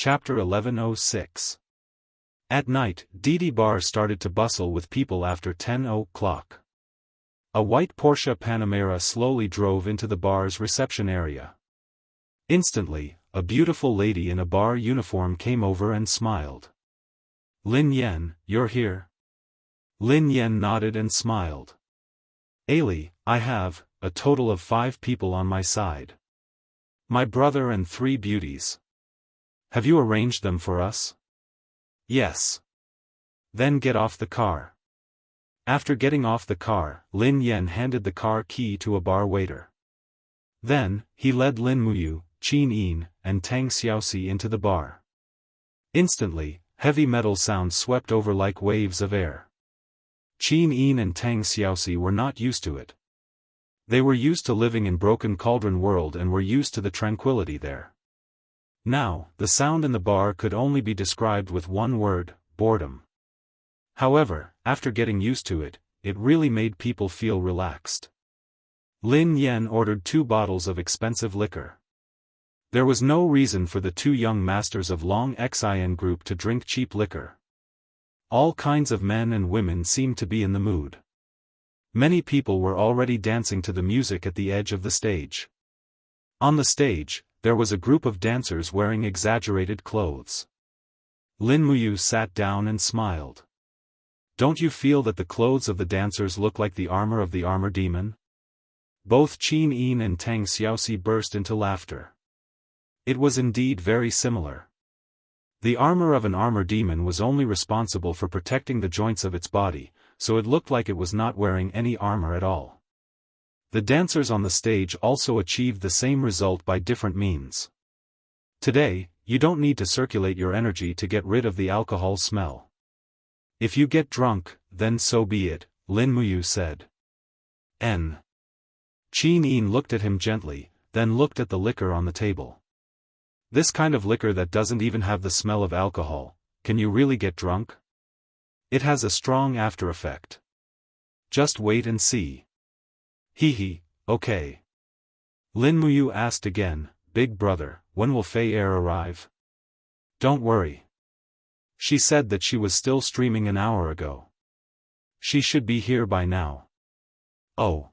Chapter 1106. At night, Didi Bar started to bustle with people after 10 o'clock. A white Porsche Panamera slowly drove into the bar's reception area. Instantly, a beautiful lady in a bar uniform came over and smiled. "Lin Yen, you're here?" Lin Yen nodded and smiled. "Ali, I have a total of 5 people on my side. My brother and 3 beauties. Have you arranged them for us?" "Yes." "Then get off the car." After getting off the car, Lin Yen handed the car key to a bar waiter. Then, he led Lin Muyu, Qin Yin, and Tang Xiaoxi into the bar. Instantly, heavy metal sounds swept over like waves of air. Qin Yin and Tang Xiaoxi were not used to it. They were used to living in Broken Cauldron World and were used to the tranquility there. Now, the sound in the bar could only be described with one word: boredom. However, after getting used to it, it really made people feel relaxed. Lin Yen ordered 2 bottles of expensive liquor. There was no reason for the 2 young masters of Long Xian group to drink cheap liquor. All kinds of men and women seemed to be in the mood. Many people were already dancing to the music at the edge of the stage. On the stage, there was a group of dancers wearing exaggerated clothes. Lin Muyu sat down and smiled. "Don't you feel that the clothes of the dancers look like the armor of the armor demon?" Both Qin Yin and Tang Xiaoxi burst into laughter. It was indeed very similar. The armor of an armor demon was only responsible for protecting the joints of its body, so it looked like it was not wearing any armor at all. The dancers on the stage also achieved the same result by different means. Today, you don't need to circulate your energy to get rid of the alcohol smell. If you get drunk, then so be it, Lin Muyu said. Qin Yin looked at him gently, then looked at the liquor on the table. "This kind of liquor that doesn't even have the smell of alcohol, can you really get drunk? It has a strong after effect. Just wait and see." "Hee, okay." Lin Muyu asked again, "Big brother, when will Fei Er arrive?" "Don't worry. She said that she was still streaming an hour ago. She should be here by now." "Oh."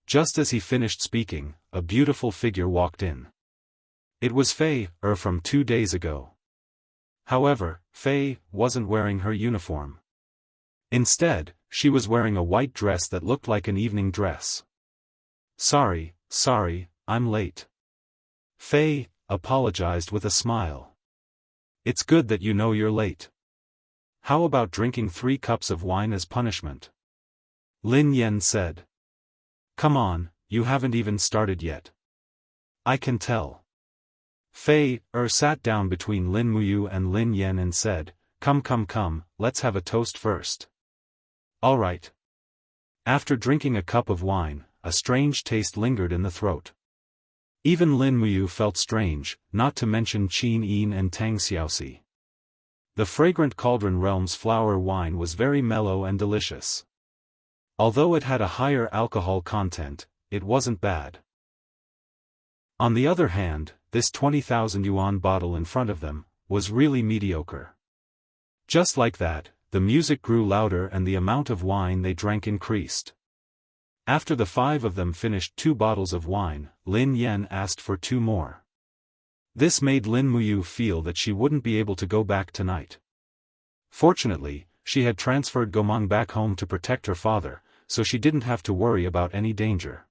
Just as he finished speaking, a beautiful figure walked in. It was Fei Er from 2 days ago. However, Fei wasn't wearing her uniform. Instead, she was wearing a white dress that looked like an evening dress. Sorry, I'm late." Fei apologized with a smile. "It's good that you know you're late. How about drinking 3 cups of wine as punishment?" Lin Yen said. "Come on, you haven't even started yet. I can tell." Fei Er sat down between Lin Muyu and Lin Yen and said, Come, let's have a toast first." "All right." After drinking a cup of wine, a strange taste lingered in the throat. Even Lin Muyu felt strange, not to mention Qin Yin and Tang Xiaoxi. The fragrant Cauldron Realm's flower wine was very mellow and delicious. Although it had a higher alcohol content, it wasn't bad. On the other hand, this 20,000 yuan bottle in front of them was really mediocre. Just like that, the music grew louder and the amount of wine they drank increased. After the 5 of them finished 2 bottles of wine, Lin Yen asked for 2 more. This made Lin Muyu feel that she wouldn't be able to go back tonight. Fortunately, she had transferred Gomang back home to protect her father, so she didn't have to worry about any danger.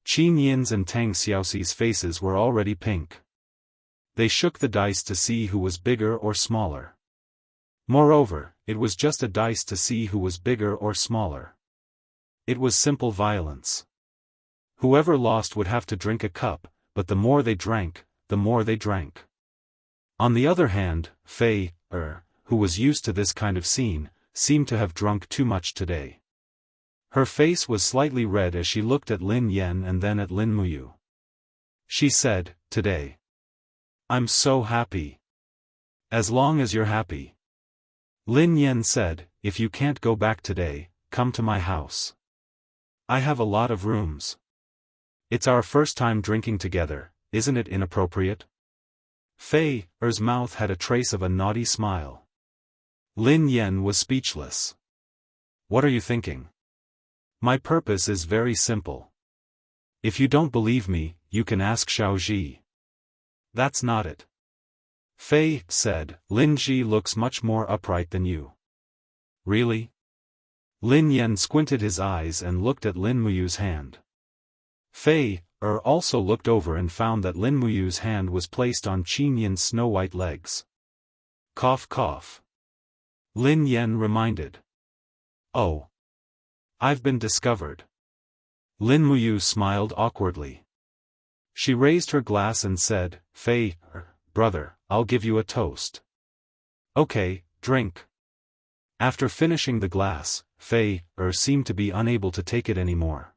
Qin Yin's and Tang Xiaoxi's faces were already pink. They shook the dice to see who was bigger or smaller. Moreover, it was just a dice to see who was bigger or smaller. It was simple violence. Whoever lost would have to drink a cup, but the more they drank, the more they drank. On the other hand, Fei Er, who was used to this kind of scene, seemed to have drunk too much today. Her face was slightly red as she looked at Lin Yen and then at Lin Muyu. She said, "Today. I'm so happy." "As long as you're happy." Lin Yen said, "If you can't go back today, come to my house. I have a lot of rooms. It's our first time drinking together, isn't it inappropriate?" Fei Er's mouth had a trace of a naughty smile. Lin Yen was speechless. What are you thinking? My purpose is very simple. If you don't believe me, you can ask Xiaoji. That's not it. Fei said, Lin Ji looks much more upright than you. Really? Lin Yen squinted his eyes and looked at Lin Muyu's hand. Fei also looked over and found that Lin Muyu's hand was placed on Qin Yin's snow-white legs. Cough cough. Lin Yen reminded. Oh. I've been discovered. Lin Muyu smiled awkwardly. She raised her glass and said, Fei, brother, I'll give you a toast. Okay, drink. After finishing the glass, Fei seemed to be unable to take it anymore.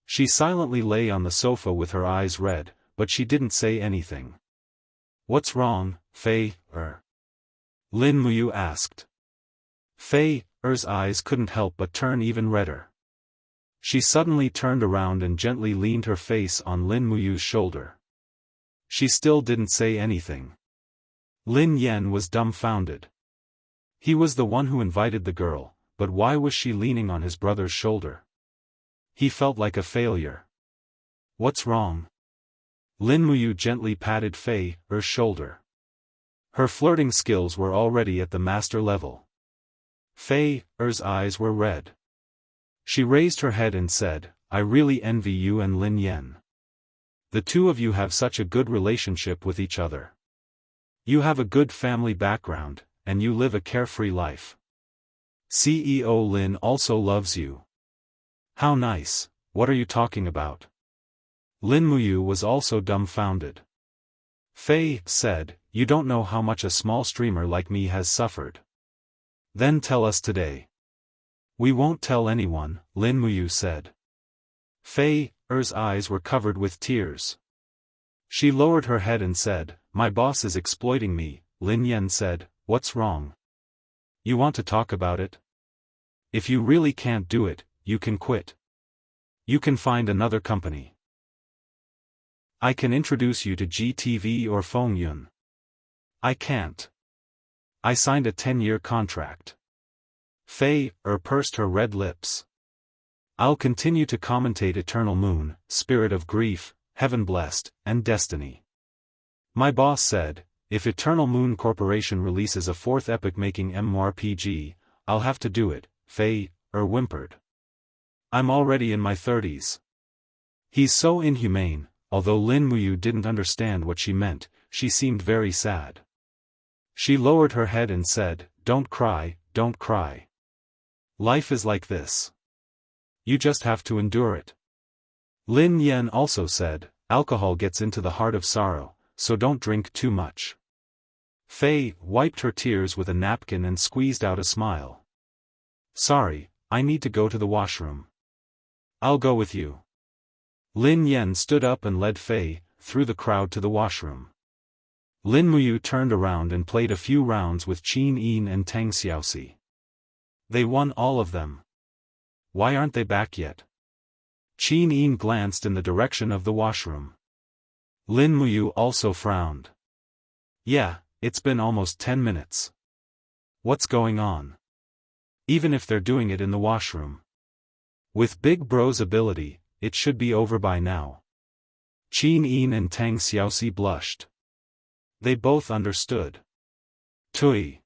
She silently lay on the sofa with her eyes red, but she didn't say anything. What's wrong, Fei Lin Muyu asked. Fei Er's eyes couldn't help but turn even redder. She suddenly turned around and gently leaned her face on Lin Muyu's shoulder. She still didn't say anything. Lin Yen was dumbfounded. He was the one who invited the girl, but why was she leaning on his brother's shoulder? He felt like a failure. What's wrong? Lin Muyu gently patted Fei Er's shoulder. Her flirting skills were already at the master level. Fei Er's eyes were red. She raised her head and said, I really envy you and Lin Yen. The two of you have such a good relationship with each other. You have a good family background, and you live a carefree life. CEO Lin also loves you. How nice, what are you talking about? Lin Muyu was also dumbfounded. Fei said, you don't know how much a small streamer like me has suffered. Then tell us today. We won't tell anyone, Lin Muyu said. Fei Er's eyes were covered with tears. She lowered her head and said, my boss is exploiting me. Lin Yen said, what's wrong? You want to talk about it? If you really can't do it, you can quit. You can find another company. I can introduce you to GTV or Feng Yun. I can't. I signed a 10-year contract. Fei pursed her red lips. I'll continue to commentate Eternal Moon, Spirit of Grief, Heaven Blessed, and Destiny. My boss said, if Eternal Moon Corporation releases a fourth epic-making MMORPG, I'll have to do it, Fei whimpered. I'm already in my 30s. He's so inhumane. Although Lin Muyu didn't understand what she meant, she seemed very sad. She lowered her head and said, don't cry, don't cry. Life is like this. You just have to endure it. Lin Yen also said, alcohol gets into the heart of sorrow, so don't drink too much. Fei wiped her tears with a napkin and squeezed out a smile. Sorry, I need to go to the washroom. I'll go with you. Lin Yen stood up and led Fei through the crowd to the washroom. Lin Muyu turned around and played a few rounds with Qin Yin and Tang Xiaoxi. They won all of them. Why aren't they back yet? Qin Yin glanced in the direction of the washroom. Lin Muyu also frowned. Yeah, it's been almost 10 minutes. What's going on? Even if they're doing it in the washroom. With Big Bro's ability, it should be over by now. Qin Yin and Tang Xiaoxi blushed. They both understood. Tui.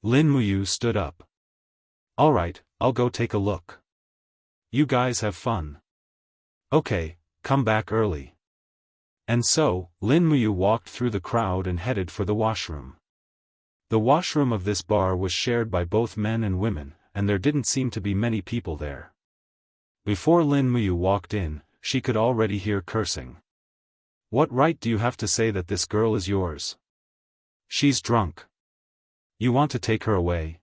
Lin Muyu stood up. Alright, I'll go take a look. You guys have fun. Okay, come back early. And so, Lin Muyu walked through the crowd and headed for the washroom. The washroom of this bar was shared by both men and women, and there didn't seem to be many people there. Before Lin Muyu walked in, she could already hear cursing. What right do you have to say that this girl is yours? She's drunk. You want to take her away?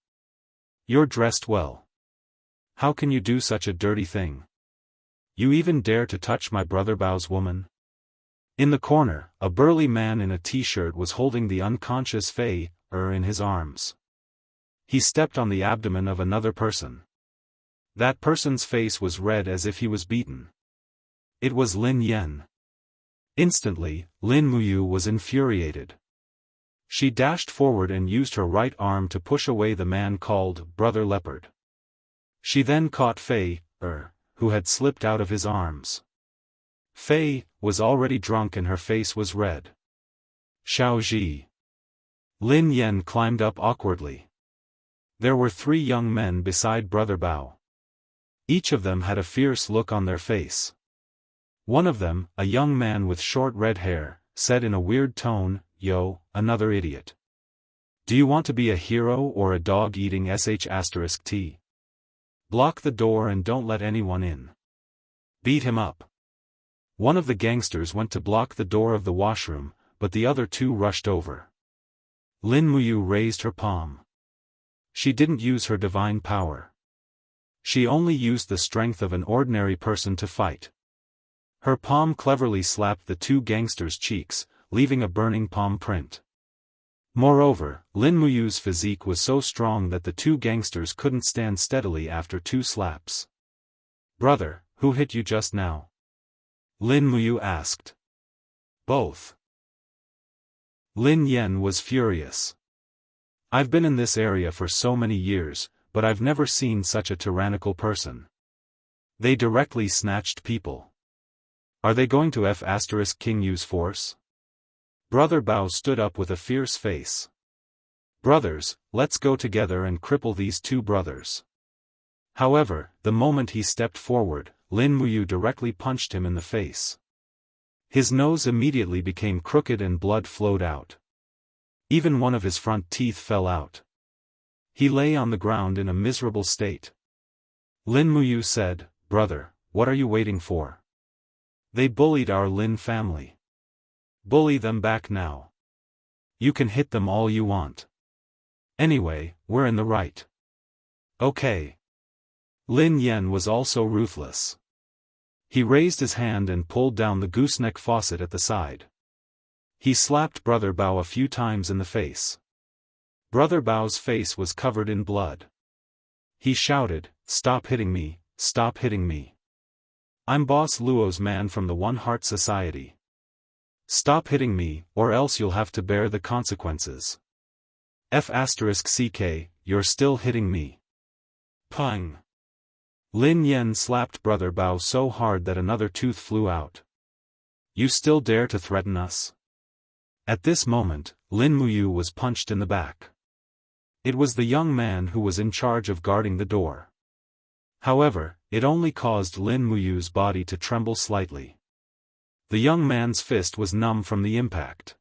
You're dressed well. How can you do such a dirty thing? You even dare to touch my brother Bao's woman? In the corner, a burly man in a t-shirt was holding the unconscious Fei in his arms. He stepped on the abdomen of another person. That person's face was red as if he was beaten. It was Lin Yen. Instantly, Lin Muyu was infuriated. She dashed forward and used her right arm to push away the man called Brother Leopard. She then caught Fei, who had slipped out of his arms. Fei was already drunk and her face was red. Xiaoji. Lin Yan climbed up awkwardly. There were 3 young men beside Brother Bao. Each of them had a fierce look on their face. One of them, a young man with short red hair, said in a weird tone, "Yo, another idiot. Do you want to be a hero or a dog eating sh*t? Block the door and don't let anyone in. Beat him up." One of the gangsters went to block the door of the washroom, but the other 2 rushed over. Lin Muyu raised her palm. She didn't use her divine power. She only used the strength of an ordinary person to fight. Her palm cleverly slapped the 2 gangsters' cheeks, leaving a burning palm print. Moreover, Lin Muyu's physique was so strong that the 2 gangsters couldn't stand steadily after 2 slaps. "Brother, who hit you just now?" Lin Muyu asked. "Both." Lin Yan was furious. "I've been in this area for so many years, but I've never seen such a tyrannical person. They directly snatched people. Are they going to King use force?" Brother Bao stood up with a fierce face. "Brothers, let's go together and cripple these 2 brothers." However, the moment he stepped forward, Lin Muyu directly punched him in the face. His nose immediately became crooked and blood flowed out. Even one of his front teeth fell out. He lay on the ground in a miserable state. Lin Muyu said, "Brother, what are you waiting for? They bullied our Lin family. Bully them back now. You can hit them all you want. Anyway, we're in the right." "Okay." Lin Yan was also ruthless. He raised his hand and pulled down the gooseneck faucet at the side. He slapped Brother Bao a few times in the face. Brother Bao's face was covered in blood. He shouted, "Stop hitting me, stop hitting me. I'm Boss Luo's man from the One Heart Society. Stop hitting me, or else you'll have to bear the consequences. F***ck, you're still hitting me." Pung! Lin Yan slapped Brother Bao so hard that another tooth flew out. "You still dare to threaten us?" At this moment, Lin Muyu was punched in the back. It was the young man who was in charge of guarding the door. However, it only caused Lin Muyu's body to tremble slightly. The young man's fist was numb from the impact.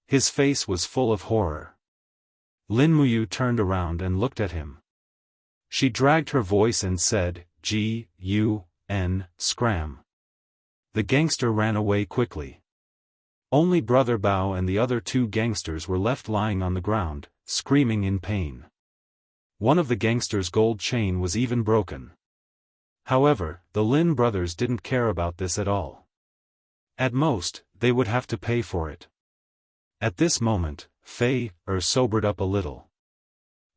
His face was full of horror. Lin Muyu turned around and looked at him. She dragged her voice and said, "G-U-N, scram." The gangster ran away quickly. Only Brother Bao and the other 2 gangsters were left lying on the ground, screaming in pain. One of the gangsters' gold chain was even broken. However, the Lin brothers didn't care about this at all. At most, they would have to pay for it. At this moment, Fei sobered up a little.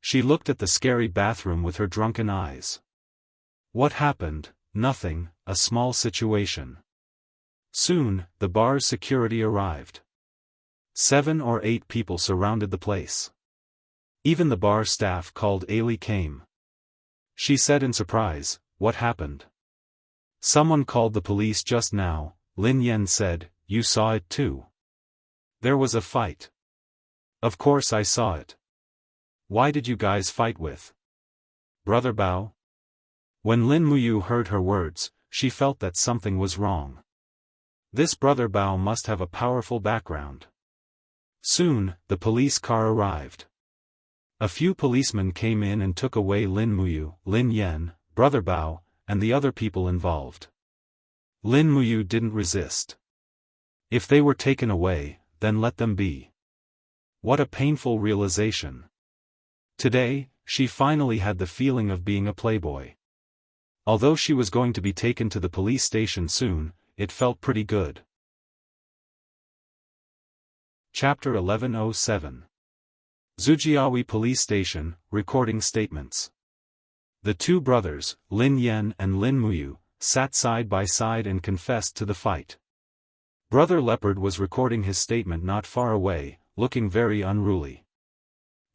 She looked at the scary bathroom with her drunken eyes. What happened? Nothing, a small situation. Soon, the bar's security arrived. 7 or 8 people surrounded the place. Even the bar staff called Ailey came. She said in surprise, "What happened?" "Someone called the police just now," Lin Yan said. "You saw it too?" "There was a fight." "Of course I saw it. Why did you guys fight with Brother Bao?" When Lin Muyu heard her words, she felt that something was wrong. This Brother Bao must have a powerful background. Soon, the police car arrived. A few policemen came in and took away Lin Muyu, Lin Yan, Brother Bao, and the other people involved. Lin Muyu didn't resist. If they were taken away, then let them be. What a painful realization. Today, she finally had the feeling of being a playboy. Although she was going to be taken to the police station soon, it felt pretty good. Chapter 1107. Zujiawi Police Station, Recording Statements. The 2 brothers, Lin Yan and Lin Muyu, sat side by side and confessed to the fight. Brother Leopard was recording his statement not far away, looking very unruly.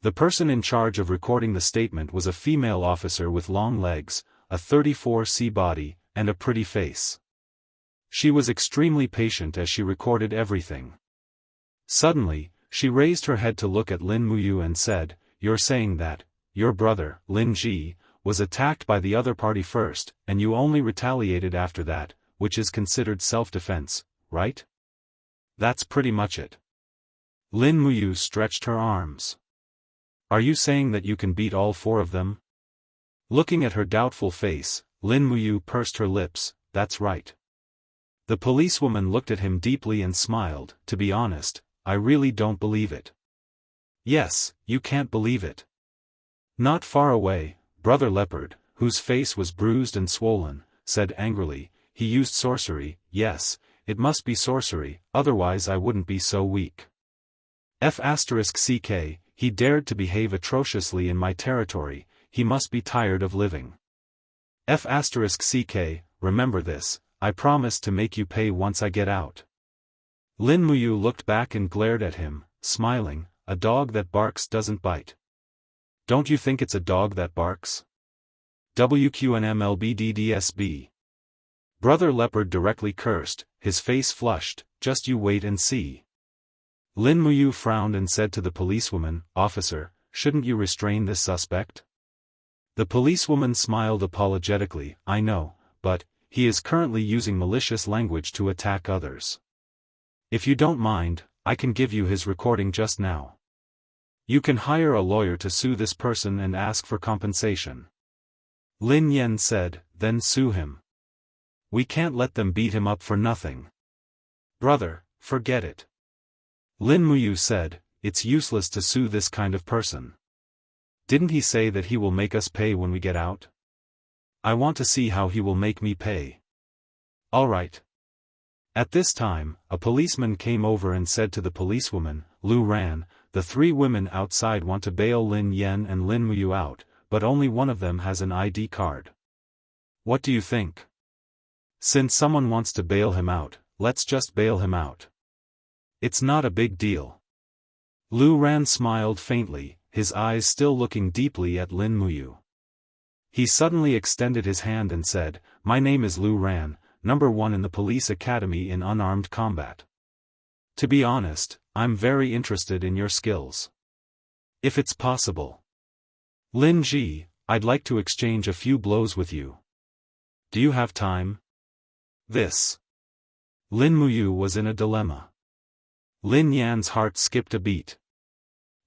The person in charge of recording the statement was a female officer with long legs, a 34C body, and a pretty face. She was extremely patient as she recorded everything. Suddenly, she raised her head to look at Lin Muyu and said, "You're saying that your brother, Lin Ji, was attacked by the other party first, and you only retaliated after that, which is considered self-defense, right?" "That's pretty much it." Lin Muyu stretched her arms. "Are you saying that you can beat all four of them?" Looking at her doubtful face, Lin Muyu pursed her lips. "That's right." The policewoman looked at him deeply and smiled. "To be honest, I really don't believe it." "Yes, you can't believe it." Not far away, Brother Leopard, whose face was bruised and swollen, said angrily, "He used sorcery. Yes, it must be sorcery, otherwise I wouldn't be so weak. F***ck, he dared to behave atrociously in my territory, he must be tired of living. F***ck, remember this, I promise to make you pay once I get out." Lin Muyu looked back and glared at him, smiling. "A dog that barks doesn't bite. Don't you think it's a dog that barks? WQNMLBDDSB. Brother Leopard directly cursed, his face flushed. "Just you wait and see." Lin Muyu frowned and said to the policewoman, "Officer, shouldn't you restrain this suspect?" The policewoman smiled apologetically. "I know, but he is currently using malicious language to attack others. If you don't mind, I can give you his recording just now. You can hire a lawyer to sue this person and ask for compensation." Lin Yen said, "Then sue him. We can't let them beat him up for nothing." "Brother, forget it." Lin Muyu said, "It's useless to sue this kind of person. Didn't he say that he will make us pay when we get out? I want to see how he will make me pay." "All right." At this time, a policeman came over and said to the policewoman, "Lu Ran, the three women outside want to bail Lin Yen and Lin Muyu out, but only one of them has an ID card. What do you think? Since someone wants to bail him out, let's just bail him out. It's not a big deal." Lu Ran smiled faintly, his eyes still looking deeply at Lin Muyu. He suddenly extended his hand and said, "My name is Lu Ran, number 1 in the police academy in unarmed combat. To be honest, I'm very interested in your skills. If it's possible, Lin Ji, I'd like to exchange a few blows with you. Do you have time?" This. Lin Muyu was in a dilemma. Lin Yan's heart skipped a beat.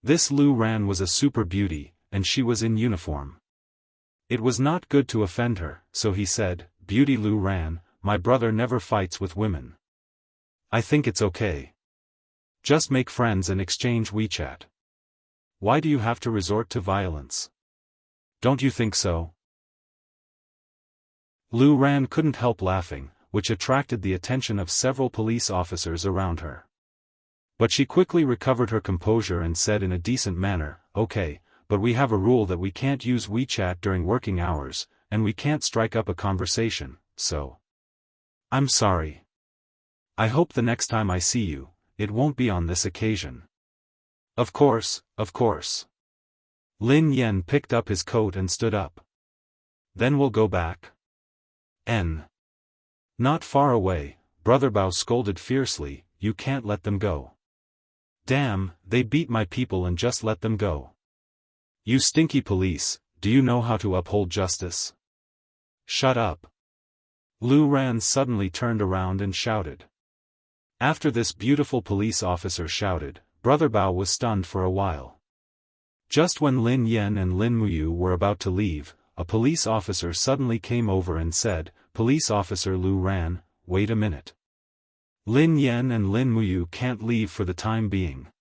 This Lu Ran was a super beauty, and she was in uniform. It was not good to offend her, so he said, "Beauty Lu Ran, my brother never fights with women. I think it's okay. Just make friends and exchange WeChat. Why do you have to resort to violence? Don't you think so?" Lu Ran couldn't help laughing, which attracted the attention of several police officers around her. But she quickly recovered her composure and said in a decent manner, "Okay, but we have a rule that we can't use WeChat during working hours, and we can't strike up a conversation, so. I'm sorry. I hope the next time I see you, it won't be on this occasion." Of course, of course." Lin Yen picked up his coat and stood up. "Then we'll go back." Not far away, Brother Bao scolded fiercely, "You can't let them go. Damn, they beat my people and just let them go. You stinky police, do you know how to uphold justice? Shut up." Lu Ran suddenly turned around and shouted. After this beautiful police officer shouted, Brother Bao was stunned for a while. Just when Lin Yen and Lin Muyu were about to leave, a police officer suddenly came over and said, "Police Officer Lu Ran, wait a minute. Lin Yen and Lin Muyu can't leave for the time being."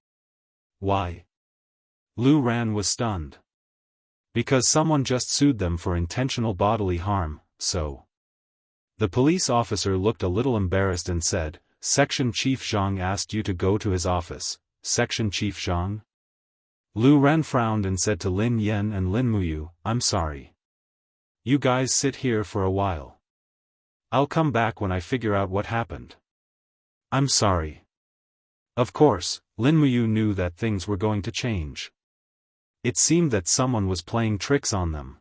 "Why?" Lu Ran was stunned. "Because someone just sued them for intentional bodily harm, so." The police officer looked a little embarrassed and said, "Section Chief Zhang asked you to go to his office." "Section Chief Zhang?" Lu Ran frowned and said to Lin Yen and Lin Muyu, "I'm sorry. You guys sit here for a while. I'll come back when I figure out what happened." I'm sorry. Of course, Lin Muyu knew that things were going to change. It seemed that someone was playing tricks on them.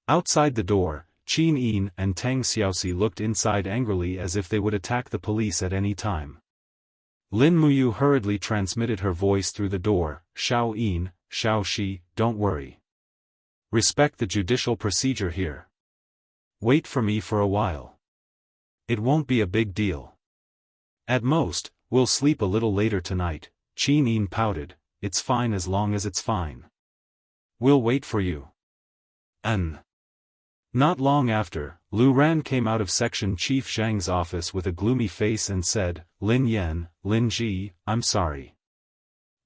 Outside the door, Qin Yin and Tang Xiaoxi looked inside angrily as if they would attack the police at any time. Lin Muyu hurriedly transmitted her voice through the door, Xiao Yin, Xiao Shi, don't worry. Respect the judicial procedure here. Wait for me for a while. It won't be a big deal. At most, we'll sleep a little later tonight. Qin Yin pouted, it's fine as long as it's fine. We'll wait for you. Not long after, Lu Ran came out of Section Chief Zhang's office with a gloomy face and said, Lin Yan, Lin Ji, I'm sorry.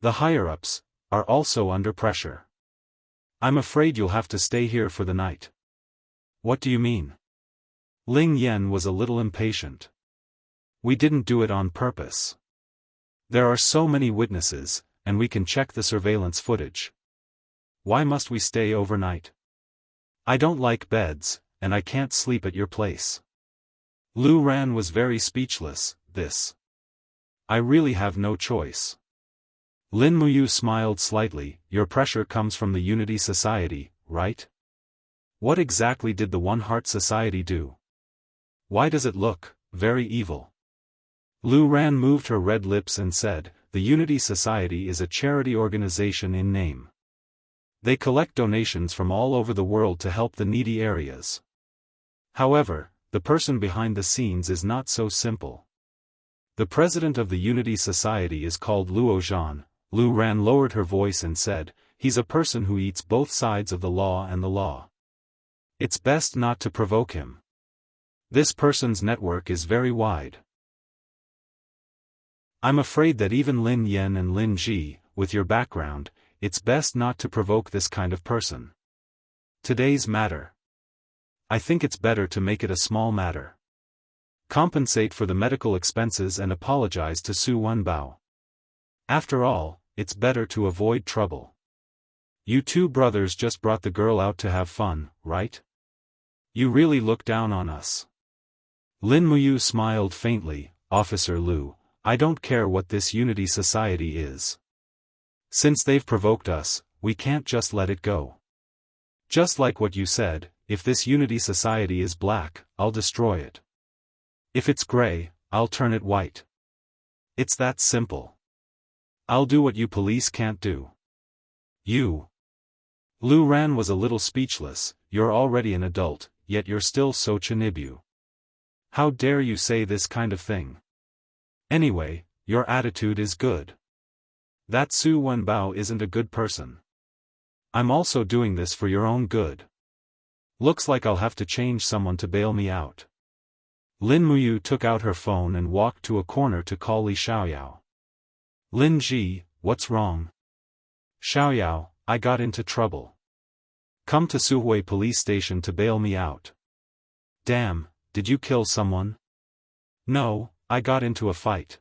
The higher-ups are also under pressure. I'm afraid you'll have to stay here for the night. What do you mean? Ling Yan was a little impatient. We didn't do it on purpose. There are so many witnesses, and we can check the surveillance footage. Why must we stay overnight? I don't like beds, and I can't sleep at your place. Lu Ran was very speechless. I really have no choice. Lin Muyu smiled slightly. Your pressure comes from the Unity Society, right? What exactly did the One Heart Society do? Why does it look very evil? Lu Ran moved her red lips and said, the Unity Society is a charity organization in name. They collect donations from all over the world to help the needy areas. However, the person behind the scenes is not so simple. The president of the Unity Society is called Luo Zhan. Lu Ran lowered her voice and said, he's a person who eats both sides of the law and the law. It's best not to provoke him. This person's network is very wide. I'm afraid that even Lin Yan and Lin Ji, with your background, it's best not to provoke this kind of person. Today's matter. I think it's better to make it a small matter. Compensate for the medical expenses and apologize to Su Wenbao. After all, it's better to avoid trouble. You two brothers just brought the girl out to have fun, right? You really look down on us. Lin Muyu smiled faintly, Officer Lu, I don't care what this Unity Society is. Since they've provoked us, we can't just let it go. Just like what you said, if this Unity Society is black, I'll destroy it. If it's gray, I'll turn it white. It's that simple. I'll do what you police can't do. You. Lu Ran was a little speechless. You're already an adult, yet you're still so chinibu. How dare you say this kind of thing? Anyway, your attitude is good. That Su Wenbao isn't a good person. I'm also doing this for your own good. Looks like I'll have to change someone to bail me out. Lin Muyu took out her phone and walked to a corner to call Li Xiaoyao. Lin Ji, what's wrong? Xiaoyao, I got into trouble. Come to Suhui police station to bail me out. Damn, did you kill someone? No, I got into a fight.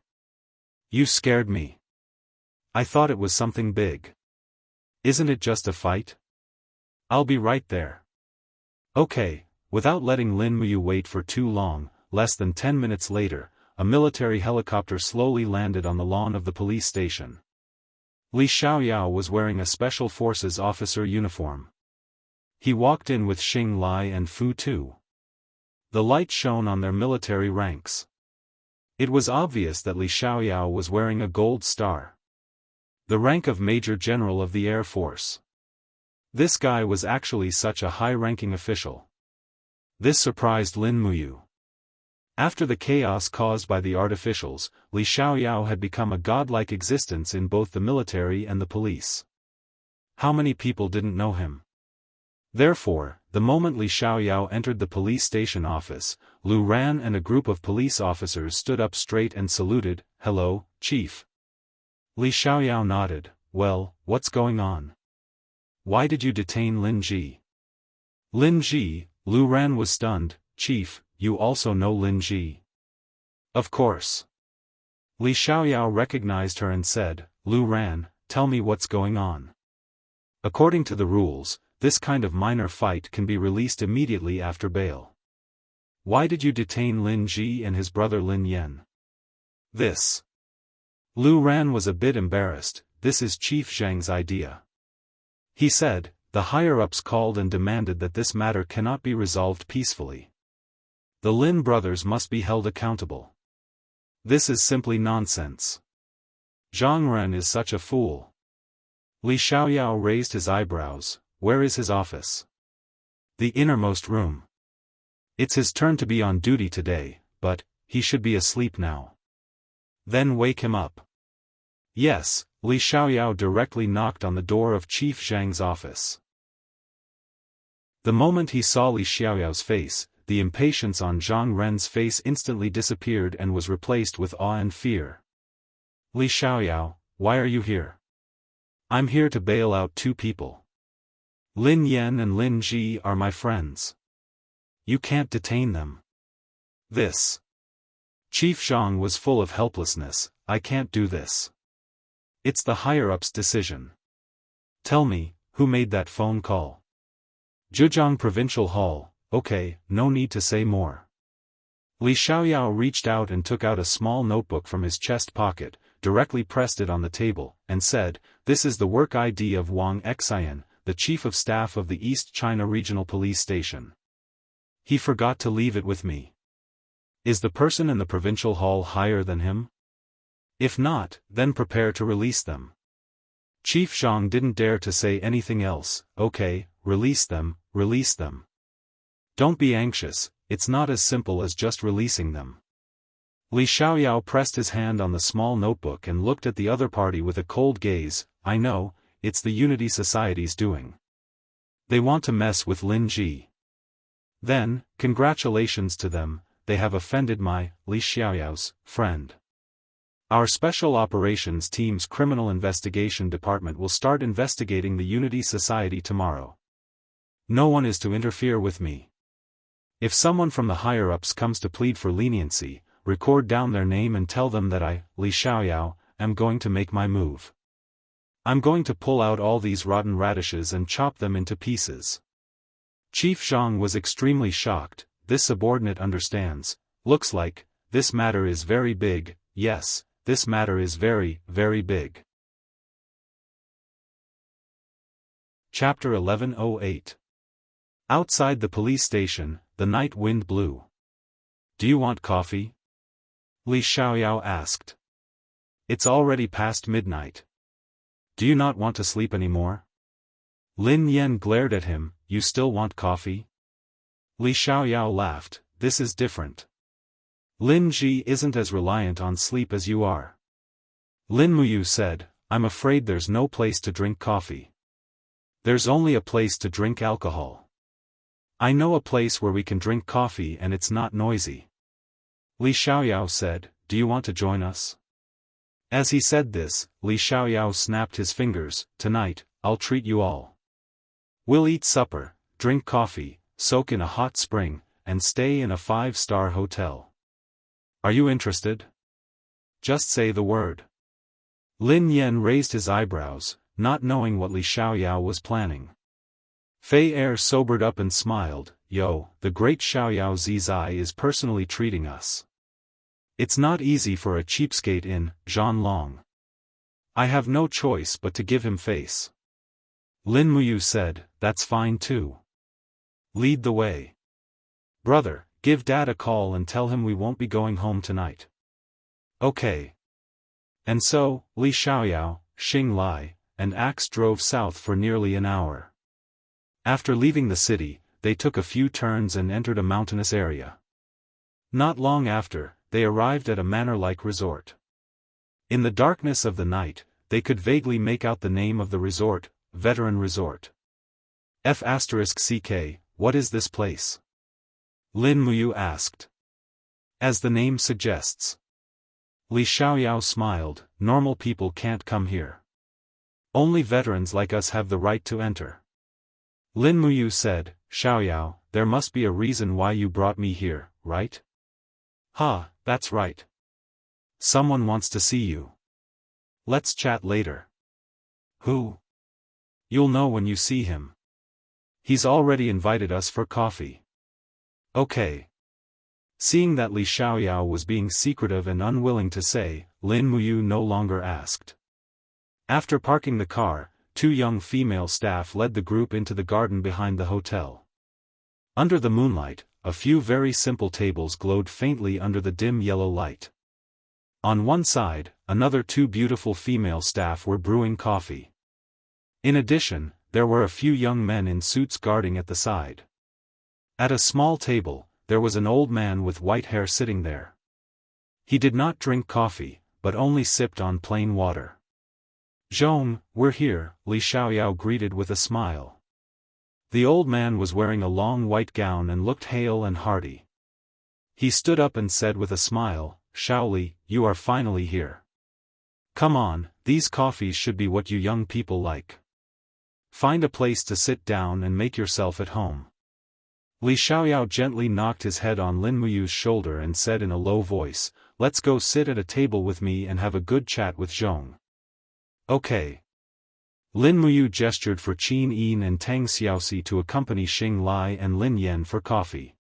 You scared me. I thought it was something big. Isn't it just a fight? I'll be right there. Okay, without letting Lin Muyu wait for too long, less than 10 minutes later, a military helicopter slowly landed on the lawn of the police station. Li Xiaoyao was wearing a Special Forces officer uniform. He walked in with Xing Lai and Fu Tu. The light shone on their military ranks. It was obvious that Li Xiaoyao was wearing a gold star. The rank of Major General of the Air Force. This guy was actually such a high-ranking official. This surprised Lin Muyu. After the chaos caused by the artificials, Li Xiaoyao had become a godlike existence in both the military and the police. How many people didn't know him? Therefore, the moment Li Xiaoyao entered the police station office, Lu Ran and a group of police officers stood up straight and saluted, "Hello, Chief." Li Xiaoyao nodded. Well, what's going on? Why did you detain Lin Ji? Lin Ji, Lu Ran was stunned. Chief, you also know Lin Ji? Of course. Li Xiaoyao recognized her and said, Lu Ran, tell me what's going on. According to the rules, this kind of minor fight can be released immediately after bail. Why did you detain Lin Ji and his brother Lin Yan? This. Lu Ran was a bit embarrassed. This is Chief Zhang's idea. He said, the higher-ups called and demanded that this matter cannot be resolved peacefully. The Lin brothers must be held accountable. This is simply nonsense. Zhang Ren is such a fool. Li Xiaoyao raised his eyebrows. Where is his office? The innermost room. It's his turn to be on duty today, but he should be asleep now. Then wake him up. Yes, Li Xiaoyao directly knocked on the door of Chief Zhang's office. The moment he saw Li Xiaoyao's face, the impatience on Zhang Ren's face instantly disappeared and was replaced with awe and fear. Li Xiaoyao, why are you here? I'm here to bail out two people. Lin Yan and Lin Ji are my friends. You can't detain them. This. Chief Zhang was full of helplessness. I can't do this. It's the higher-ups' decision. Tell me, who made that phone call? Zhejiang Provincial Hall. Okay, no need to say more. Li Xiaoyao reached out and took out a small notebook from his chest pocket, directly pressed it on the table, and said, this is the work ID of Wang Xian, the Chief of Staff of the East China Regional Police Station. He forgot to leave it with me. Is the person in the provincial hall higher than him? If not, then prepare to release them. Chief Zhang didn't dare to say anything else. Okay, release them, release them. Don't be anxious, it's not as simple as just releasing them. Li Xiaoyao pressed his hand on the small notebook and looked at the other party with a cold gaze. I know, it's the Unity Society's doing. They want to mess with Lin Ji. Then, congratulations to them, they have offended my, Li Xiaoyao's, friend. Our Special Operations Team's Criminal Investigation Department will start investigating the Unity Society tomorrow. No one is to interfere with me. If someone from the higher-ups comes to plead for leniency, record down their name and tell them that I, Li Xiaoyao, am going to make my move. I'm going to pull out all these rotten radishes and chop them into pieces. Chief Zhang was extremely shocked. This subordinate understands. Looks like, this matter is very big. Yes, this matter is very, very big. Chapter 1108. Outside the police station, the night wind blew. Do you want coffee? Li Xiaoyao asked. It's already past midnight. Do you not want to sleep anymore? Lin Yan glared at him. You still want coffee? Li Xiaoyao laughed. This is different. Lin Ji isn't as reliant on sleep as you are. Lin Muyu said, I'm afraid there's no place to drink coffee. There's only a place to drink alcohol. I know a place where we can drink coffee and it's not noisy. Li Xiaoyao said, do you want to join us? As he said this, Li Xiaoyao snapped his fingers. Tonight, I'll treat you all. We'll eat supper, drink coffee, soak in a hot spring, and stay in a 5-star hotel. Are you interested? Just say the word. Lin Yan raised his eyebrows, not knowing what Li Xiaoyao was planning. Fei Er sobered up and smiled. Yo, the great Xiaoyao Zizai is personally treating us. It's not easy for a cheapskate in Zhanlong. I have no choice but to give him face. Lin Muyu said, that's fine too. Lead the way. Brother, give Dad a call and tell him we won't be going home tonight. Okay. And so, Li Xiaoyao, Xing Lai, and Axe drove south for nearly an hour. After leaving the city, they took a few turns and entered a mountainous area. Not long after, they arrived at a manor-like resort. In the darkness of the night, they could vaguely make out the name of the resort, Veteran Resort. F***CK, what is this place? Lin Muyu asked. As the name suggests. Li Xiaoyao smiled, normal people can't come here. Only veterans like us have the right to enter. Lin Muyu said, Xiaoyao, there must be a reason why you brought me here, right? Ha, that's right. Someone wants to see you. Let's chat later. Who? You'll know when you see him. He's already invited us for coffee. Okay. Seeing that Li Xiaoyao was being secretive and unwilling to say, Lin Muyu no longer asked. After parking the car, 2 young female staff led the group into the garden behind the hotel. Under the moonlight, a few very simple tables glowed faintly under the dim yellow light. On one side, another 2 beautiful female staff were brewing coffee. In addition, there were a few young men in suits guarding at the side. At a small table, there was an old man with white hair sitting there. He did not drink coffee, but only sipped on plain water. "Zhong, we're here," Li Xiaoyao greeted with a smile. The old man was wearing a long white gown and looked hale and hearty. He stood up and said with a smile, "Shaoli, you are finally here. Come on, these coffees should be what you young people like. Find a place to sit down and make yourself at home." Li Xiaoyao gently knocked his head on Lin Muyu's shoulder and said in a low voice, "Let's go sit at a table with me and have a good chat with Zhong." "Okay." Lin Muyu gestured for Qin Yin and Tang Xiaoxi to accompany Xing Lai and Lin Yan for coffee.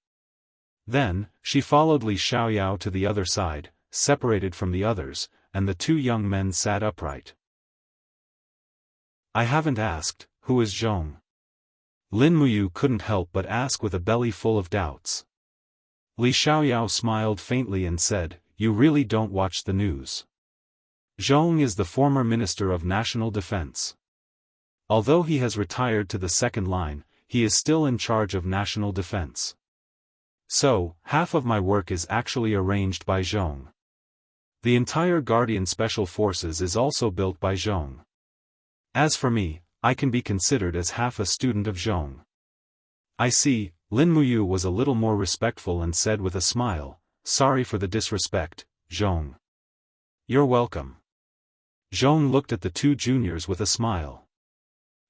Then, she followed Li Xiaoyao to the other side, separated from the others, and the 2 young men sat upright. "I haven't asked, who is Zhong?" Lin Muyu couldn't help but ask with a belly full of doubts. Li Xiaoyao smiled faintly and said, "You really don't watch the news. Zhong is the former Minister of National Defense. Although he has retired to the second line, he is still in charge of national defense. So, half of my work is actually arranged by Zhong. The entire Guardian Special Forces is also built by Zhong. As for me, I can be considered as half a student of Zhong." "I see." Lin Muyu was a little more respectful and said with a smile, "Sorry for the disrespect, Zhong." "You're welcome." Zhong looked at the 2 juniors with a smile.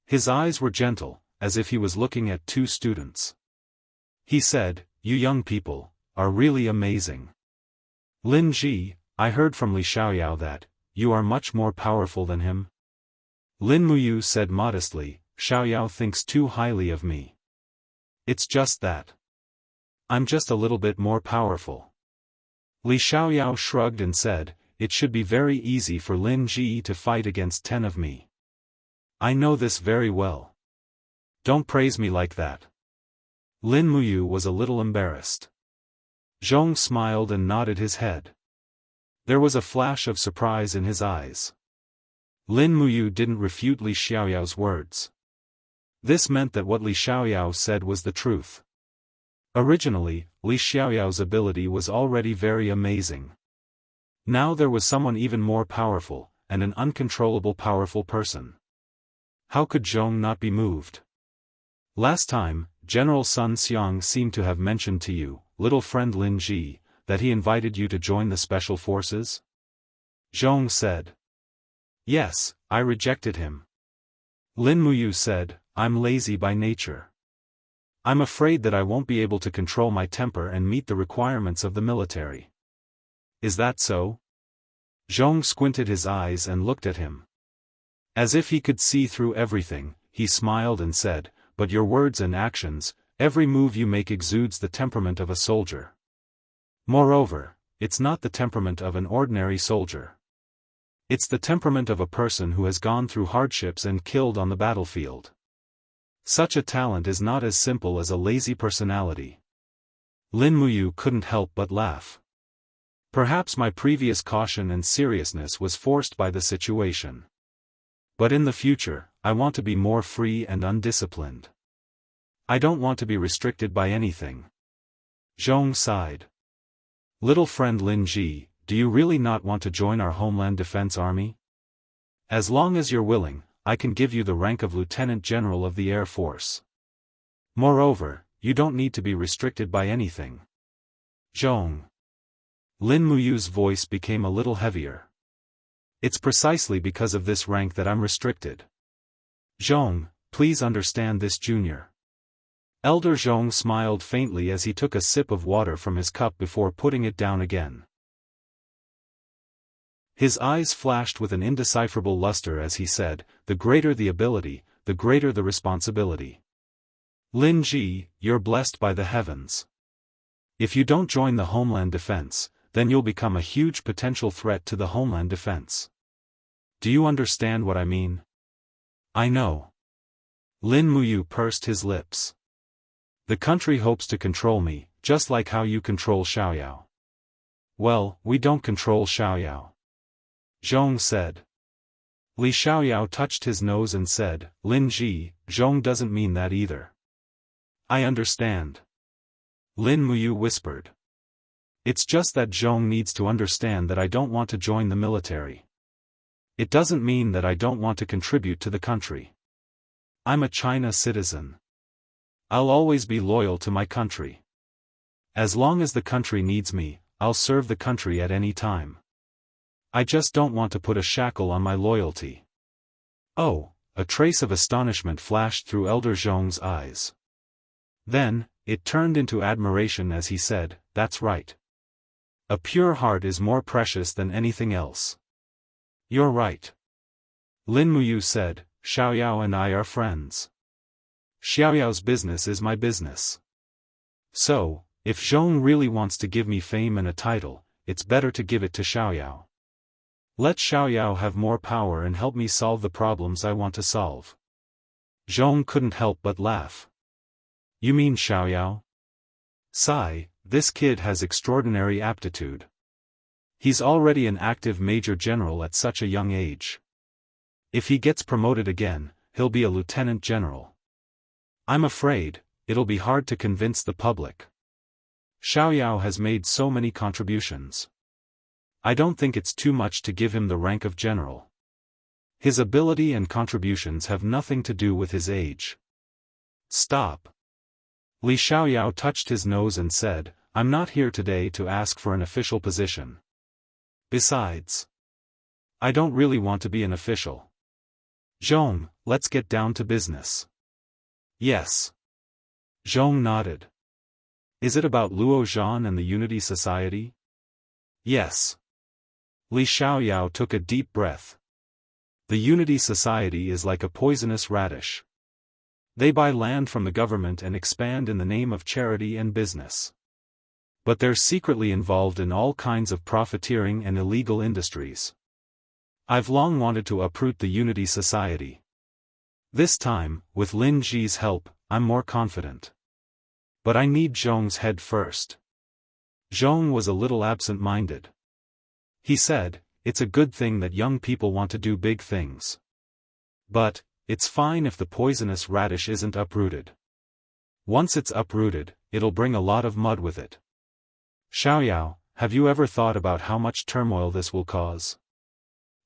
His eyes were gentle, as if he was looking at 2 students. He said, "You young people are really amazing. Lin Ji, I heard from Li Xiaoyao that you are much more powerful than him." Lin Muyu said modestly, "Xiaoyao thinks too highly of me. It's just that I'm just a little bit more powerful." Li Xiaoyao shrugged and said, "It should be very easy for Lin Ji to fight against 10 of me. I know this very well. Don't praise me like that." Lin Muyu was a little embarrassed. Zhong smiled and nodded his head. There was a flash of surprise in his eyes. Lin Muyu didn't refute Li Xiaoyao's words. This meant that what Li Xiaoyao said was the truth. Originally, Li Xiaoyao's ability was already very amazing. Now there was someone even more powerful, and an uncontrollable powerful person. How could Zhong not be moved? "Last time, General Sun Xiang seemed to have mentioned to you, little friend Lin Ji, that he invited you to join the special forces?" Zhong said. "Yes, I rejected him." Lin Muyu said, "I'm lazy by nature. I'm afraid that I won't be able to control my temper and meet the requirements of the military." "Is that so?" Zhong squinted his eyes and looked at him. As if he could see through everything, he smiled and said, "But your words and actions, every move you make exudes the temperament of a soldier. Moreover, it's not the temperament of an ordinary soldier. It's the temperament of a person who has gone through hardships and killed on the battlefield. Such a talent is not as simple as a lazy personality." Lin Muyu couldn't help but laugh. Perhaps my previous caution and seriousness was forced by the situation. But in the future, I want to be more free and undisciplined. I don't want to be restricted by anything. Zhong sighed. "Little friend Lin Ji, do you really not want to join our Homeland Defense Army? As long as you're willing, I can give you the rank of Lieutenant General of the Air Force. Moreover, you don't need to be restricted by anything." Zhong. Lin Muyu's voice became a little heavier. "It's precisely because of this rank that I'm restricted. Zhong, please understand this, junior." Elder Zhong smiled faintly as he took a sip of water from his cup before putting it down again. His eyes flashed with an indecipherable luster as he said, "The greater the ability, the greater the responsibility. Lin Ji, you're blessed by the heavens. If you don't join the Homeland Defense, then you'll become a huge potential threat to the Homeland Defense. Do you understand what I mean? I know. Lin Muyu pursed his lips. The country hopes to control me, just like how you control Xiaoyao. Well, we don't control Xiaoyao. Zhong said. Li Xiaoyao touched his nose and said, Lin Ji, Zhong doesn't mean that either. I understand. Lin Muyu whispered. It's just that Zhong needs to understand that I don't want to join the military. It doesn't mean that I don't want to contribute to the country. I'm a China citizen. I'll always be loyal to my country. As long as the country needs me, I'll serve the country at any time. I just don't want to put a shackle on my loyalty. Oh, a trace of astonishment flashed through Elder Zhong's eyes. Then, it turned into admiration as he said, that's right. A pure heart is more precious than anything else. You're right. Lin Muyu said, Xiaoyao and I are friends. Xiaoyao's business is my business. So, if Zhong really wants to give me fame and a title, it's better to give it to Xiaoyao. Let Xiaoyao have more power and help me solve the problems I want to solve. Zhong couldn't help but laugh. You mean Xiaoyao? Sigh, this kid has extraordinary aptitude. He's already an active major general at such a young age. If he gets promoted again, he'll be a lieutenant general. I'm afraid, it'll be hard to convince the public. Xiaoyao has made so many contributions. I don't think it's too much to give him the rank of general. His ability and contributions have nothing to do with his age. Stop. Li Xiaoyao touched his nose and said, I'm not here today to ask for an official position. Besides, I don't really want to be an official. Zhong, let's get down to business. Yes. Zhong nodded. Is it about Luo Zhan and the Unity Society? Yes. Li Xiaoyao took a deep breath. The Unity Society is like a poisonous radish. They buy land from the government and expand in the name of charity and business. But they're secretly involved in all kinds of profiteering and illegal industries. I've long wanted to uproot the Unity Society. This time, with Lin Ji's help, I'm more confident. But I need Zhong's head first. Zhong was a little absent-minded. He said, it's a good thing that young people want to do big things. But, it's fine if the poisonous radish isn't uprooted. Once it's uprooted, it'll bring a lot of mud with it. Xiaoyao, have you ever thought about how much turmoil this will cause?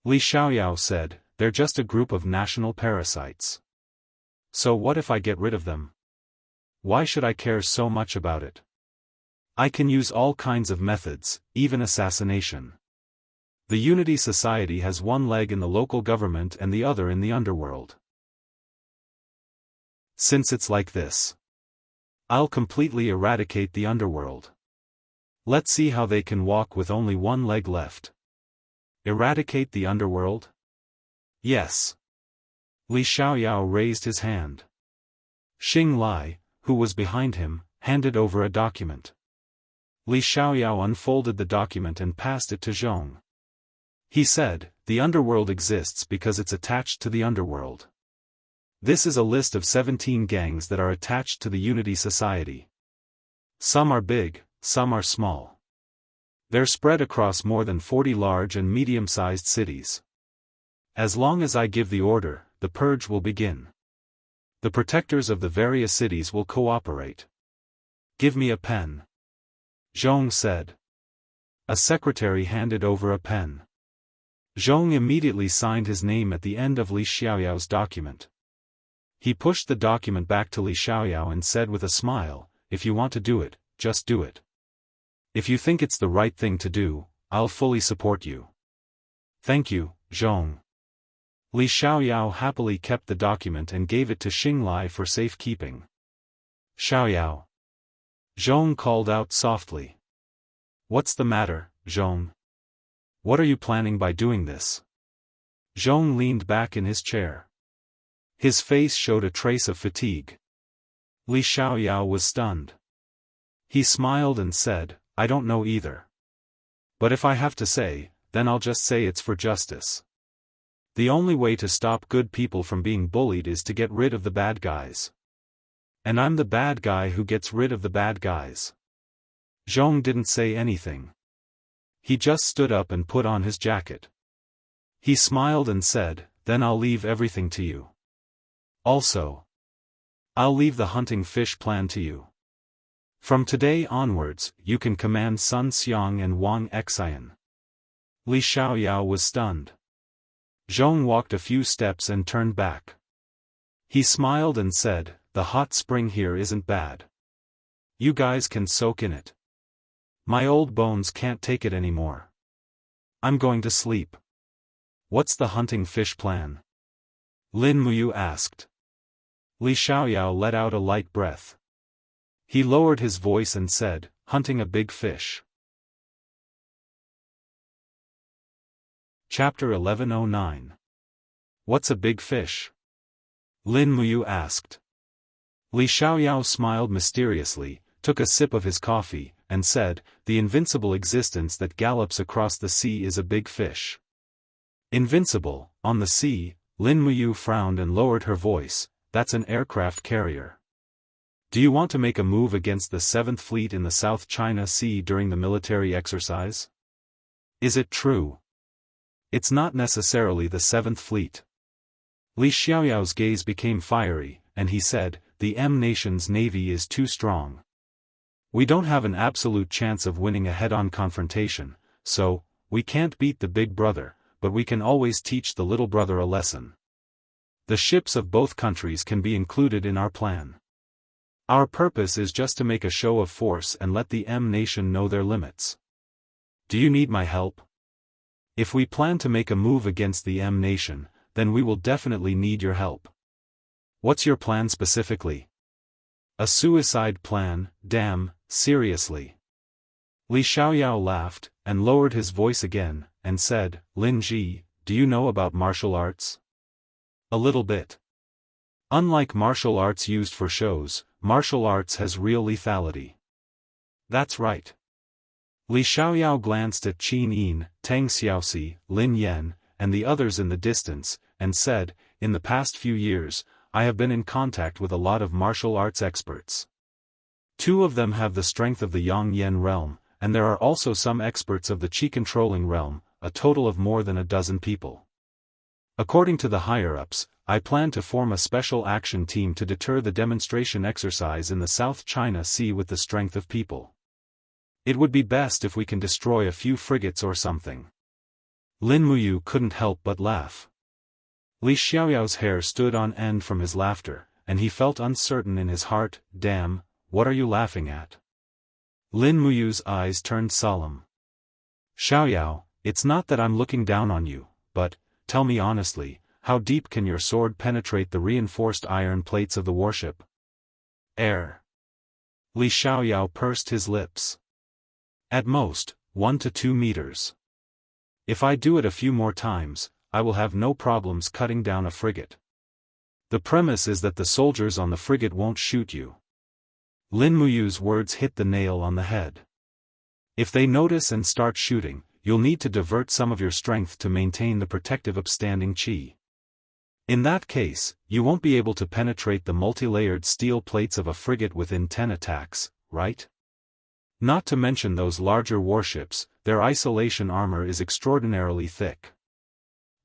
Li Xiaoyao said, they're just a group of national parasites. So what if I get rid of them? Why should I care so much about it? I can use all kinds of methods, even assassination. The Unity Society has one leg in the local government and the other in the underworld. Since it's like this, I'll completely eradicate the underworld. Let's see how they can walk with only one leg left. Eradicate the underworld? Yes. Li Xiaoyao raised his hand. Xing Lai, who was behind him, handed over a document. Li Xiaoyao unfolded the document and passed it to Zhong. He said, the underworld exists because it's attached to the underworld. This is a list of 17 gangs that are attached to the Unity Society. Some are big, some are small. They're spread across more than 40 large and medium-sized cities. As long as I give the order, the purge will begin. The protectors of the various cities will cooperate. Give me a pen. Zhong said. A secretary handed over a pen. Zhong immediately signed his name at the end of Li Xiaoyao's document. He pushed the document back to Li Xiaoyao and said with a smile, if you want to do it, just do it. If you think it's the right thing to do, I'll fully support you. Thank you, Zhong. Li Xiaoyao happily kept the document and gave it to Xing Lai for safekeeping. Xiaoyao. Zhong called out softly. What's the matter, Zhong? What are you planning by doing this? Zhong leaned back in his chair. His face showed a trace of fatigue. Li Xiaoyao was stunned. He smiled and said, I don't know either. But if I have to say, then I'll just say it's for justice. The only way to stop good people from being bullied is to get rid of the bad guys. And I'm the bad guy who gets rid of the bad guys. Zhong didn't say anything. He just stood up and put on his jacket. He smiled and said, then I'll leave everything to you. Also, I'll leave the hunting fish plan to you. From today onwards, you can command Sun Xiang and Wang Xian. Li Xiaoyao was stunned. Zhong walked a few steps and turned back. He smiled and said, the hot spring here isn't bad. You guys can soak in it. My old bones can't take it anymore. I'm going to sleep. What's the hunting fish plan? Lin Muyu asked. Li Xiaoyao let out a light breath. He lowered his voice and said, hunting a big fish. Chapter 1109. What's a big fish? Lin Muyu asked. Li Xiaoyao smiled mysteriously, took a sip of his coffee, and said, the invincible existence that gallops across the sea is a big fish. Invincible, on the sea? Lin Muyu frowned and lowered her voice, that's an aircraft carrier. Do you want to make a move against the 7th Fleet in the South China Sea during the military exercise? Is it true? It's not necessarily the 7th Fleet. Li Xiaoyao's gaze became fiery, and he said, the M nation's navy is too strong. We don't have an absolute chance of winning a head-on confrontation, so, we can't beat the big brother, but we can always teach the little brother a lesson. The ships of both countries can be included in our plan. Our purpose is just to make a show of force and let the M nation know their limits. Do you need my help? If we plan to make a move against the M nation, then we will definitely need your help. What's your plan specifically? A suicide plan, damn, seriously. Li Xiaoyao laughed, and lowered his voice again, and said, Lin Ji, do you know about martial arts? A little bit. Unlike martial arts used for shows, martial arts has real lethality. That's right. Li Xiaoyao glanced at Qin Yin, Tang Xiaoxi, Lin Yan, and the others in the distance, and said, in the past few years, I have been in contact with a lot of martial arts experts. 2 of them have the strength of the Yang Yen realm, and there are also some experts of the Qi-controlling realm, a total of more than a dozen people. According to the higher-ups, I plan to form a special action team to deter the demonstration exercise in the South China Sea with the strength of people. It would be best if we can destroy a few frigates or something. Lin Muyu couldn't help but laugh. Li Xiaoyao's hair stood on end from his laughter, and he felt uncertain in his heart, damn, what are you laughing at? Lin Muyu's eyes turned solemn. Xiaoyao, it's not that I'm looking down on you, but, tell me honestly, how deep can your sword penetrate the reinforced iron plates of the warship? Air. Li Xiaoyao pursed his lips. At most, 1 to 2 meters. If I do it a few more times, I will have no problems cutting down a frigate. The premise is that the soldiers on the frigate won't shoot you. Lin Muyu's words hit the nail on the head. If they notice and start shooting, you'll need to divert some of your strength to maintain the protective upstanding qi. In that case, you won't be able to penetrate the multi-layered steel plates of a frigate within 10 attacks, right? Not to mention those larger warships, their isolation armor is extraordinarily thick.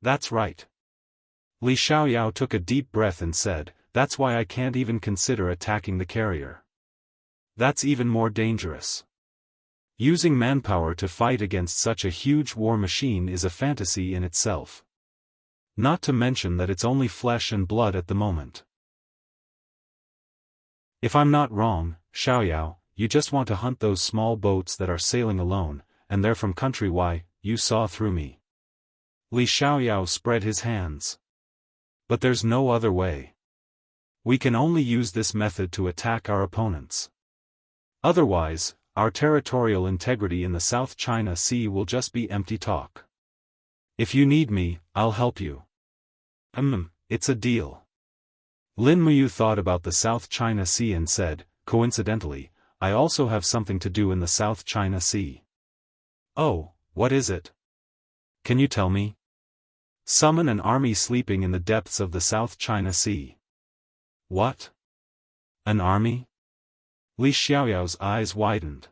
That's right. Li Xiaoyao took a deep breath and said, that's why I can't even consider attacking the carrier. That's even more dangerous. Using manpower to fight against such a huge war machine is a fantasy in itself. Not to mention that it's only flesh and blood at the moment. If I'm not wrong, Xiaoyao, you just want to hunt those small boats that are sailing alone, and they're from country Y, you saw through me. Li Xiaoyao spread his hands. But there's no other way. We can only use this method to attack our opponents. Otherwise, our territorial integrity in the South China Sea will just be empty talk. If you need me, I'll help you. It's a deal. Lin Muyu thought about the South China Sea and said, coincidentally, I also have something to do in the South China Sea. Oh, what is it? Can you tell me? Summon an army sleeping in the depths of the South China Sea. What? An army? Li Xiaoyao's eyes widened.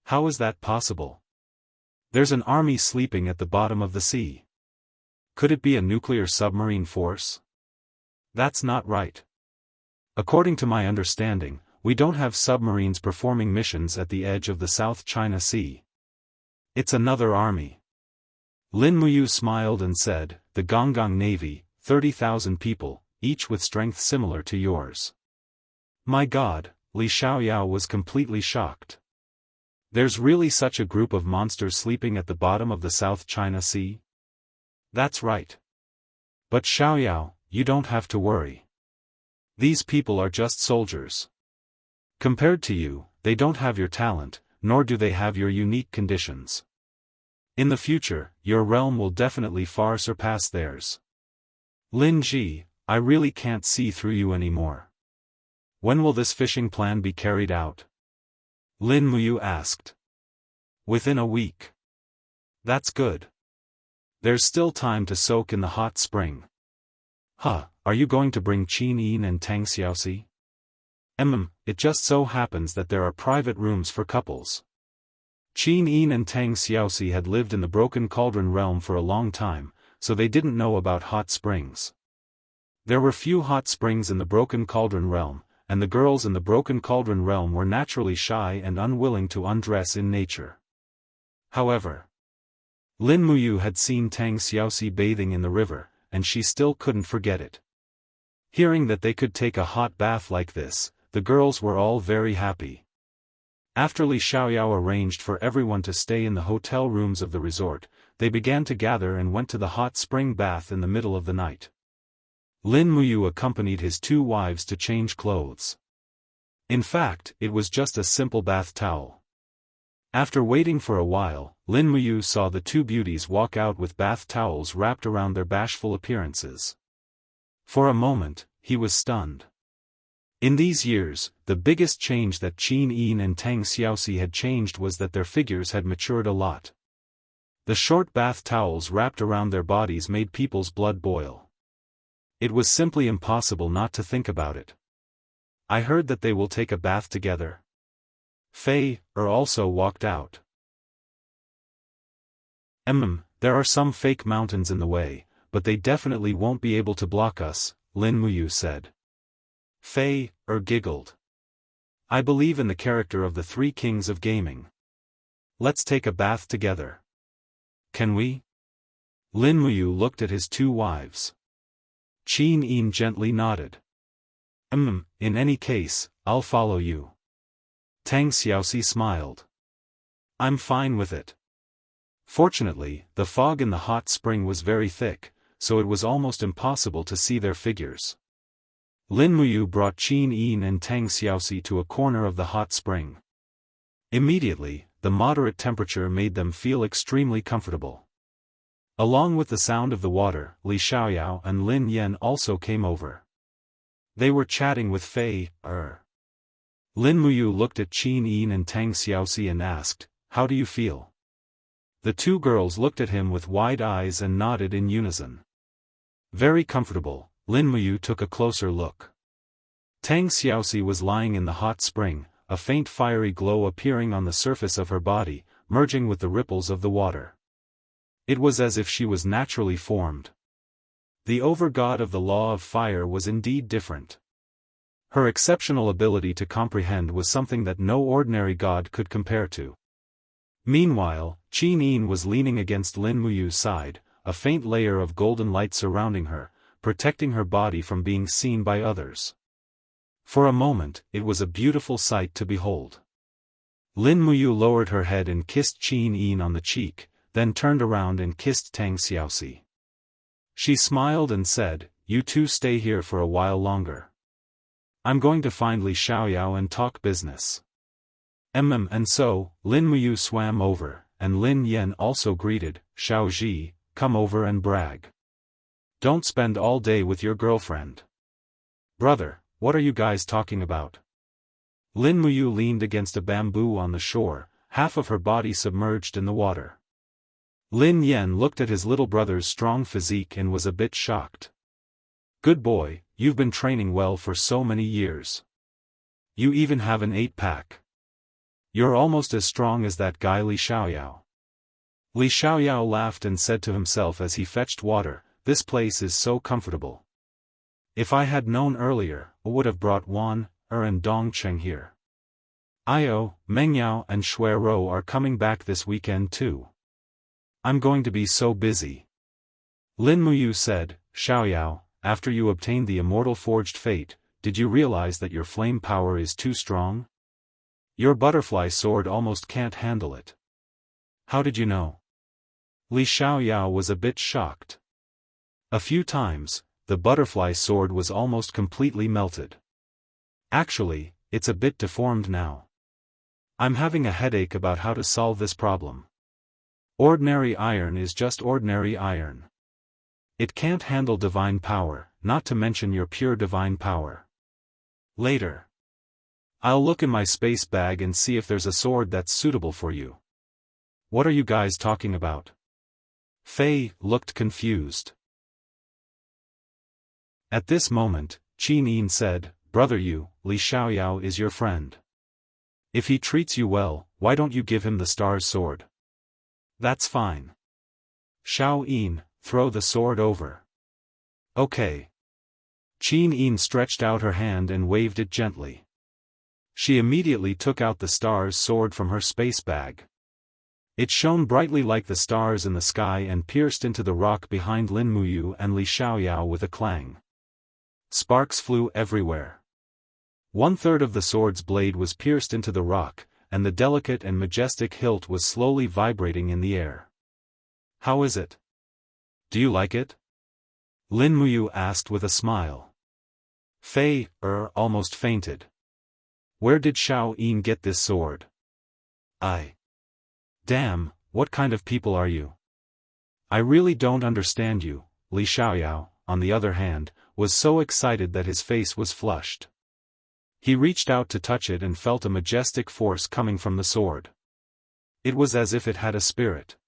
How is that possible? There's an army sleeping at the bottom of the sea. Could it be a nuclear submarine force? That's not right. According to my understanding, we don't have submarines performing missions at the edge of the South China Sea. It's another army. Lin Muyu smiled and said, the Gonggang Navy, 30,000 people, each with strength similar to yours. My God, Li Xiaoyao was completely shocked. There's really such a group of monsters sleeping at the bottom of the South China Sea? That's right. But Xiaoyao, you don't have to worry. These people are just soldiers. Compared to you, they don't have your talent, nor do they have your unique conditions. In the future, your realm will definitely far surpass theirs. Lin Ji, I really can't see through you anymore. When will this fishing plan be carried out? Lin Muyu asked. Within a week. That's good. There's still time to soak in the hot spring. Huh, are you going to bring Qin Yin and Tang Xiaoxi? It just so happens that there are private rooms for couples. Qin Yin and Tang Xiaoxi had lived in the Broken Cauldron realm for a long time, so they didn't know about hot springs. There were few hot springs in the Broken Cauldron realm, and the girls in the Broken Cauldron realm were naturally shy and unwilling to undress in nature. However, Lin Muyu had seen Tang Xiaoxi bathing in the river, and she still couldn't forget it. Hearing that they could take a hot bath like this, the girls were all very happy. After Li Xiaoyao arranged for everyone to stay in the hotel rooms of the resort, they began to gather and went to the hot spring bath in the middle of the night. Lin Muyu accompanied his two wives to change clothes. In fact, it was just a simple bath towel. After waiting for a while, Lin Muyu saw the two beauties walk out with bath towels wrapped around their bashful appearances. For a moment, he was stunned. In these years, the biggest change that Qin Yin and Tang Xiaoxi had changed was that their figures had matured a lot. The short bath towels wrapped around their bodies made people's blood boil. It was simply impossible not to think about it. I heard that they will take a bath together. Fei also walked out. There are some fake mountains in the way, but they definitely won't be able to block us, Lin Muyu said. Fei giggled. I believe in the character of the three kings of gaming. Let's take a bath together. Can we? Lin Muyu looked at his two wives. Qin Yin gently nodded. In any case, I'll follow you. Tang Xiaoxi smiled. I'm fine with it. Fortunately, the fog in the hot spring was very thick, so it was almost impossible to see their figures. Lin Muyu brought Qin Yin and Tang Xiaoxi to a corner of the hot spring. Immediately, the moderate temperature made them feel extremely comfortable. Along with the sound of the water, Li Xiaoyao and Lin Yan also came over. They were chatting with Fei. Lin Muyu looked at Qin Yin and Tang Xiaoxi and asked, how do you feel? The two girls looked at him with wide eyes and nodded in unison. Very comfortable. Lin Muyu took a closer look. Tang Xiaoxi was lying in the hot spring, a faint fiery glow appearing on the surface of her body, merging with the ripples of the water. It was as if she was naturally formed. The over-god of the law of fire was indeed different. Her exceptional ability to comprehend was something that no ordinary god could compare to. Meanwhile, Qin Yin was leaning against Lin Muyu's side, a faint layer of golden light surrounding her, protecting her body from being seen by others. For a moment, it was a beautiful sight to behold. Lin Muyu lowered her head and kissed Qin Yin on the cheek, then turned around and kissed Tang Xiaoxi. She smiled and said, you two stay here for a while longer. I'm going to find Li Xiaoyao and talk business. And so, Lin Muyu swam over, and Lin Yan also greeted, Xiao Ji, come over and brag. Don't spend all day with your girlfriend. Brother, what are you guys talking about? Lin Muyu leaned against a bamboo on the shore, half of her body submerged in the water. Lin Yen looked at his little brother's strong physique and was a bit shocked. Good boy, you've been training well for so many years. You even have an 8-pack. You're almost as strong as that guy Li Xiaoyao. Li Xiaoyao laughed and said to himself as he fetched water, this place is so comfortable. If I had known earlier, I would have brought Wan, and Dongcheng here. Io, Mengyao and Shuero are coming back this weekend too. I'm going to be so busy. Lin Muyu said, Xiaoyao, after you obtained the immortal forged fate, did you realize that your flame power is too strong? Your butterfly sword almost can't handle it. How did you know? Li Xiaoyao was a bit shocked. A few times, the butterfly sword was almost completely melted. Actually, it's a bit deformed now. I'm having a headache about how to solve this problem. Ordinary iron is just ordinary iron. It can't handle divine power, not to mention your pure divine power. Later. I'll look in my space bag and see if there's a sword that's suitable for you. What are you guys talking about? Fei looked confused. At this moment, Qin Yin said, Brother Yu, Li Xiaoyao is your friend. If he treats you well, why don't you give him the star's sword? That's fine. Xiao Yin, throw the sword over. Okay. Qin Yin stretched out her hand and waved it gently. She immediately took out the star's sword from her space bag. It shone brightly like the stars in the sky and pierced into the rock behind Lin Muyu and Li Xiaoyao with a clang. Sparks flew everywhere. 1/3 of the sword's blade was pierced into the rock, and the delicate and majestic hilt was slowly vibrating in the air. How is it? Do you like it? Lin Muyu asked with a smile. Fei, almost fainted. Where did Xiao Yin get this sword? Damn, what kind of people are you? I really don't understand you. Li Xiaoyao, on the other hand, was so excited that his face was flushed. He reached out to touch it and felt a majestic force coming from the sword. It was as if it had a spirit.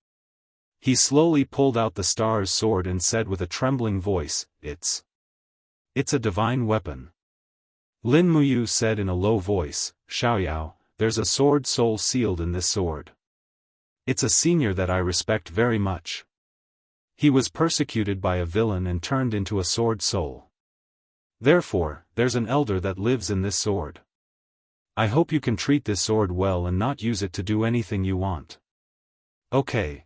He slowly pulled out the star's sword and said with a trembling voice, It's a divine weapon. Lin Muyu said in a low voice, Xiaoyao, there's a sword soul sealed in this sword. It's a senior that I respect very much. He was persecuted by a villain and turned into a sword soul. Therefore, there's an elder that lives in this sword. I hope you can treat this sword well and not use it to do anything you want. Okay.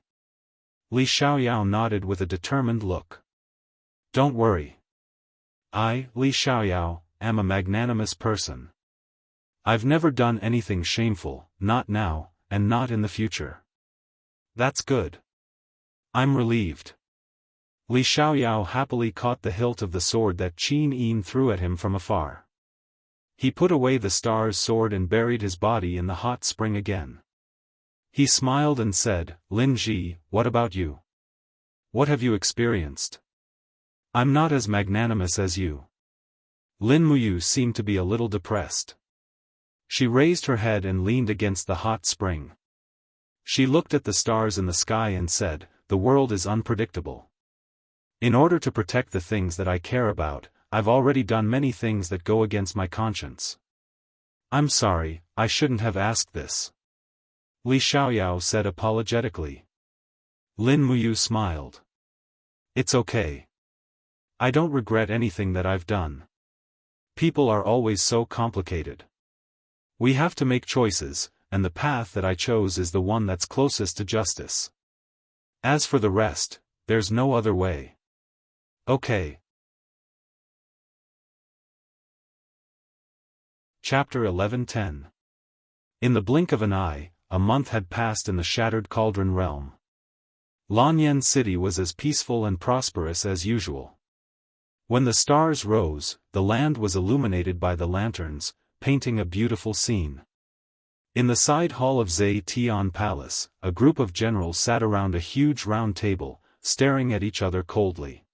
Li Xiaoyao nodded with a determined look. Don't worry. I, Li Xiaoyao, am a magnanimous person. I've never done anything shameful, not now, and not in the future. That's good. I'm relieved. Li Xiaoyao happily caught the hilt of the sword that Qin Yin threw at him from afar. He put away the star's sword and buried his body in the hot spring again. He smiled and said, Lin Ji, what about you? What have you experienced? I'm not as magnanimous as you. Lin Muyu seemed to be a little depressed. She raised her head and leaned against the hot spring. She looked at the stars in the sky and said, the world is unpredictable. In order to protect the things that I care about, I've already done many things that go against my conscience. I'm sorry, I shouldn't have asked this. Li Xiaoyao said apologetically. Lin Muyu smiled. It's okay. I don't regret anything that I've done. People are always so complicated. We have to make choices, and the path that I chose is the one that's closest to justice. As for the rest, there's no other way. Okay. Chapter 11:10. In the blink of an eye, a month had passed in the shattered cauldron realm. Lanyan City was as peaceful and prosperous as usual. When the stars rose, the land was illuminated by the lanterns, painting a beautiful scene. In the side hall of Zetian Palace, a group of generals sat around a huge round table, staring at each other coldly.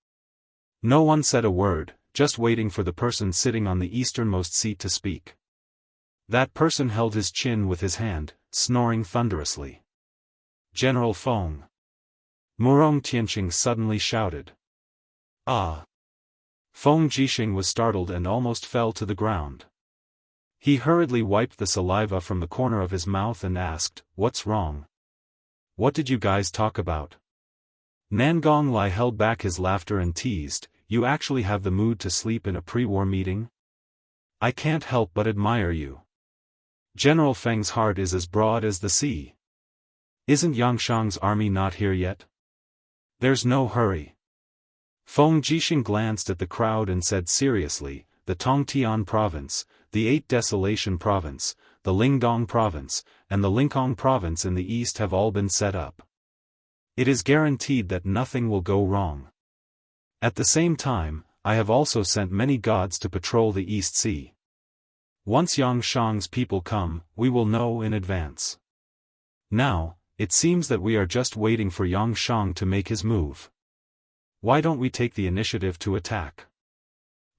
No one said a word, just waiting for the person sitting on the easternmost seat to speak. That person held his chin with his hand, snoring thunderously. General Feng. Murong Tianqing suddenly shouted. Ah! Feng Jixing was startled and almost fell to the ground. He hurriedly wiped the saliva from the corner of his mouth and asked, "What's wrong? What did you guys talk about?" Nangong Lai held back his laughter and teased, "You actually have the mood to sleep in a pre-war meeting? I can't help but admire you. General Feng's heart is as broad as the sea. Isn't Yangshang's army not here yet? There's no hurry." Feng Jixing glanced at the crowd and said seriously, "The Tongtian province, the Eight Desolation province, the Lingdong province, and the Linkong province in the east have all been set up. It is guaranteed that nothing will go wrong. At the same time, I have also sent many gods to patrol the East Sea. Once Yangshang's people come, we will know in advance. Now, it seems that we are just waiting for Yangshang to make his move. Why don't we take the initiative to attack?"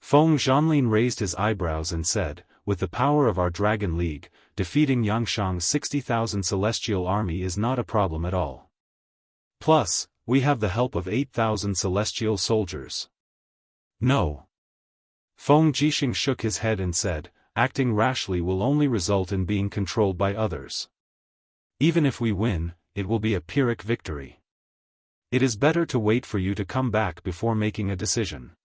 Feng Zhanlin raised his eyebrows and said, "With the power of our Dragon League, defeating Yangshang's 60,000 celestial army is not a problem at all. Plus, we have the help of 8,000 celestial soldiers." "No." Feng Jixing shook his head and said, "Acting rashly will only result in being controlled by others. Even if we win, it will be a Pyrrhic victory. It is better to wait for you to come back before making a decision.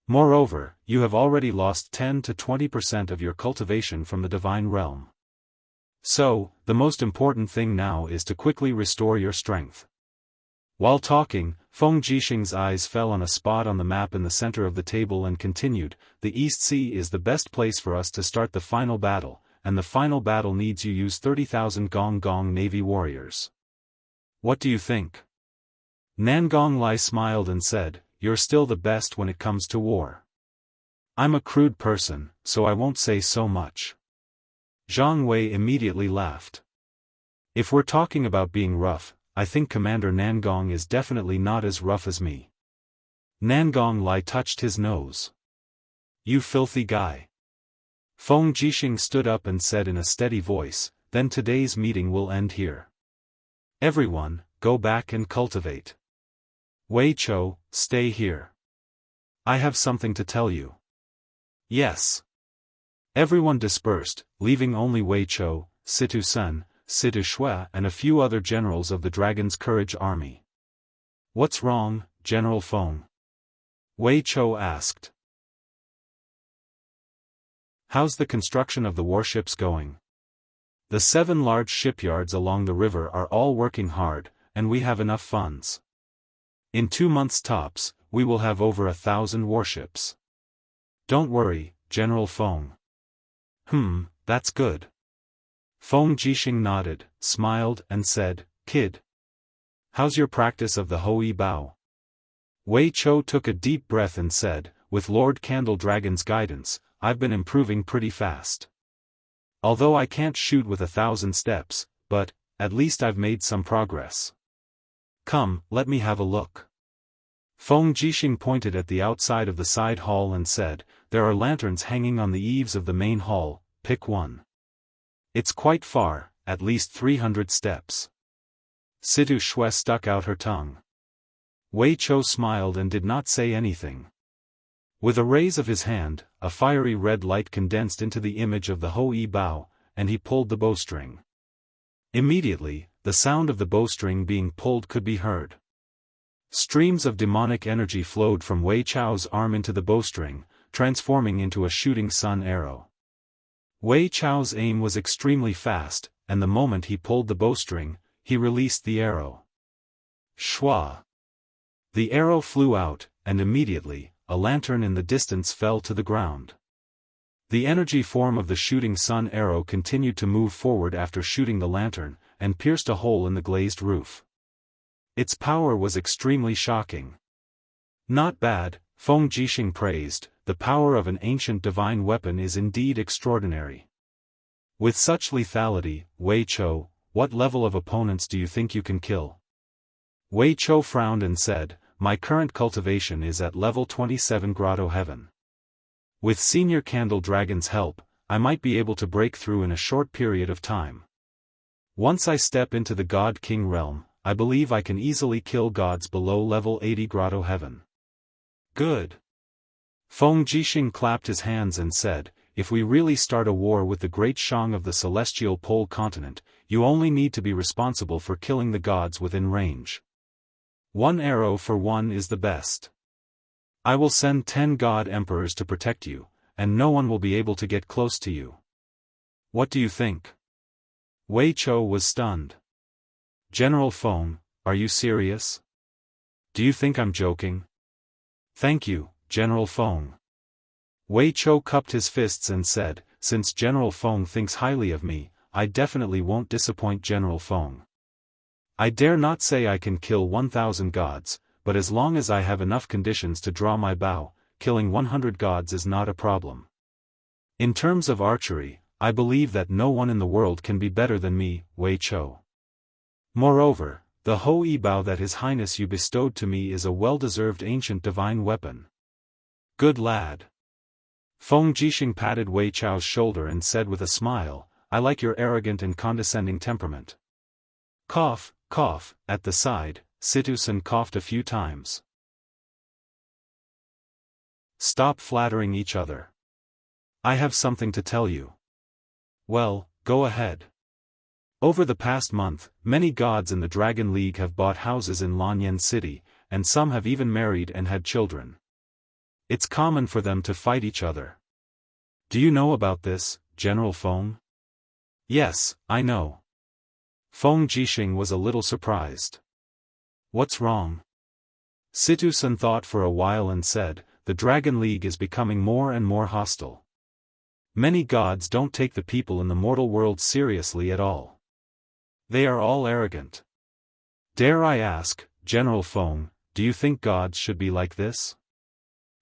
Moreover, you have already lost 10 to 20% of your cultivation from the divine realm. So, the most important thing now is to quickly restore your strength." While talking, Feng Jixing's eyes fell on a spot on the map in the center of the table and continued, "The East Sea is the best place for us to start the final battle, and the final battle needs you use 30,000 Gong Gong Navy warriors. What do you think?" Nangong Lai smiled and said, "You're still the best when it comes to war. I'm a crude person, so I won't say so much." Zhang Wei immediately laughed. "If we're talking about being rough, I think Commander Nangong is definitely not as rough as me." Nangong Lai touched his nose. "You filthy guy." Feng Jixing stood up and said in a steady voice, "Then today's meeting will end here. Everyone, go back and cultivate. Wei Chou, stay here. I have something to tell you." "Yes." Everyone dispersed, leaving only Wei Chou, Situ Sun, Situ Shui and a few other generals of the Dragon's Courage army. "What's wrong, General Feng?" Wei Chou asked. "How's the construction of the warships going? The 7 large shipyards along the river are all working hard, and we have enough funds. In 2 months tops, we will have over 1,000 warships. Don't worry, General Feng." That's good." Feng Jixing nodded, smiled and said, "Kid. How's your practice of the Hoi Bao?" Wei Chou took a deep breath and said, "With Lord Candle Dragon's guidance, I've been improving pretty fast. Although I can't shoot with 1,000 steps, but, at least I've made some progress. Come, let me have a look." Feng Jixing pointed at the outside of the side hall and said, "There are lanterns hanging on the eaves of the main hall, pick one. It's quite far, at least 300 steps." Situ Shui stuck out her tongue. Wei Chou smiled and did not say anything. With a raise of his hand, a fiery red light condensed into the image of the Hoi Bao, and he pulled the bowstring. Immediately, the sound of the bowstring being pulled could be heard. Streams of demonic energy flowed from Wei Chou's arm into the bowstring, transforming into a shooting sun arrow. Wei Chou's aim was extremely fast, and the moment he pulled the bowstring, he released the arrow. Shwa! The arrow flew out, and immediately, a lantern in the distance fell to the ground. The energy form of the shooting sun arrow continued to move forward after shooting the lantern, and pierced a hole in the glazed roof. Its power was extremely shocking. "Not bad," Feng Jixing praised, "the power of an ancient divine weapon is indeed extraordinary. With such lethality, Wei Chou, what level of opponents do you think you can kill?" Wei Chou frowned and said, "My current cultivation is at level 27 Grotto Heaven. With Senior Candle Dragon's help, I might be able to break through in a short period of time. Once I step into the God King realm, I believe I can easily kill gods below level 80 Grotto Heaven. Good. Feng Jixing clapped his hands and said, if we really start a war with the great Shang of the celestial pole continent, you only need to be responsible for killing the gods within range. One arrow for one is the best. I will send 10 god emperors to protect you, and no one will be able to get close to you. What do you think? Wei Chou was stunned. General Feng, are you serious? Do you think I'm joking? Thank you, General Feng. Wei Chou cupped his fists and said, since General Feng thinks highly of me, I definitely won't disappoint General Feng. I dare not say I can kill 1,000 gods, but as long as I have enough conditions to draw my bow, killing 100 gods is not a problem. In terms of archery, I believe that no one in the world can be better than me, Wei Chou. Moreover, the Hou-Yi bow that His Highness you bestowed to me is a well-deserved ancient divine weapon. Good lad. Feng Jixing patted Wei Chou's shoulder and said with a smile, I like your arrogant and condescending temperament. Cough, cough, at the side, Situsen coughed a few times. Stop flattering each other. I have something to tell you. Well, go ahead. Over the past month, many gods in the Dragon League have bought houses in Lanyan City, and some have even married and had children. It's common for them to fight each other. Do you know about this, General Feng? Yes, I know. Feng Jixing was a little surprised. What's wrong? Situsen thought for a while and said, the Dragon League is becoming more and more hostile. Many gods don't take the people in the mortal world seriously at all. They are all arrogant. Dare I ask, General Feng, do you think gods should be like this?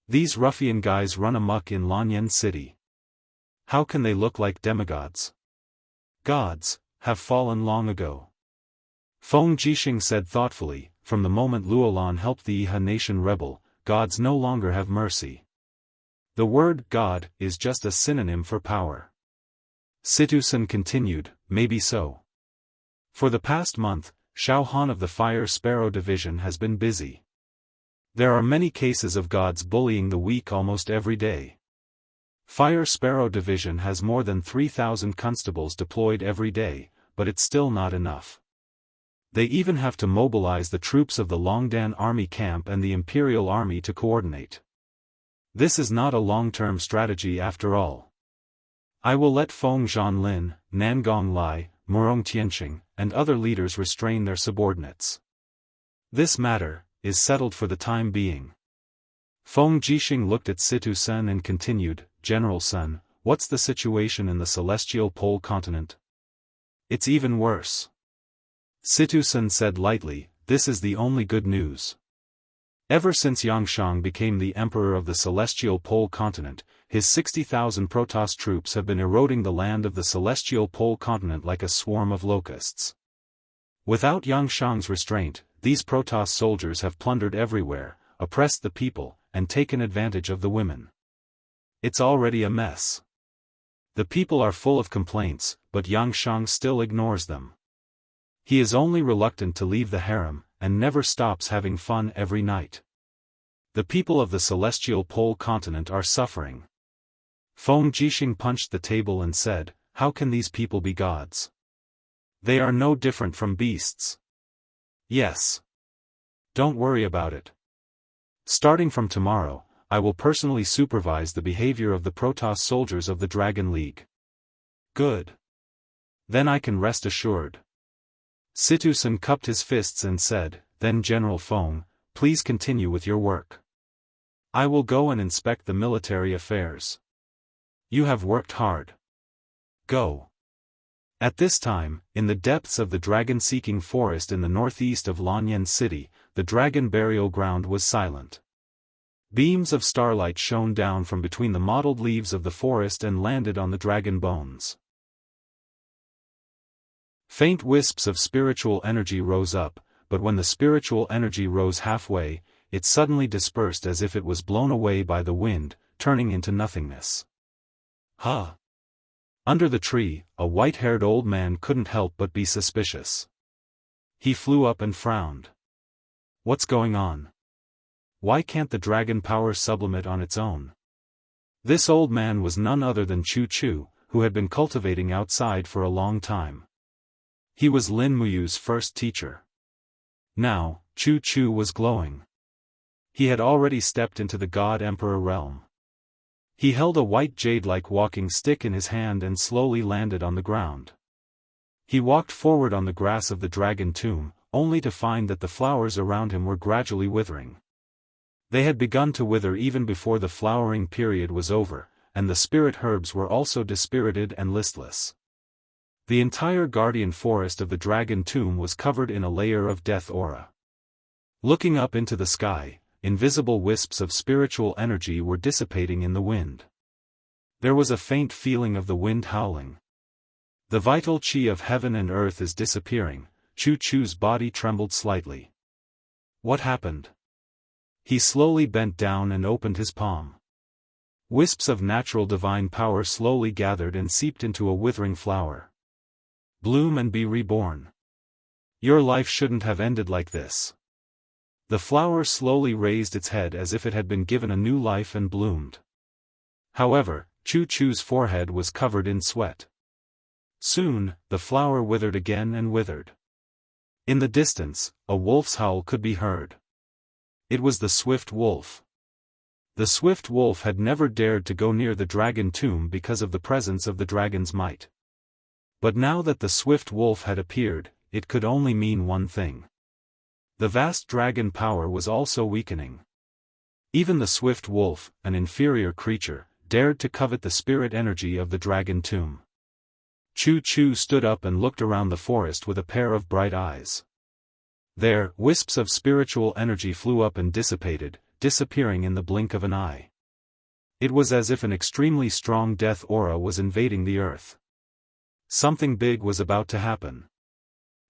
These ruffian guys run amok in Lanyan City. How can they look like demigods? Gods have fallen long ago. Feng Jixing said thoughtfully, from the moment Luolan helped the Iha nation rebel, gods no longer have mercy. The word God is just a synonym for power. Situsen continued, maybe so. For the past month, Xiao Han of the Fire Sparrow Division has been busy. There are many cases of gods bullying the weak almost every day. Fire Sparrow Division has more than 3,000 constables deployed every day, but it's still not enough. They even have to mobilize the troops of the Longdan Army camp and the Imperial Army to coordinate. This is not a long-term strategy after all. I will let Feng Zhanlin, Nangong Lai, Murong Tianqing, and other leaders restrain their subordinates. This matter is settled for the time being. Feng Jixing looked at Situsen and continued, General Sun, what's the situation in the celestial pole continent? It's even worse. Situsen said lightly, this is the only good news. Ever since Yangshang became the emperor of the celestial pole continent, his 60,000 Protoss troops have been eroding the land of the celestial pole continent like a swarm of locusts. Without Yangshang's restraint, these Protoss soldiers have plundered everywhere, oppressed the people, and taken advantage of the women. It's already a mess. The people are full of complaints, but Yangshang still ignores them. He is only reluctant to leave the harem, and never stops having fun every night. The people of the celestial pole continent are suffering. Feng Jixing punched the table and said, how can these people be gods? They are no different from beasts. Yes. Don't worry about it. Starting from tomorrow, I will personally supervise the behavior of the Protoss soldiers of the Dragon League. Good. Then I can rest assured. Situsen cupped his fists and said, then General Feng, please continue with your work. I will go and inspect the military affairs. You have worked hard. Go. At this time, in the depths of the dragon-seeking forest in the northeast of Lanyan City, the dragon burial ground was silent. Beams of starlight shone down from between the mottled leaves of the forest and landed on the dragon bones. Faint wisps of spiritual energy rose up, but when the spiritual energy rose halfway, it suddenly dispersed as if it was blown away by the wind, turning into nothingness. Huh! Under the tree, a white-haired old man couldn't help but be suspicious. He flew up and frowned. What's going on? Why can't the dragon power sublimate on its own? This old man was none other than Chu, who had been cultivating outside for a long time. He was Lin Muyu's first teacher. Now, Chu was glowing. He had already stepped into the God-Emperor realm. He held a white jade-like walking stick in his hand and slowly landed on the ground. He walked forward on the grass of the dragon tomb, only to find that the flowers around him were gradually withering. They had begun to wither even before the flowering period was over, and the spirit herbs were also dispirited and listless. The entire guardian forest of the dragon tomb was covered in a layer of death aura. Looking up into the sky, invisible wisps of spiritual energy were dissipating in the wind. There was a faint feeling of the wind howling. The vital chi of heaven and earth is disappearing. Chu's body trembled slightly. What happened? He slowly bent down and opened his palm. Wisps of natural divine power slowly gathered and seeped into a withering flower. Bloom and be reborn. Your life shouldn't have ended like this. The flower slowly raised its head as if it had been given a new life and bloomed. However, Chu's forehead was covered in sweat. Soon, the flower withered again and withered. In the distance, a wolf's howl could be heard. It was the swift wolf. The swift wolf had never dared to go near the dragon tomb because of the presence of the dragon's might. But now that the swift wolf had appeared, it could only mean one thing. The vast dragon power was also weakening. Even the swift wolf, an inferior creature, dared to covet the spirit energy of the dragon tomb. Chu stood up and looked around the forest with a pair of bright eyes. There, wisps of spiritual energy flew up and dissipated, disappearing in the blink of an eye. It was as if an extremely strong death aura was invading the earth. Something big was about to happen.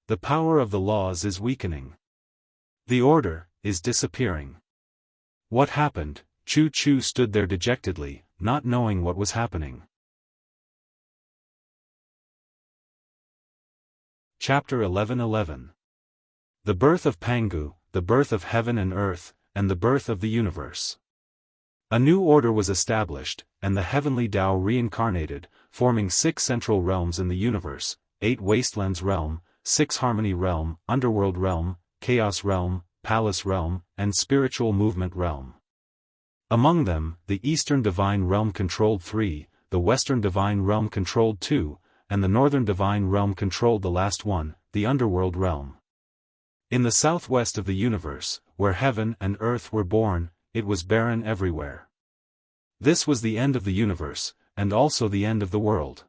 The power of the laws is weakening. The order is disappearing. What happened? Chu stood there dejectedly, not knowing what was happening. Chapter 11:11. The birth of Pangu, the birth of heaven and earth, and the birth of the universe. A new order was established, and the heavenly Tao reincarnated, forming 6 central realms in the universe, 8 wastelands realm, 6 harmony realm, underworld realm, chaos realm, palace realm, and spiritual movement realm. Among them, the eastern divine realm controlled 3, the western divine realm controlled 2, and the northern divine realm controlled the last one, the underworld realm. In the southwest of the universe, where heaven and earth were born, it was barren everywhere. This was the end of the universe, and also the end of the world.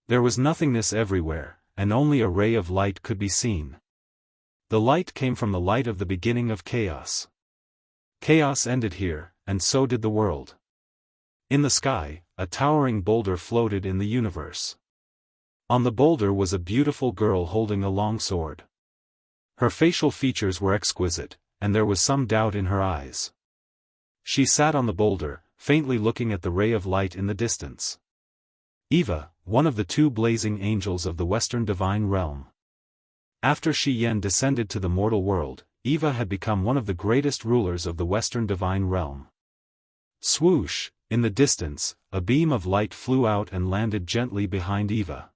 There was nothingness everywhere, and only a ray of light could be seen. The light came from the light of the beginning of chaos. Chaos ended here, and so did the world. In the sky, a towering boulder floated in the universe. On the boulder was a beautiful girl holding a long sword. Her facial features were exquisite, and there was some doubt in her eyes. She sat on the boulder, faintly looking at the ray of light in the distance. Eva, one of the 2 blazing angels of the Western Divine Realm. After Shi Yan descended to the mortal world, Eva had become one of the greatest rulers of the Western Divine Realm. Swoosh, in the distance, a beam of light flew out and landed gently behind Eva.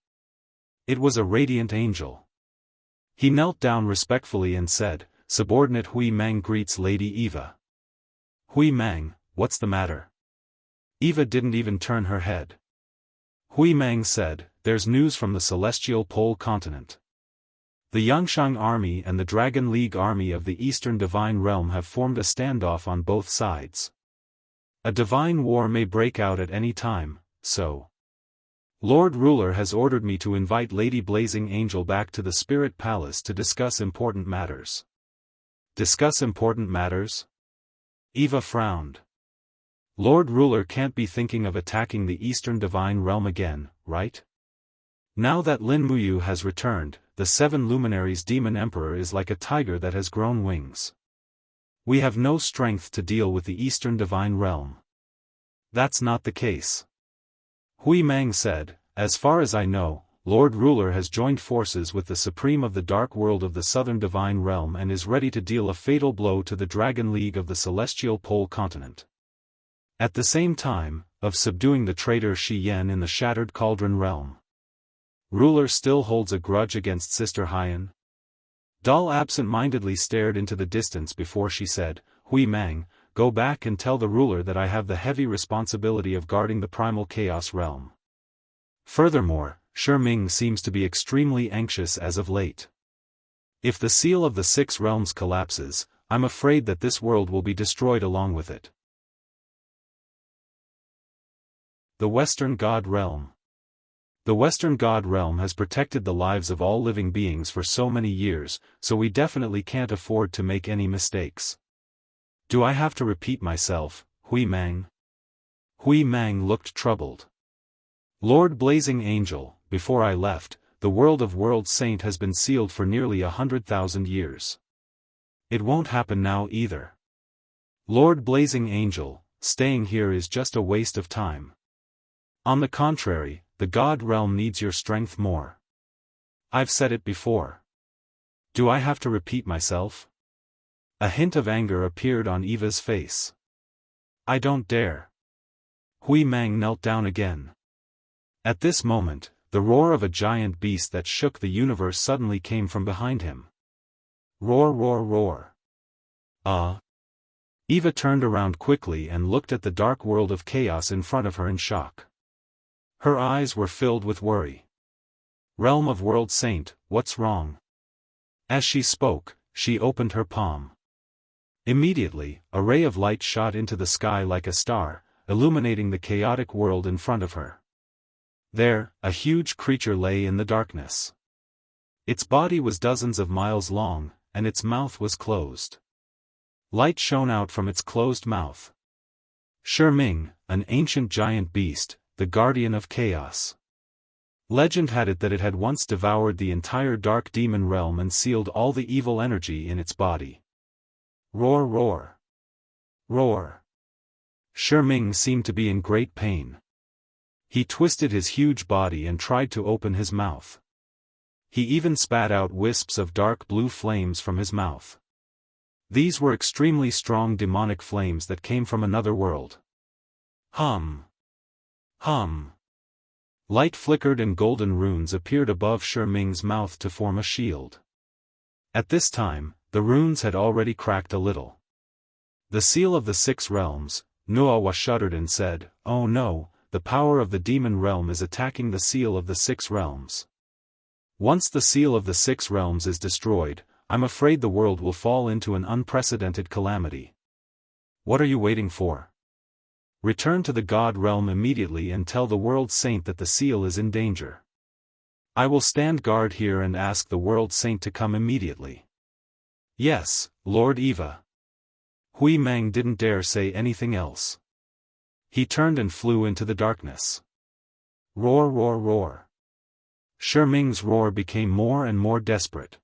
It was a radiant angel. He knelt down respectfully and said, "Subordinate Hui Mang greets Lady Eva." "Hui Mang, what's the matter?" Eva didn't even turn her head. Hui Mang said, "There's news from the celestial pole continent. The Yangshang army and the Dragon League army of the Eastern Divine Realm have formed a standoff on both sides. A divine war may break out at any time, so Lord Ruler has ordered me to invite Lady Blazing Angel back to the Spirit Palace to discuss important matters." "Discuss important matters?" Eva frowned. Lord Ruler can't be thinking of attacking the Eastern Divine Realm again, right? Now that Lin Muyu has returned, the 7 luminaries Demon Emperor is like a tiger that has grown wings. We have no strength to deal with the Eastern Divine Realm. That's not the case. Hui Mang said, As far as I know, Lord Ruler has joined forces with the Supreme of the Dark World of the Southern Divine Realm and is ready to deal a fatal blow to the Dragon League of the Celestial Pole Continent. At the same time, of subduing the traitor Shi Yen in the Shattered Cauldron Realm. Ruler still holds a grudge against Sister Haiyan? Dal absent-mindedly stared into the distance before she said, Hui Mang, go back and tell the ruler that I have the heavy responsibility of guarding the Primal Chaos Realm. Furthermore, Shi Ming seems to be extremely anxious as of late. If the seal of the 6 realms collapses, I'm afraid that this world will be destroyed along with it. The Western God Realm. The Western God Realm has protected the lives of all living beings for so many years, so we definitely can't afford to make any mistakes. Do I have to repeat myself, Hui Mang? Hui Mang looked troubled. Lord Blazing Angel, before I left, the world of World Saint has been sealed for nearly 100,000 years. It won't happen now either. Lord Blazing Angel, staying here is just a waste of time. On the contrary, the God Realm needs your strength more. I've said it before. Do I have to repeat myself? A hint of anger appeared on Eva's face. I don't dare. Hui Mang knelt down again. At this moment, the roar of a giant beast that shook the universe suddenly came from behind him. Roar, roar, roar. Eva turned around quickly and looked at the dark world of chaos in front of her in shock. Her eyes were filled with worry. Realm of World Saint, what's wrong? As she spoke, she opened her palm. Immediately, a ray of light shot into the sky like a star, illuminating the chaotic world in front of her. There, a huge creature lay in the darkness. Its body was dozens of miles long, and its mouth was closed. Light shone out from its closed mouth. Shi Ming, an ancient giant beast, the guardian of chaos. Legend had it that it had once devoured the entire dark demon realm and sealed all the evil energy in its body. Roar, roar. Roar. Shi Ming seemed to be in great pain. He twisted his huge body and tried to open his mouth. He even spat out wisps of dark blue flames from his mouth. These were extremely strong demonic flames that came from another world. Hum. Hum. Light flickered and golden runes appeared above Shi Ming's mouth to form a shield. At this time, the runes had already cracked a little. The seal of the 6 realms, Nuawa shuddered and said, Oh no, the power of the demon realm is attacking the seal of the 6 realms. Once the seal of the 6 realms is destroyed, I'm afraid the world will fall into an unprecedented calamity. What are you waiting for? Return to the God realm immediately and tell the World Saint that the seal is in danger. I will stand guard here and ask the World Saint to come immediately. Yes, Lord Eva. Hui Mang didn't dare say anything else. He turned and flew into the darkness. Roar, roar, roar. Shi Ming's roar became more and more desperate.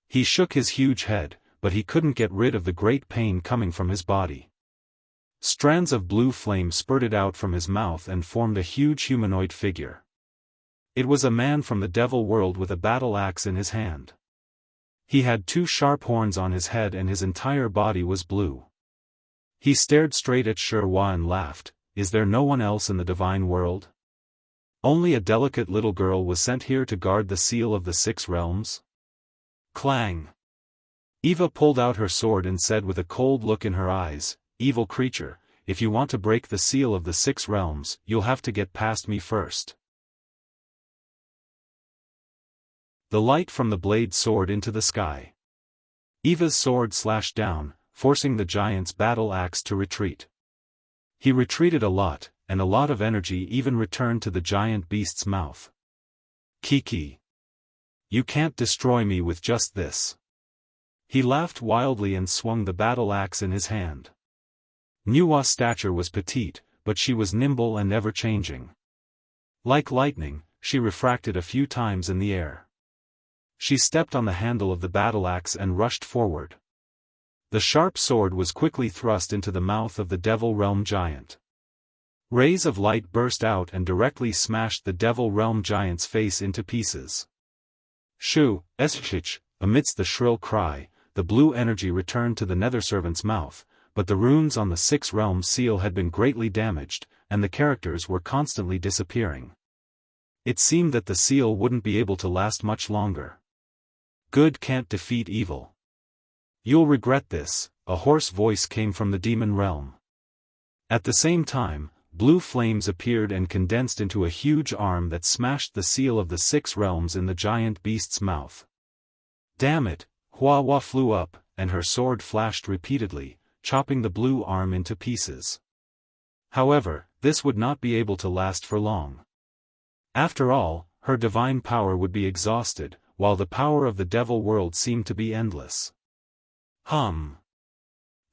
He shook his huge head, but he couldn't get rid of the great pain coming from his body. Strands of blue flame spurted out from his mouth and formed a huge humanoid figure. It was a man from the devil world with a battle axe in his hand. He had 2 sharp horns on his head and his entire body was blue. He stared straight at Shi Hua and laughed, Is there no one else in the divine world? Only a delicate little girl was sent here to guard the seal of the 6 realms? Clang! Eva pulled out her sword and said with a cold look in her eyes, Evil creature, if you want to break the seal of the 6 realms, you'll have to get past me first. The light from the blade soared into the sky. Eva's sword slashed down, forcing the giant's battle axe to retreat. He retreated a lot, and a lot of energy even returned to the giant beast's mouth. Kiki. You can't destroy me with just this. He laughed wildly and swung the battle axe in his hand. Nua's stature was petite, but she was nimble and ever-changing. Like lightning, she refracted a few times in the air. She stepped on the handle of the battle axe and rushed forward. The sharp sword was quickly thrust into the mouth of the Devil Realm giant. Rays of light burst out and directly smashed the Devil Realm giant's face into pieces. Shoo, Eschich, amidst the shrill cry, the blue energy returned to the netherservant's mouth, but the runes on the 6 realms seal had been greatly damaged, and the characters were constantly disappearing. It seemed that the seal wouldn't be able to last much longer. Good can't defeat evil. You'll regret this, a hoarse voice came from the demon realm. At the same time, blue flames appeared and condensed into a huge arm that smashed the seal of the 6 realms in the giant beast's mouth. Damn it, Hua Hua flew up, and her sword flashed repeatedly, chopping the blue arm into pieces. However, this would not be able to last for long. After all, her divine power would be exhausted, while the power of the devil world seemed to be endless. Hum.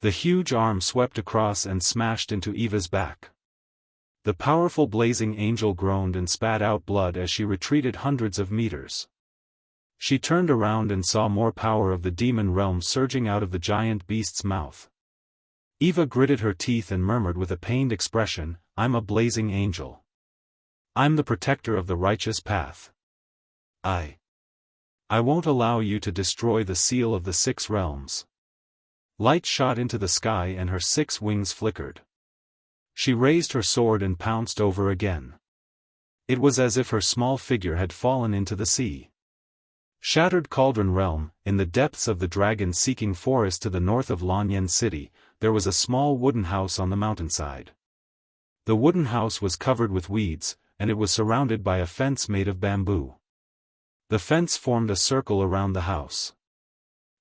The huge arm swept across and smashed into Eva's back. The powerful blazing angel groaned and spat out blood as she retreated hundreds of meters. She turned around and saw more power of the demon realm surging out of the giant beast's mouth. Eva gritted her teeth and murmured with a pained expression, "I'm a blazing angel. I'm the protector of the righteous path. I won't allow you to destroy the seal of the 6 realms." Light shot into the sky and her 6 wings flickered. She raised her sword and pounced over again. It was as if her small figure had fallen into the sea. Shattered Cauldron Realm, in the depths of the dragon-seeking forest to the north of Lanyan City, there was a small wooden house on the mountainside. The wooden house was covered with weeds, and it was surrounded by a fence made of bamboo. The fence formed a circle around the house.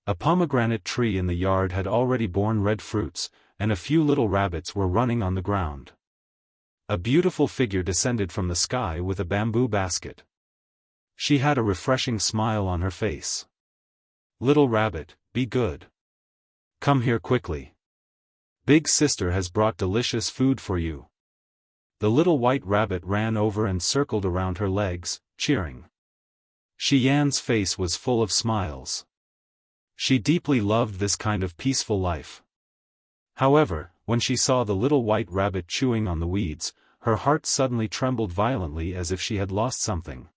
A pomegranate tree in the yard had already borne red fruits, and a few little rabbits were running on the ground. A beautiful figure descended from the sky with a bamboo basket. She had a refreshing smile on her face. "Little rabbit, be good. Come here quickly. Big sister has brought delicious food for you." The little white rabbit ran over and circled around her legs, cheering. Xian's face was full of smiles. She deeply loved this kind of peaceful life. However, when she saw the little white rabbit chewing on the weeds, her heart suddenly trembled violently as if she had lost something.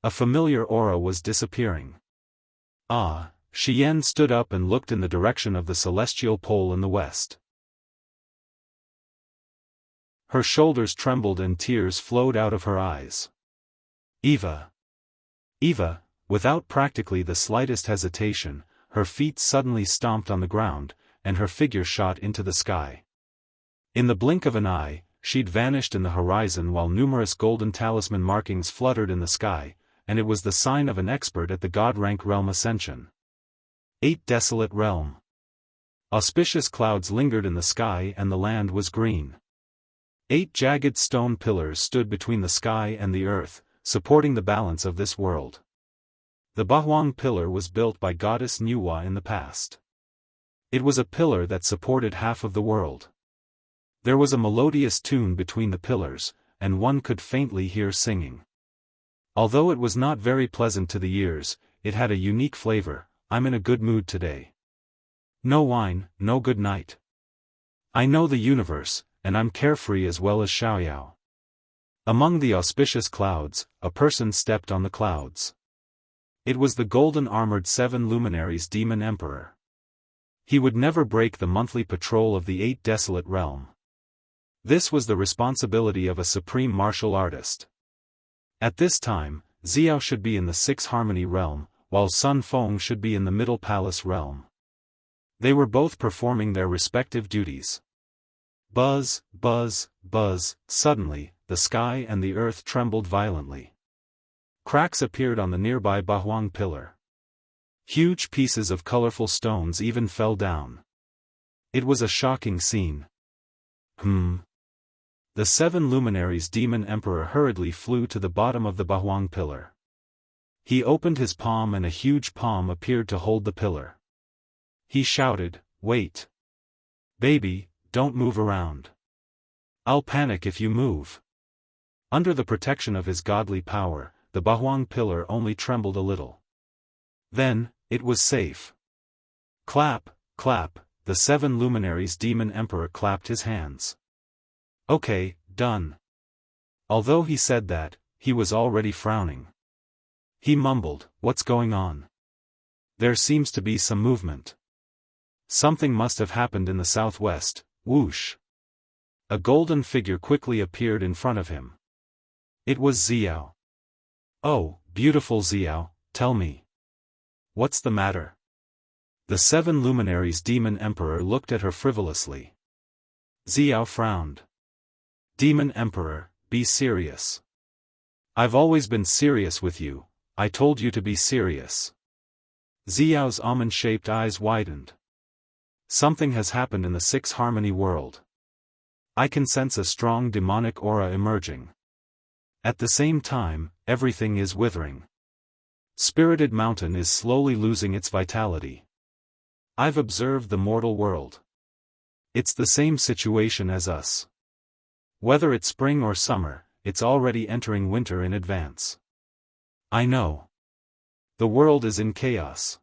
A familiar aura was disappearing. Ah, Xian stood up and looked in the direction of the celestial pole in the west. Her shoulders trembled and tears flowed out of her eyes. Eva! Eva, without practically the slightest hesitation, her feet suddenly stomped on the ground, and her figure shot into the sky. In the blink of an eye, she'd vanished in the horizon while numerous golden talisman markings fluttered in the sky, and it was the sign of an expert at the God-rank realm ascension. 8 Desolate Realm. Auspicious clouds lingered in the sky and the land was green. 8 jagged stone pillars stood between the sky and the earth, supporting the balance of this world. The Bahuang pillar was built by goddess Nuwa in the past. It was a pillar that supported half of the world. There was a melodious tune between the pillars, and one could faintly hear singing. Although it was not very pleasant to the ears, it had a unique flavor. "I'm in a good mood today. No wine, no good night. I know the universe, and I'm carefree as well as Xiaoyao." Among the auspicious clouds, a person stepped on the clouds. It was the golden-armored 7 luminaries Demon Emperor. He would never break the monthly patrol of the 8 Desolate Realm. This was the responsibility of a supreme martial artist. At this time, Xiao should be in the 6 Harmony Realm, while Sun Feng should be in the Middle Palace Realm. They were both performing their respective duties. Buzz, buzz, buzz, suddenly, the sky and the earth trembled violently. Cracks appeared on the nearby Bahuang pillar. Huge pieces of colorful stones even fell down. It was a shocking scene. The 7 luminaries Demon Emperor hurriedly flew to the bottom of the Bahuang pillar. He opened his palm and a huge palm appeared to hold the pillar. He shouted, "Wait! Baby, don't move around. I'll panic if you move." Under the protection of his godly power, the Bahuang pillar only trembled a little. Then, it was safe. Clap, clap, the 7 luminaries Demon Emperor clapped his hands. "Okay, done. Although he said that, he was already frowning. He mumbled, "What's going on? There seems to be some movement. Something must have happened in the southwest." Whoosh! A golden figure quickly appeared in front of him. It was Xiao. "Oh, beautiful Xiao, tell me. What's the matter?" The 7 luminaries Demon Emperor looked at her frivolously. Xiao frowned. "Demon Emperor, be serious. I've always been serious with you, I told you to be serious." Xiao's almond-shaped eyes widened. "Something has happened in the 6 Harmony world. I can sense a strong demonic aura emerging. At the same time, everything is withering. Spirited Mountain is slowly losing its vitality. I've observed the mortal world. It's the same situation as us. Whether it's spring or summer, it's already entering winter in advance. I know. The world is in chaos."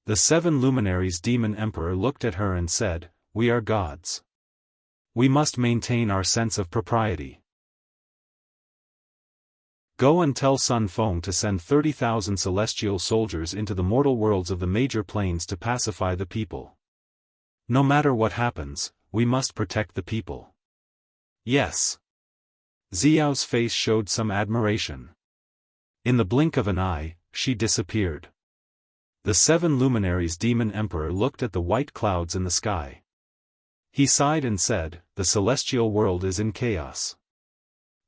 The 7 luminaries Demon Emperor looked at her and said, "We are gods. We must maintain our sense of propriety. Go and tell Sun Feng to send 30,000 celestial soldiers into the mortal worlds of the major planes to pacify the people. No matter what happens, we must protect the people." "Yes." Xiao's face showed some admiration. In the blink of an eye, she disappeared. The 7 luminaries Demon Emperor looked at the white clouds in the sky. He sighed and said, "The celestial world is in chaos.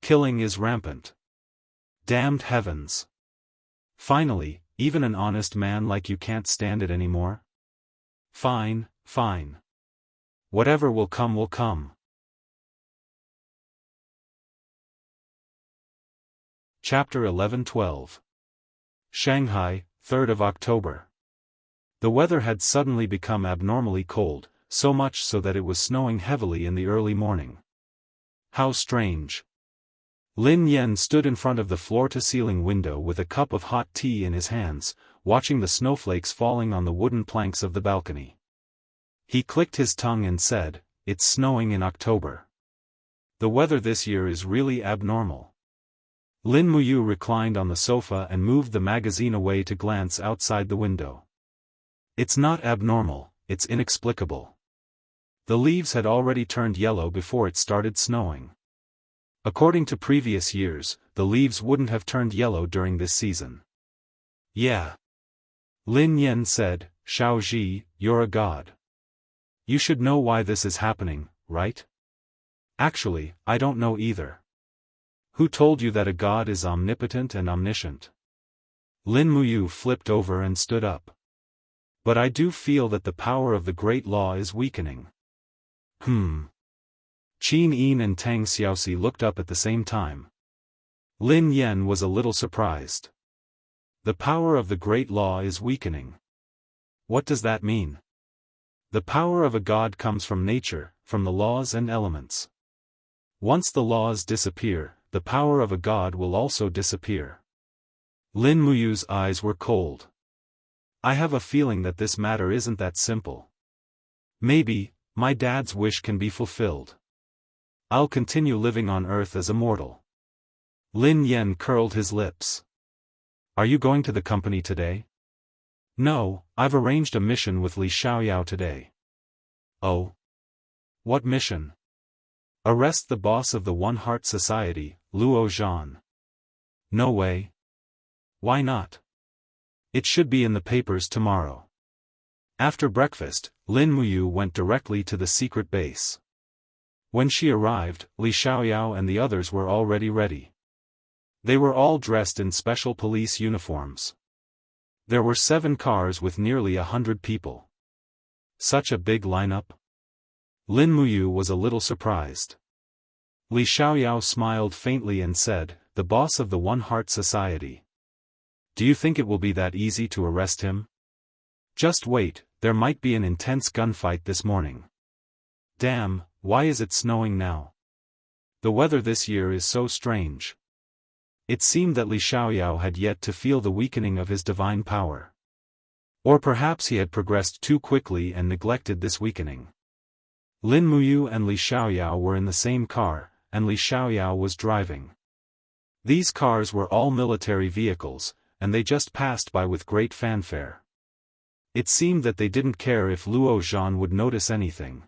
Killing is rampant. Damned heavens. Finally, even an honest man like you can't stand it anymore? Fine, fine. Whatever will come will come." Chapter 11-12. Shanghai, 3rd of October. The weather had suddenly become abnormally cold, so much so that it was snowing heavily in the early morning. How strange. Lin Yen stood in front of the floor-to-ceiling window with a cup of hot tea in his hands, watching the snowflakes falling on the wooden planks of the balcony. He clicked his tongue and said, "It's snowing in October. The weather this year is really abnormal." Lin Muyu reclined on the sofa and moved the magazine away to glance outside the window. "It's not abnormal, it's inexplicable. The leaves had already turned yellow before it started snowing. According to previous years, the leaves wouldn't have turned yellow during this season." "Yeah." Lin Yen said, "Shaoji, you're a god. You should know why this is happening, right?" "Actually, I don't know either." "Who told you that a god is omnipotent and omniscient?" Lin Muyu flipped over and stood up. "But I do feel that the power of the Great Law is weakening." Qin Yin and Tang Xiaoxi looked up at the same time. Lin Yen was a little surprised. The power of the Great Law is weakening. What does that mean? The power of a god comes from nature, from the laws and elements. Once the laws disappear, the power of a god will also disappear. Lin Muyu's eyes were cold. "I have a feeling that this matter isn't that simple. Maybe, my dad's wish can be fulfilled. I'll continue living on Earth as a mortal." Lin Yen curled his lips. "Are you going to the company today?" "No, I've arranged a mission with Li Xiaoyao today." "Oh? What mission?" "Arrest the boss of the One Heart Society, Luo Zhan." "No way." "Why not?" "It should be in the papers tomorrow." After breakfast, Lin Muyu went directly to the secret base. When she arrived, Li Xiaoyao and the others were already ready. They were all dressed in special police uniforms. There were 7 cars with nearly 100 people. Such a big lineup. Lin Muyu was a little surprised. Li Xiaoyao smiled faintly and said, "The boss of the One Heart Society. Do you think it will be that easy to arrest him? Just wait, there might be an intense gunfight this morning." "Damn, why is it snowing now? The weather this year is so strange." It seemed that Li Xiaoyao had yet to feel the weakening of his divine power. Or perhaps he had progressed too quickly and neglected this weakening. Lin Muyu and Li Xiaoyao were in the same car, and Li Xiaoyao was driving. These cars were all military vehicles, and they just passed by with great fanfare. It seemed that they didn't care if Luo Zhan would notice anything.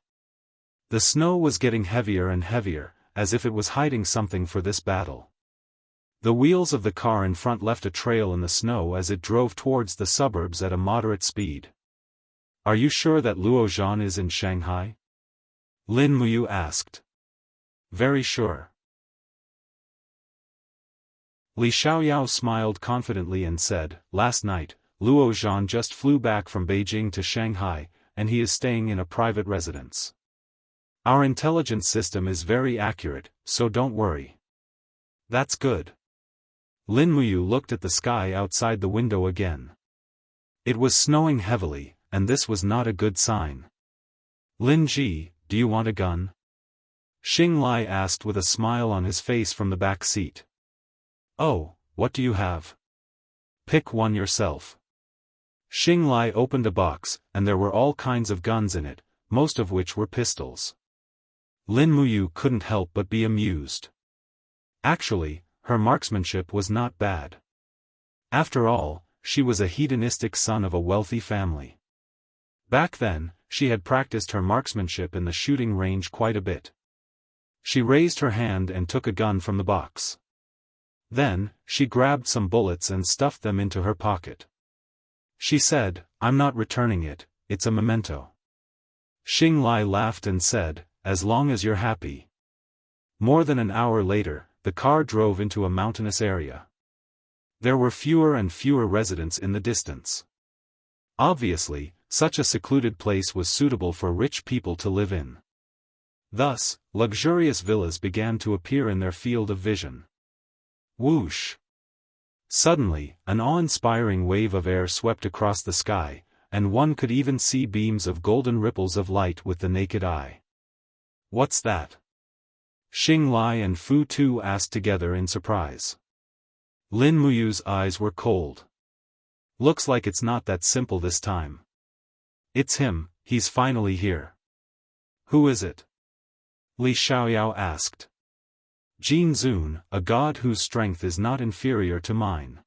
The snow was getting heavier and heavier, as if it was hiding something for this battle. The wheels of the car in front left a trail in the snow as it drove towards the suburbs at a moderate speed. "Are you sure that Luo Zhan is in Shanghai?" Lin Muyu asked. "Very sure." Li Xiaoyao smiled confidently and said, "Last night, Luo Zhan just flew back from Beijing to Shanghai, and he is staying in a private residence. Our intelligence system is very accurate, so don't worry." "That's good." Lin Muyu looked at the sky outside the window again. It was snowing heavily, and this was not a good sign. "Lin Ji, do you want a gun?" Xing Lai asked with a smile on his face from the back seat. "Oh, what do you have? Pick one yourself." Xing Lai opened a box, and there were all kinds of guns in it, most of which were pistols. Lin Muyu couldn't help but be amused. Actually, her marksmanship was not bad. After all, she was a hedonistic son of a wealthy family. Back then, she had practiced her marksmanship in the shooting range quite a bit. She raised her hand and took a gun from the box. Then, she grabbed some bullets and stuffed them into her pocket. She said, "I'm not returning it, it's a memento." Xing Lai laughed and said, "As long as you're happy." More than an hour later, the car drove into a mountainous area. There were fewer and fewer residents in the distance. Obviously, such a secluded place was suitable for rich people to live in. Thus, luxurious villas began to appear in their field of vision. Whoosh! Suddenly, an awe-inspiring wave of air swept across the sky, and one could even see beams of golden ripples of light with the naked eye. "What's that?" Xing Lai and Fu Tu asked together in surprise. Lin Muyu's eyes were cold. "Looks like it's not that simple this time." "It's him, he's finally here." "Who is it?" Li Xiaoyao asked. "Jin Zun, a god whose strength is not inferior to mine."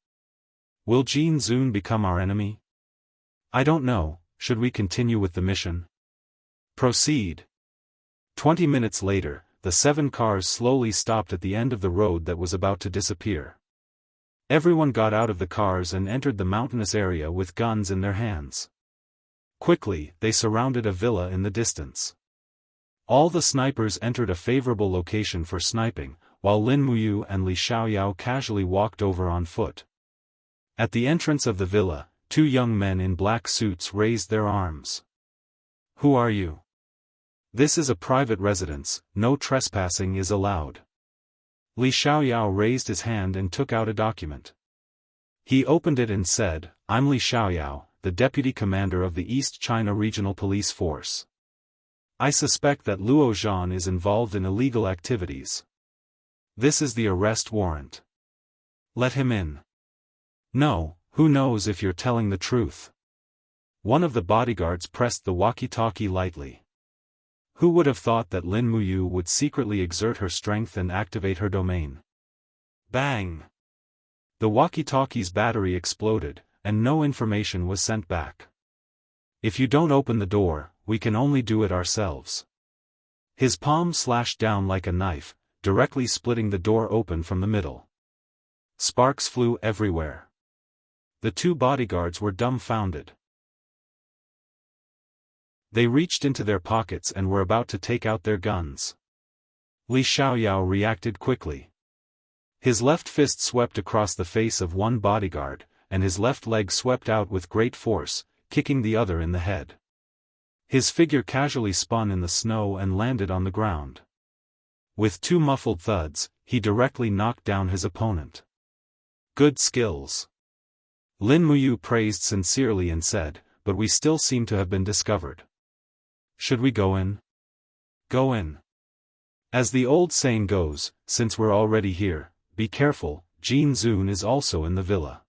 "Will Jin Zun become our enemy?" "I don't know, should we continue with the mission?" "Proceed." 20 minutes later, the 7 cars slowly stopped at the end of the road that was about to disappear. Everyone got out of the cars and entered the mountainous area with guns in their hands. Quickly, they surrounded a villa in the distance. All the snipers entered a favorable location for sniping, while Lin Muyu and Li Xiaoyao casually walked over on foot. At the entrance of the villa, 2 young men in black suits raised their arms. "Who are you?" "This is a private residence, no trespassing is allowed." Li Xiaoyao raised his hand and took out a document. He opened it and said, "I'm Li Xiaoyao, the Deputy Commander of the East China Regional Police Force. I suspect that Luo Zhan is involved in illegal activities. This is the arrest warrant. Let him in." "No, who knows if you're telling the truth?" One of the bodyguards pressed the walkie-talkie lightly. Who would have thought that Lin Muyu would secretly exert her strength and activate her domain? Bang! The walkie-talkie's battery exploded, and no information was sent back. "If you don't open the door, we can only do it ourselves." His palm slashed down like a knife, directly splitting the door open from the middle. Sparks flew everywhere. The 2 bodyguards were dumbfounded. They reached into their pockets and were about to take out their guns. Li Xiaoyao reacted quickly. His left fist swept across the face of one bodyguard, and his left leg swept out with great force, kicking the other in the head. His figure casually spun in the snow and landed on the ground. With 2 muffled thuds, he directly knocked down his opponent. "Good skills." Lin Muyu praised sincerely and said, "But we still seem to have been discovered. Should we go in?" "Go in. As the old saying goes, since we're already here, be careful, Jin Zun is also in the villa.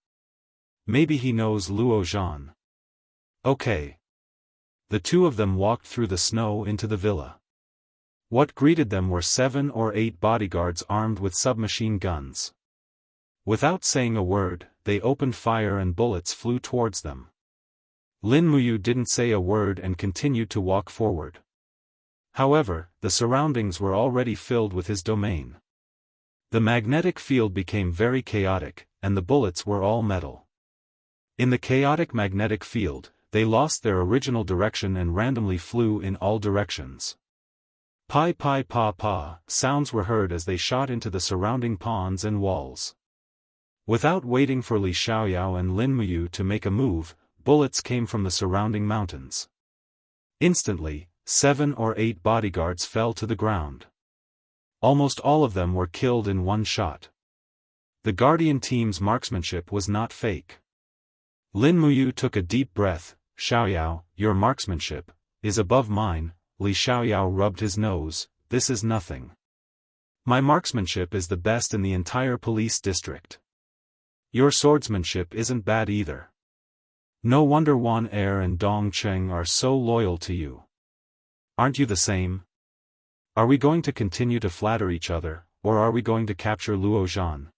Maybe he knows Luo Zhan." "Okay." The 2 of them walked through the snow into the villa. What greeted them were 7 or 8 bodyguards armed with submachine guns. Without saying a word, they opened fire and bullets flew towards them. Lin Muyu didn't say a word and continued to walk forward. However, the surroundings were already filled with his domain. The magnetic field became very chaotic, and the bullets were all metal. In the chaotic magnetic field, they lost their original direction and randomly flew in all directions. Pi pi pa pa, sounds were heard as they shot into the surrounding ponds and walls. Without waiting for Li Xiaoyao and Lin Muyu to make a move, bullets came from the surrounding mountains. Instantly, 7 or 8 bodyguards fell to the ground. Almost all of them were killed in one shot. The Guardian team's marksmanship was not fake. Lin Muyu took a deep breath. Xiaoyao, your marksmanship is above mine. Li Xiaoyao rubbed his nose. This is nothing. My marksmanship is the best in the entire police district. Your swordsmanship isn't bad either. No wonder Wan Er and Dong Cheng are so loyal to you. Aren't you the same? Are we going to continue to flatter each other, or are we going to capture Luo Zhan?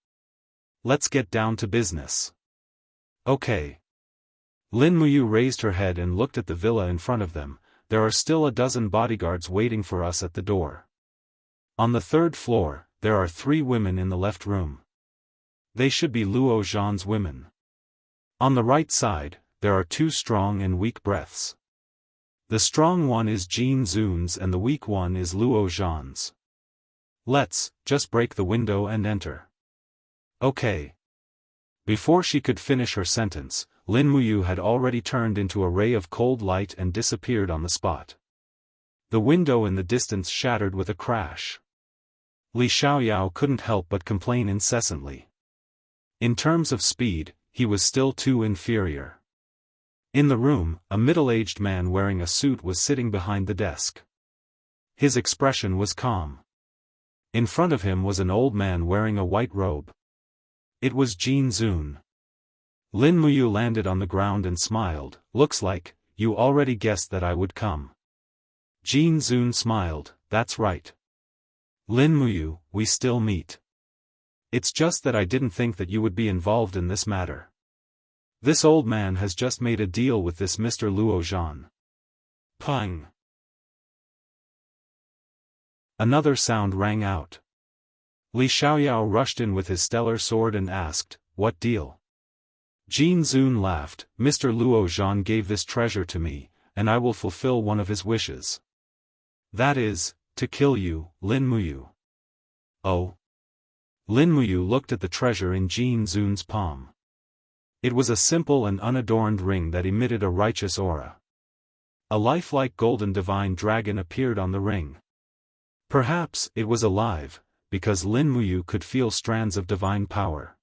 Let's get down to business. Okay. Lin Muyu raised her head and looked at the villa in front of them. There are still a dozen bodyguards waiting for us at the door. On the 3rd floor, there are 3 women in the left room. They should be Luo Zhan's women. On the right side, there are 2 strong and weak breaths. The strong one is Jin Zun's and the weak one is Luo Zhan's. Let's just break the window and enter. Okay. Before she could finish her sentence, Lin Muyu had already turned into a ray of cold light and disappeared on the spot. The window in the distance shattered with a crash. Li Xiaoyao couldn't help but complain incessantly. In terms of speed, he was still too inferior. In the room, a middle-aged man wearing a suit was sitting behind the desk. His expression was calm. In front of him was an old man wearing a white robe. It was Jin Zun. Lin Muyu landed on the ground and smiled. Looks like, you already guessed that I would come. Jin Zun smiled. That's right. Lin Muyu, we still meet. It's just that I didn't think that you would be involved in this matter. This old man has just made a deal with this Mr. Luo Zhan. Pang! Another sound rang out. Li Xiaoyao rushed in with his stellar sword and asked, what deal? Jin Zun laughed. Mr. Luo Zhan gave this treasure to me, and I will fulfill one of his wishes. That is, to kill you, Lin Muyu. Oh? Lin Muyu looked at the treasure in Jin Zun's palm. It was a simple and unadorned ring that emitted a righteous aura. A lifelike golden divine dragon appeared on the ring. Perhaps it was alive, because Lin Muyu could feel strands of divine power.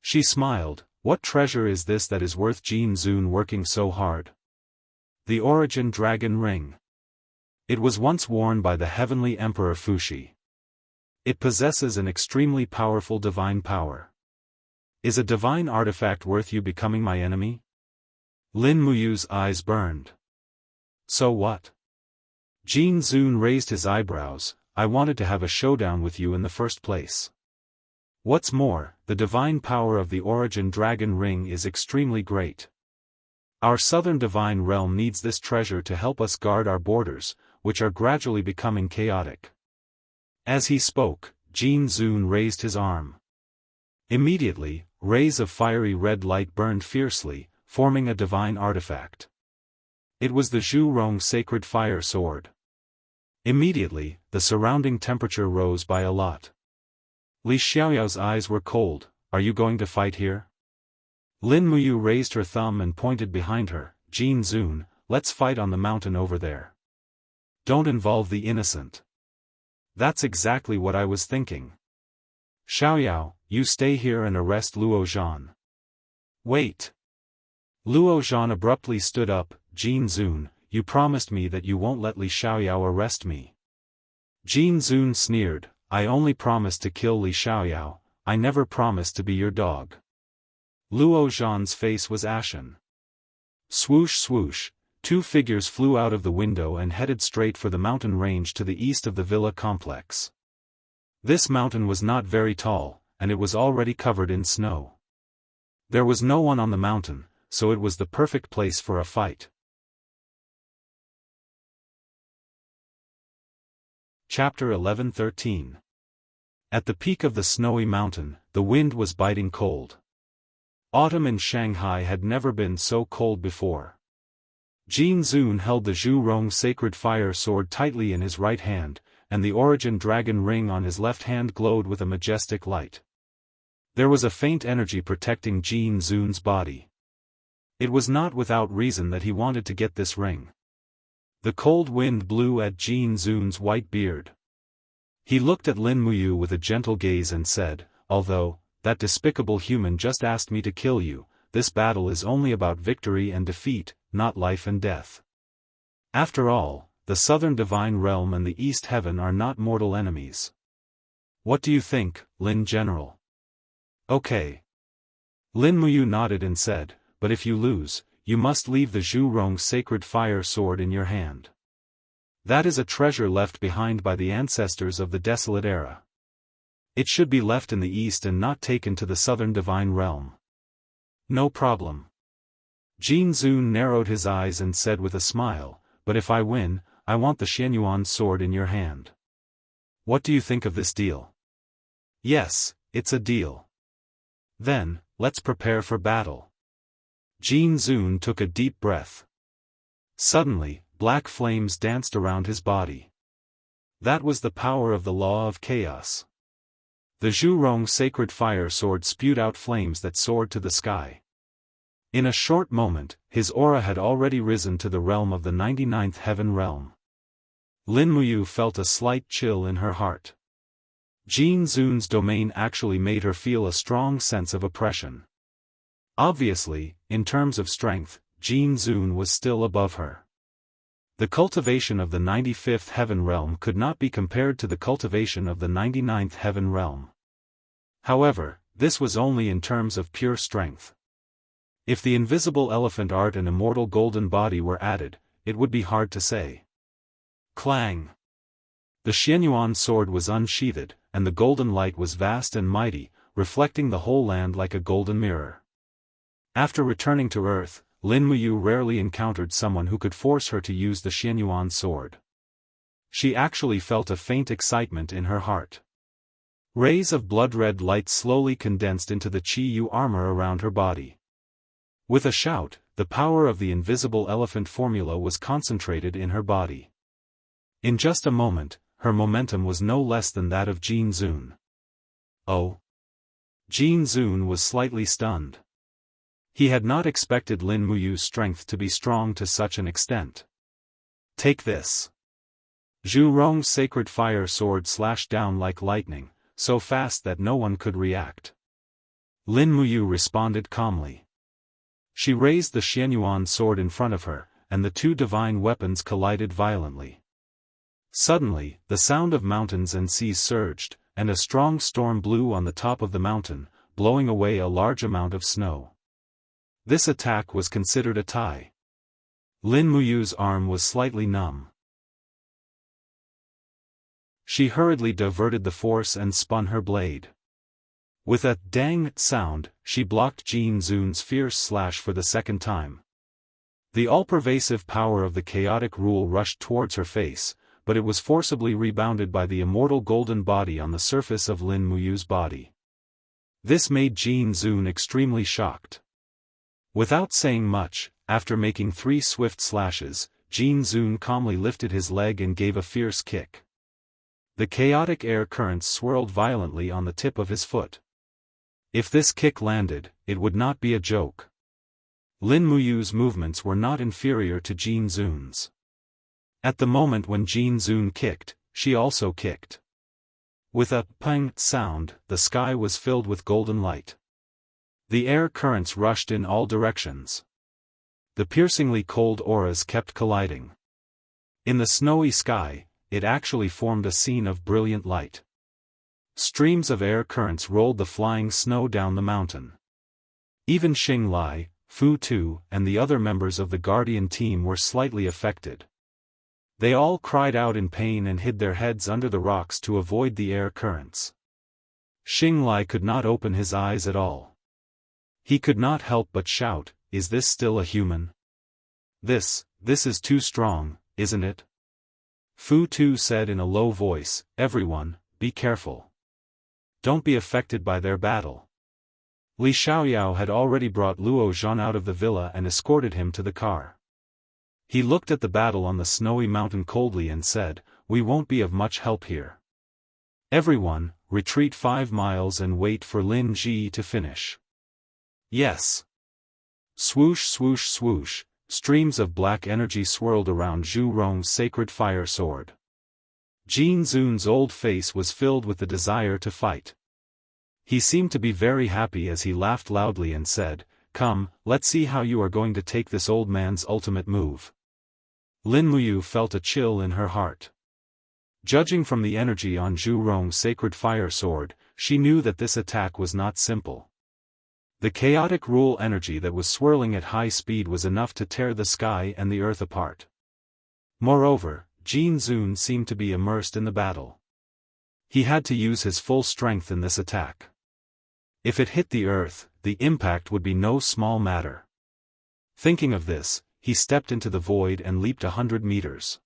She smiled. What treasure is this that is worth Jin Zun working so hard? The Origin Dragon Ring. It was once worn by the heavenly Emperor Fuxi. It possesses an extremely powerful divine power. Is a divine artifact worth you becoming my enemy? Lin Muyu's eyes burned. So what? Jin Zun raised his eyebrows. I wanted to have a showdown with you in the first place. What's more, the divine power of the Origin Dragon Ring is extremely great. Our southern divine realm needs this treasure to help us guard our borders, which are gradually becoming chaotic. As he spoke, Jin Zun raised his arm. Immediately, rays of fiery red light burned fiercely, forming a divine artifact. It was the Zhu Rong sacred fire sword. Immediately, the surrounding temperature rose by a lot. Li Xiaoyao's eyes were cold. Are you going to fight here? Lin Muyu raised her thumb and pointed behind her. Jin Zun, let's fight on the mountain over there. Don't involve the innocent. That's exactly what I was thinking. Xiaoyao, you stay here and arrest Luo Zhan. Wait. Luo Zhan abruptly stood up. Jin Zun, you promised me that you won't let Li Xiaoyao arrest me. Jin Zun sneered. I only promised to kill Li Xiaoyao, I never promised to be your dog. Luo Zhan's face was ashen. Swoosh swoosh, Two figures flew out of the window and headed straight for the mountain range to the east of the villa complex. This mountain was not very tall, and it was already covered in snow. There was no one on the mountain, so it was the perfect place for a fight. Chapter 11:13. At the peak of the snowy mountain, the wind was biting cold. Autumn in Shanghai had never been so cold before. Jin Zun held the Zhurong sacred fire sword tightly in his right hand, and the origin dragon ring on his left hand glowed with a majestic light. There was a faint energy protecting Jin Zun's body. It was not without reason that he wanted to get this ring. The cold wind blew at Jin Zun's white beard. He looked at Lin Muyu with a gentle gaze and said, "Although that despicable human just asked me to kill you, this battle is only about victory and defeat, not life and death. After all, the southern divine realm and the east heaven are not mortal enemies. What do you think, Lin General?" "Okay." Lin Muyu nodded and said, "But if you lose, you must leave the Zhurong sacred fire sword in your hand. That is a treasure left behind by the ancestors of the desolate era. It should be left in the east and not taken to the southern divine realm." "No problem." Jin Zun narrowed his eyes and said with a smile, "But if I win, I want the Xianyuan sword in your hand. What do you think of this deal?" "Yes, it's a deal." "Then, let's prepare for battle." Jin Zun took a deep breath. Suddenly, black flames danced around his body. That was the power of the law of chaos. The Zhurong sacred fire sword spewed out flames that soared to the sky. In a short moment, his aura had already risen to the realm of the 99th heaven realm. Lin Muyu felt a slight chill in her heart. Jin Zun's domain actually made her feel a strong sense of oppression. Obviously, in terms of strength, Jin Zun was still above her. The cultivation of the 95th heaven realm could not be compared to the cultivation of the 99th heaven realm. However, this was only in terms of pure strength. If the invisible elephant art and immortal golden body were added, it would be hard to say. Clang! The Xianyuan sword was unsheathed, and the golden light was vast and mighty, reflecting the whole land like a golden mirror. After returning to Earth, Lin Muyu rarely encountered someone who could force her to use the Xianyuan sword. She actually felt a faint excitement in her heart. Rays of blood-red light slowly condensed into the Chi-Yu armor around her body. With a shout, the power of the invisible elephant formula was concentrated in her body. In just a moment, her momentum was no less than that of Jin Zun. Oh! Jin Zun was slightly stunned. He had not expected Lin Muyu's strength to be strong to such an extent. "Take this." Zhurong's sacred fire sword slashed down like lightning, so fast that no one could react. Lin Muyu responded calmly. She raised the Xianyuan sword in front of her, and the two divine weapons collided violently. Suddenly, the sound of mountains and seas surged, and a strong storm blew on the top of the mountain, blowing away a large amount of snow. This attack was considered a tie. Lin Muyu's arm was slightly numb. She hurriedly diverted the force and spun her blade. With a dang sound, she blocked Jin Zun's fierce slash for the second time. The all-pervasive power of the chaotic rule rushed towards her face, but it was forcibly rebounded by the immortal golden body on the surface of Lin Muyu's body. This made Jin Zun extremely shocked. Without saying much, after making 3 swift slashes, Jin Zun calmly lifted his leg and gave a fierce kick. The chaotic air currents swirled violently on the tip of his foot. If this kick landed, it would not be a joke. Lin Muyu's movements were not inferior to Jin Zun's. At the moment when Jin Zun kicked, she also kicked. With a pang sound, the sky was filled with golden light. The air currents rushed in all directions. The piercingly cold auras kept colliding. In the snowy sky, it actually formed a scene of brilliant light. Streams of air currents rolled the flying snow down the mountain. Even Xing Lai, Fu Tu, and the other members of the Guardian team were slightly affected. They all cried out in pain and hid their heads under the rocks to avoid the air currents. Xing Lai could not open his eyes at all. He could not help but shout, "Is this still a human? This is too strong, isn't it?" Fu Tu said in a low voice, "Everyone, be careful. Don't be affected by their battle." Li Xiaoyao had already brought Luo Zhan out of the villa and escorted him to the car. He looked at the battle on the snowy mountain coldly and said, "We won't be of much help here. Everyone, retreat 5 miles and wait for Lin Ji to finish." "Yes." Swoosh swoosh swoosh, streams of black energy swirled around Zhu Rong's sacred fire sword. Jin Zun's old face was filled with the desire to fight. He seemed to be very happy as he laughed loudly and said, "Come, let's see how you are going to take this old man's ultimate move." Lin Muyu felt a chill in her heart. Judging from the energy on Zhu Rong's sacred fire sword, she knew that this attack was not simple. The chaotic rule energy that was swirling at high speed was enough to tear the sky and the earth apart. Moreover, Jin Zun seemed to be immersed in the battle. He had to use his full strength in this attack. If it hit the earth, the impact would be no small matter. Thinking of this, he stepped into the void and leaped 100 meters.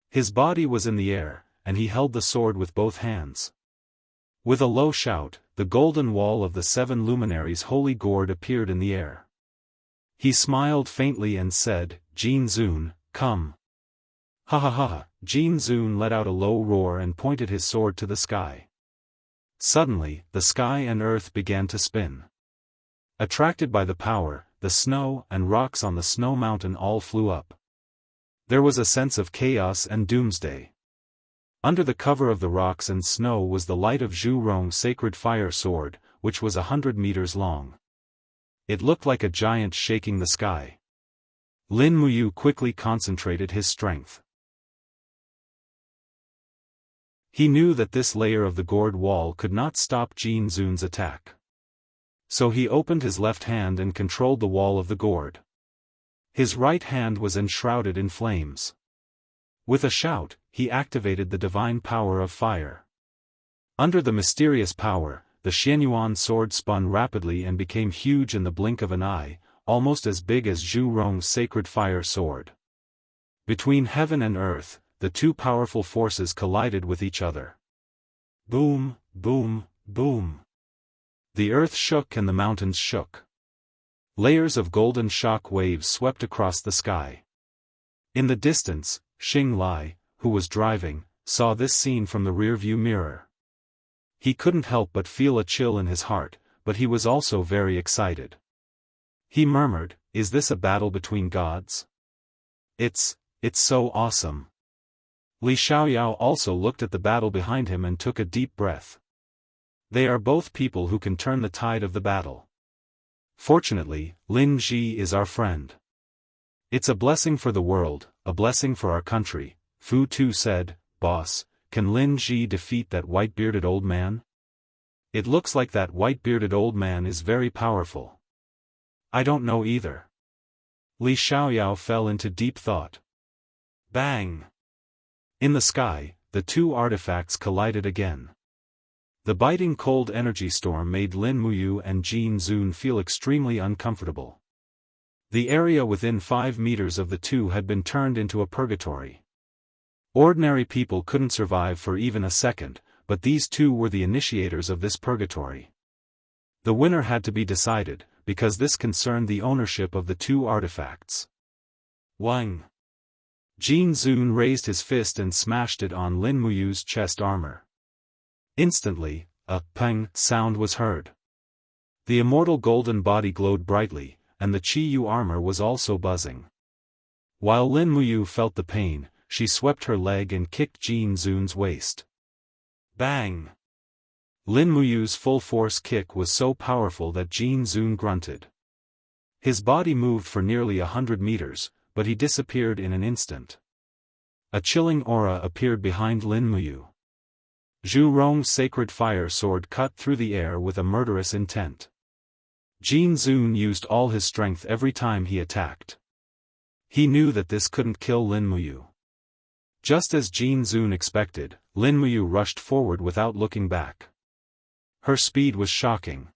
His body was in the air, and he held the sword with both hands. With a low shout, the golden wall of the 7 luminaries' holy gourd appeared in the air. He smiled faintly and said, "Jin Zun, come." "Ha ha ha!" Jin Zun let out a low roar and pointed his sword to the sky. Suddenly, the sky and earth began to spin. Attracted by the power, the snow and rocks on the snow mountain all flew up. There was a sense of chaos and doomsday. Under the cover of the rocks and snow was the light of Zhu Rong's sacred fire sword, which was 100 meters long. It looked like a giant shaking the sky. Lin Muyu quickly concentrated his strength. He knew that this layer of the gourd wall could not stop Jin Zun's attack. So he opened his left hand and controlled the wall of the gourd. His right hand was enshrouded in flames. With a shout, he activated the divine power of fire. Under the mysterious power, the Xianyuan sword spun rapidly and became huge in the blink of an eye, almost as big as Zhu Rong's sacred fire sword. Between heaven and earth, the two powerful forces collided with each other. Boom, boom, boom. The earth shook and the mountains shook. Layers of golden shock waves swept across the sky. In the distance, Xing Lai, who was driving, saw this scene from the rearview mirror. He couldn't help but feel a chill in his heart, but he was also very excited. He murmured, "Is this a battle between gods? It's so awesome." Li Xiaoyao also looked at the battle behind him and took a deep breath. They are both people who can turn the tide of the battle. Fortunately, Lin Ji is our friend. It's a blessing for the world, a blessing for our country, Fu Tu said. "Boss, can Lin Ji defeat that white-bearded old man? It looks like that white-bearded old man is very powerful." "I don't know either." Li Xiaoyao fell into deep thought. Bang! In the sky, the two artifacts collided again. The biting cold energy storm made Lin Muyu and Jin Zun feel extremely uncomfortable. The area within 5 meters of the two had been turned into a purgatory. Ordinary people couldn't survive for even a second, but these two were the initiators of this purgatory. The winner had to be decided, because this concerned the ownership of the two artifacts. Wang! Jin Zun raised his fist and smashed it on Lin Muyu's chest armor. Instantly, a pang sound was heard. The immortal golden body glowed brightly, and the Chi-Yu armor was also buzzing. While Lin Muyu felt the pain, she swept her leg and kicked Jin Zun's waist. Bang! Lin Muyu's full-force kick was so powerful that Jin Zun grunted. His body moved for nearly 100 meters, but he disappeared in an instant. A chilling aura appeared behind Lin Muyu. Zhu Rong's sacred fire sword cut through the air with a murderous intent. Jin Zun used all his strength every time he attacked. He knew that this couldn't kill Lin Muyu. Just as Jin Zun expected, Lin Muyu rushed forward without looking back. Her speed was shocking.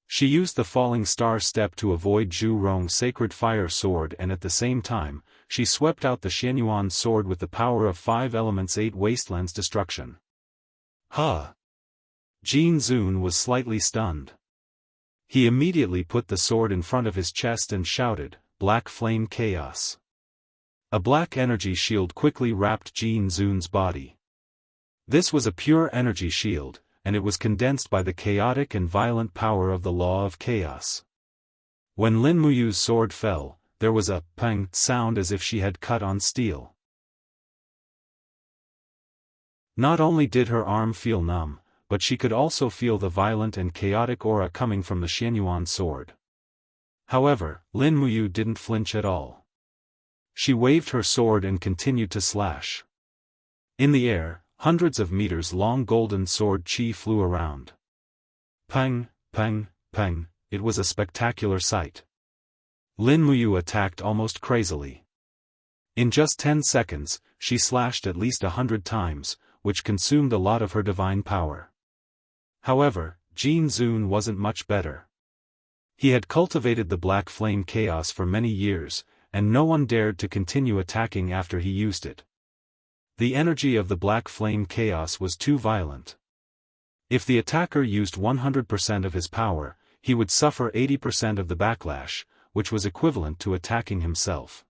She used the falling star step to avoid Zhu Rong's sacred fire sword, and at the same time, she swept out the Xianyuan sword with the power of 5 elements 8 wastelands destruction. Huh! Jin Zun was slightly stunned. He immediately put the sword in front of his chest and shouted, "Black Flame Chaos." A black energy shield quickly wrapped Jin Zun's body. This was a pure energy shield, and it was condensed by the chaotic and violent power of the law of chaos. When Lin Muyu's sword fell, there was a pang sound as if she had cut on steel. Not only did her arm feel numb, but she could also feel the violent and chaotic aura coming from the Xianyuan sword. However, Lin Muyu didn't flinch at all. She waved her sword and continued to slash. In the air, hundreds of meters long golden sword chi flew around. Pang, pang, pang, it was a spectacular sight. Lin Muyu attacked almost crazily. In just 10 seconds, she slashed at least 100 times, which consumed a lot of her divine power. However, Jin Zun wasn't much better. He had cultivated the Black Flame Chaos for many years, and no one dared to continue attacking after he used it. The energy of the Black Flame Chaos was too violent. If the attacker used 100% of his power, he would suffer 80% of the backlash, which was equivalent to attacking himself.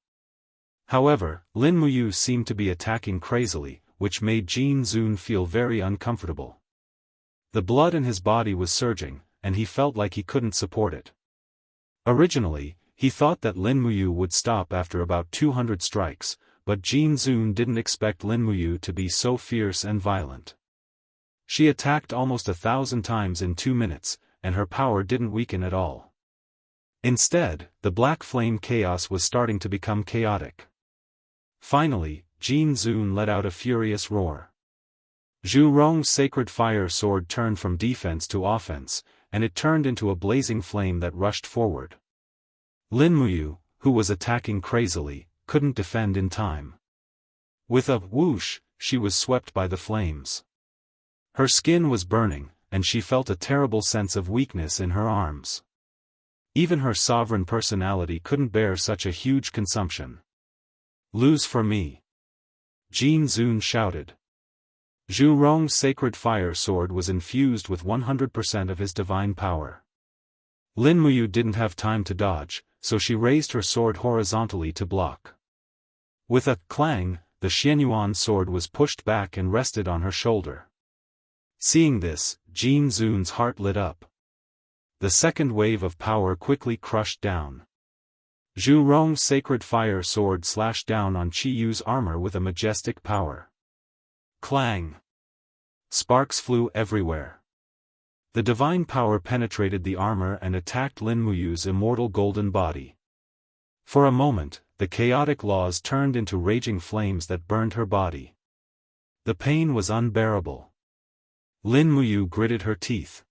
However, Lin Muyu seemed to be attacking crazily, which made Jin Zun feel very uncomfortable. The blood in his body was surging, and he felt like he couldn't support it. Originally, he thought that Lin Muyu would stop after about 200 strikes, but Jin Zun didn't expect Lin Muyu to be so fierce and violent. She attacked almost 1,000 times in 2 minutes, and her power didn't weaken at all. Instead, the Black Flame Chaos was starting to become chaotic. Finally, Jin Zun let out a furious roar. Zhu Rong's sacred fire sword turned from defense to offense, and it turned into a blazing flame that rushed forward. Lin Muyu, who was attacking crazily, couldn't defend in time. With a whoosh, she was swept by the flames. Her skin was burning, and she felt a terrible sense of weakness in her arms. Even her sovereign personality couldn't bear such a huge consumption. "Lose for me!" Jin Zun shouted. Zhu Rong's sacred fire sword was infused with 100% of his divine power. Lin Muyu didn't have time to dodge, so she raised her sword horizontally to block. With a clang, the Xianyuan sword was pushed back and rested on her shoulder. Seeing this, Jin Zun's heart lit up. The second wave of power quickly crushed down. Zhu Rong's sacred fire sword slashed down on Qi Yu's armor with a majestic power. Clang! Sparks flew everywhere. The divine power penetrated the armor and attacked Lin Muyu's immortal golden body. For a moment, the chaotic laws turned into raging flames that burned her body. The pain was unbearable. Lin Muyu gritted her teeth.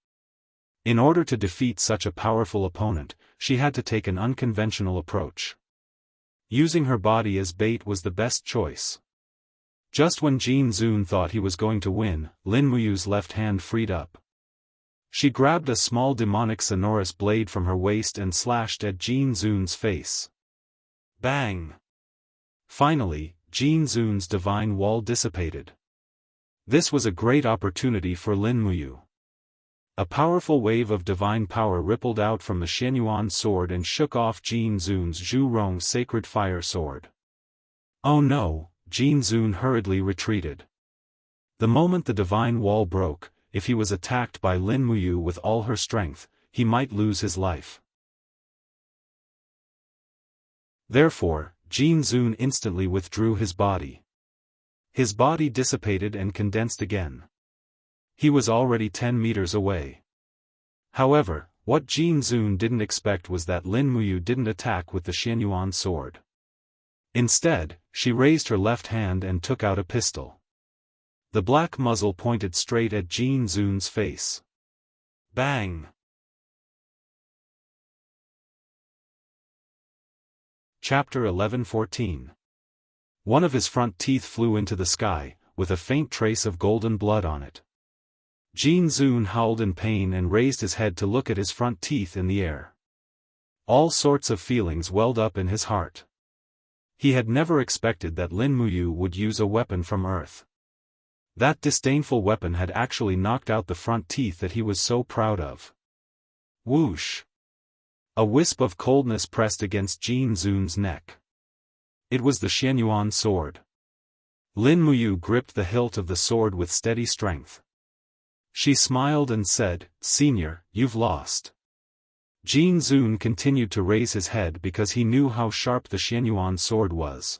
In order to defeat such a powerful opponent, she had to take an unconventional approach. Using her body as bait was the best choice. Just when Jin Zun thought he was going to win, Lin Muyu's left hand freed up. She grabbed a small demonic sonorous blade from her waist and slashed at Jin Zun's face. Bang! Finally, Jin Zun's divine wall dissipated. This was a great opportunity for Lin Muyu. A powerful wave of divine power rippled out from the Xianyuan sword and shook off Jin Zun's Zhu Rong's sacred fire sword. Oh no, Jin Zun hurriedly retreated. The moment the divine wall broke, if he was attacked by Lin Muyu with all her strength, he might lose his life. Therefore, Jin Zun instantly withdrew his body. His body dissipated and condensed again. He was already 10 meters away. However, what Jin Zun didn't expect was that Lin Muyu didn't attack with the Xianyuan sword. Instead, she raised her left hand and took out a pistol. The black muzzle pointed straight at Jin Zun's face. Bang! Chapter 11:14. One of his front teeth flew into the sky, with a faint trace of golden blood on it. Jianghu howled in pain and raised his head to look at his front teeth in the air. All sorts of feelings welled up in his heart. He had never expected that Lin Muyu would use a weapon from Earth. That disdainful weapon had actually knocked out the front teeth that he was so proud of. Whoosh! A wisp of coldness pressed against Jianghu's neck. It was the Xianyuan sword. Lin Muyu gripped the hilt of the sword with steady strength. She smiled and said, "Senior, you've lost." Jianghu continued to raise his head because he knew how sharp the Xianyuan sword was.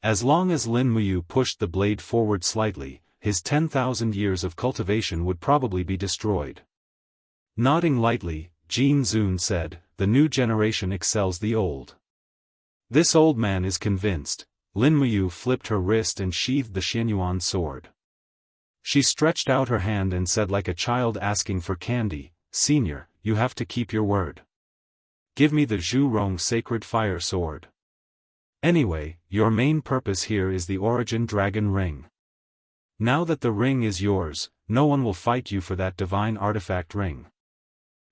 As long as Lin Muyu pushed the blade forward slightly, his 10,000 years of cultivation would probably be destroyed. Nodding lightly, Jianghu said, "The new generation excels the old." This old man is convinced. Lin Muyu flipped her wrist and sheathed the Xianyuan sword. She stretched out her hand and said like a child asking for candy, "Senior, you have to keep your word. Give me the Zhurong sacred fire sword. Anyway, your main purpose here is the origin dragon ring. Now that the ring is yours, no one will fight you for that divine artifact ring."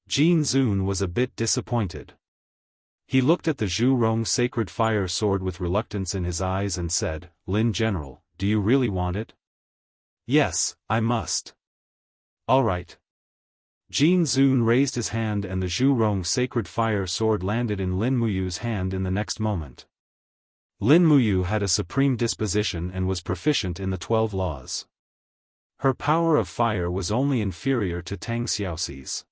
Jianghu was a bit disappointed. He looked at the Zhurong sacred fire sword with reluctance in his eyes and said, "Lin General, do you really want it?" "Yes, I must." "All right." Jianghu raised his hand and the Zhurong sacred fire sword landed in Lin Muyu's hand in the next moment. Lin Muyu had a supreme disposition and was proficient in the 12 laws. Her power of fire was only inferior to Tang Xiaoxi's.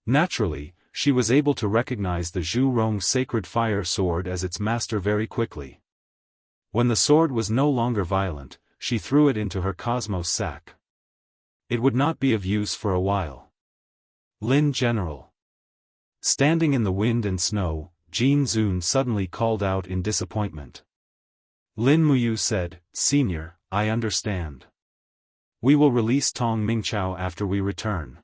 Naturally, she was able to recognize the Zhurong sacred fire sword as its master very quickly. When the sword was no longer violent, she threw it into her cosmos sack. It would not be of use for a while. "Lin General." Standing in the wind and snow, Jianghu suddenly called out in disappointment. Lin Muyu said, "Senior, I understand. We will release Tong Mingqiao after we return.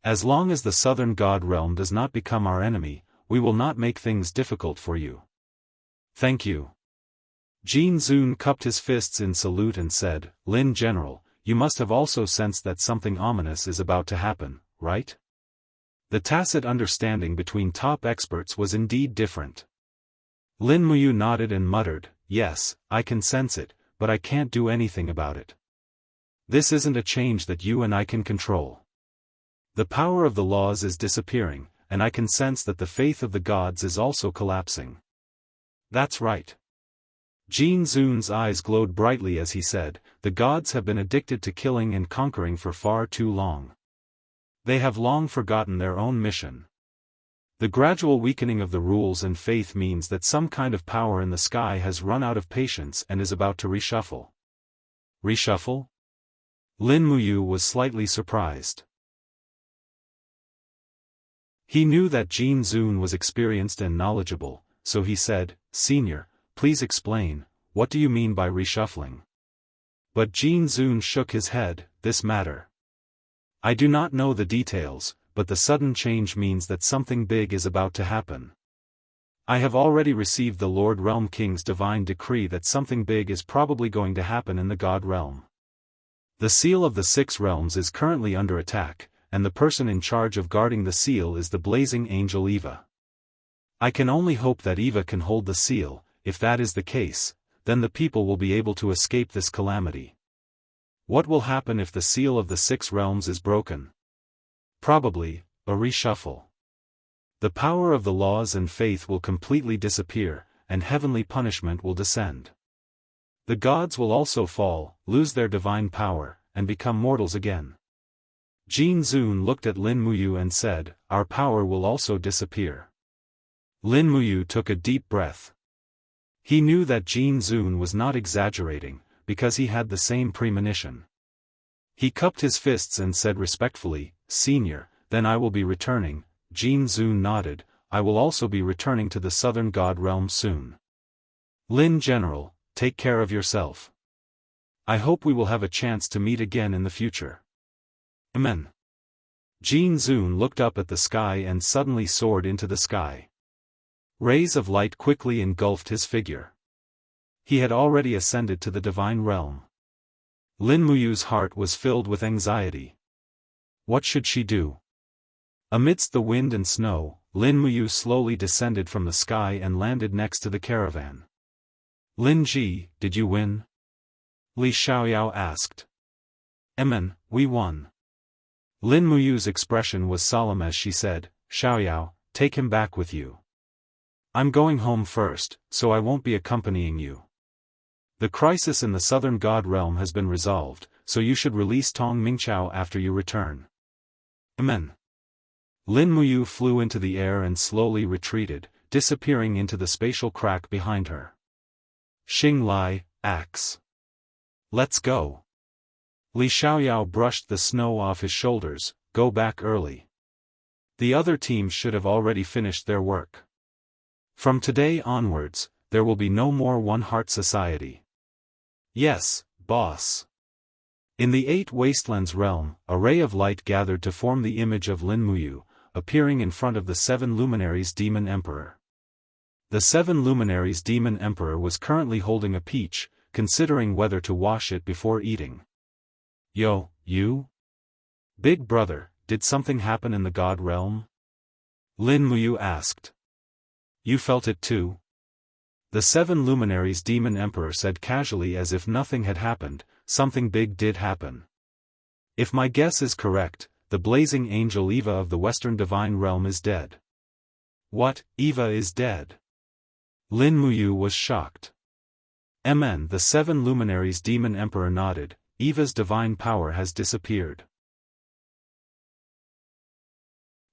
As long as the southern god realm does not become our enemy, we will not make things difficult for you." "Thank you." Jianghu cupped his fists in salute and said, "Lin General, you must have also sensed that something ominous is about to happen, right?" The tacit understanding between top experts was indeed different. Lin Muyu nodded and muttered, "Yes, I can sense it, but I can't do anything about it. This isn't a change that you and I can control. The power of the laws is disappearing, and I can sense that the faith of the gods is also collapsing." "That's right." Jianghu's eyes glowed brightly as he said, "The gods have been addicted to killing and conquering for far too long. They have long forgotten their own mission. The gradual weakening of the rules and faith means that some kind of power in the sky has run out of patience and is about to reshuffle." "Reshuffle?" Lin Muyu was slightly surprised. He knew that Jianghu was experienced and knowledgeable, so he said, "Senior, please explain, what do you mean by reshuffling?" But Jianghu shook his head, "This matter. I do not know the details, but the sudden change means that something big is about to happen. I have already received the Lord Realm King's divine decree that something big is probably going to happen in the God Realm. The seal of the 6 realms is currently under attack, and the person in charge of guarding the seal is the blazing angel Eva. I can only hope that Eva can hold the seal. If that is the case, then the people will be able to escape this calamity." "What will happen if the seal of the 6 realms is broken?" "Probably, a reshuffle. The power of the laws and faith will completely disappear, and heavenly punishment will descend. The gods will also fall, lose their divine power, and become mortals again." Jianghu looked at Lin Muyu and said, "Our power will also disappear." Lin Muyu took a deep breath. He knew that Jianghu was not exaggerating, because he had the same premonition. He cupped his fists and said respectfully, "Senior, then I will be returning." Jianghu nodded, "I will also be returning to the southern god realm soon. Lin General, take care of yourself. I hope we will have a chance to meet again in the future." "Amen." Jianghu looked up at the sky and suddenly soared into the sky. Rays of light quickly engulfed his figure. He had already ascended to the divine realm. Lin Muyu's heart was filled with anxiety. What should she do? Amidst the wind and snow, Lin Muyu slowly descended from the sky and landed next to the caravan. Lin Ji, did you win? Li Xiaoyao asked. We won. Lin Muyu's expression was solemn as she said, Xiaoyao, take him back with you. I'm going home first, so I won't be accompanying you. The crisis in the southern god realm has been resolved, so you should release Tong Mingqiao after you return. Lin Muyu flew into the air and slowly retreated, disappearing into the spatial crack behind her. Xing Lai, axe. Let's go. Li Xiaoyao brushed the snow off his shoulders, go back early. The other teams should have already finished their work. From today onwards, there will be no more One Heart Society. Yes, boss. In the Eight Wastelands realm, a ray of light gathered to form the image of Lin Muyu, appearing in front of the Seven Luminaries Demon Emperor. The Seven Luminaries Demon Emperor was currently holding a peach, considering whether to wash it before eating. Yo, you? Big brother, did something happen in the god realm? Lin Muyu asked. You felt it too? The Seven Luminaries Demon Emperor said casually as if nothing had happened, something big did happen. If my guess is correct, the blazing angel Eva of the Western Divine Realm is dead. What, Eva is dead? Lin Muyu was shocked. The Seven Luminaries Demon Emperor nodded, Eva's divine power has disappeared.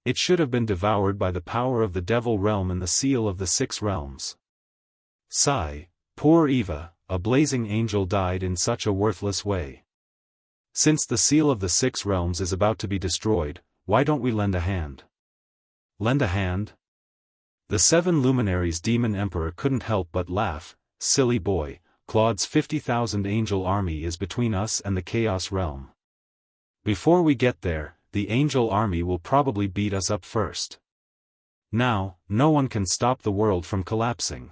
It should have been devoured by the power of the Devil Realm and the seal of the Six Realms. Sigh, poor Eva, a blazing angel died in such a worthless way. Since the seal of the Six Realms is about to be destroyed, why don't we lend a hand? Lend a hand? The Seven Luminaries Demon Emperor couldn't help but laugh, silly boy, Claude's 50,000 angel army is between us and the Chaos Realm. Before we get there, the angel army will probably beat us up first. Now, no one can stop the world from collapsing.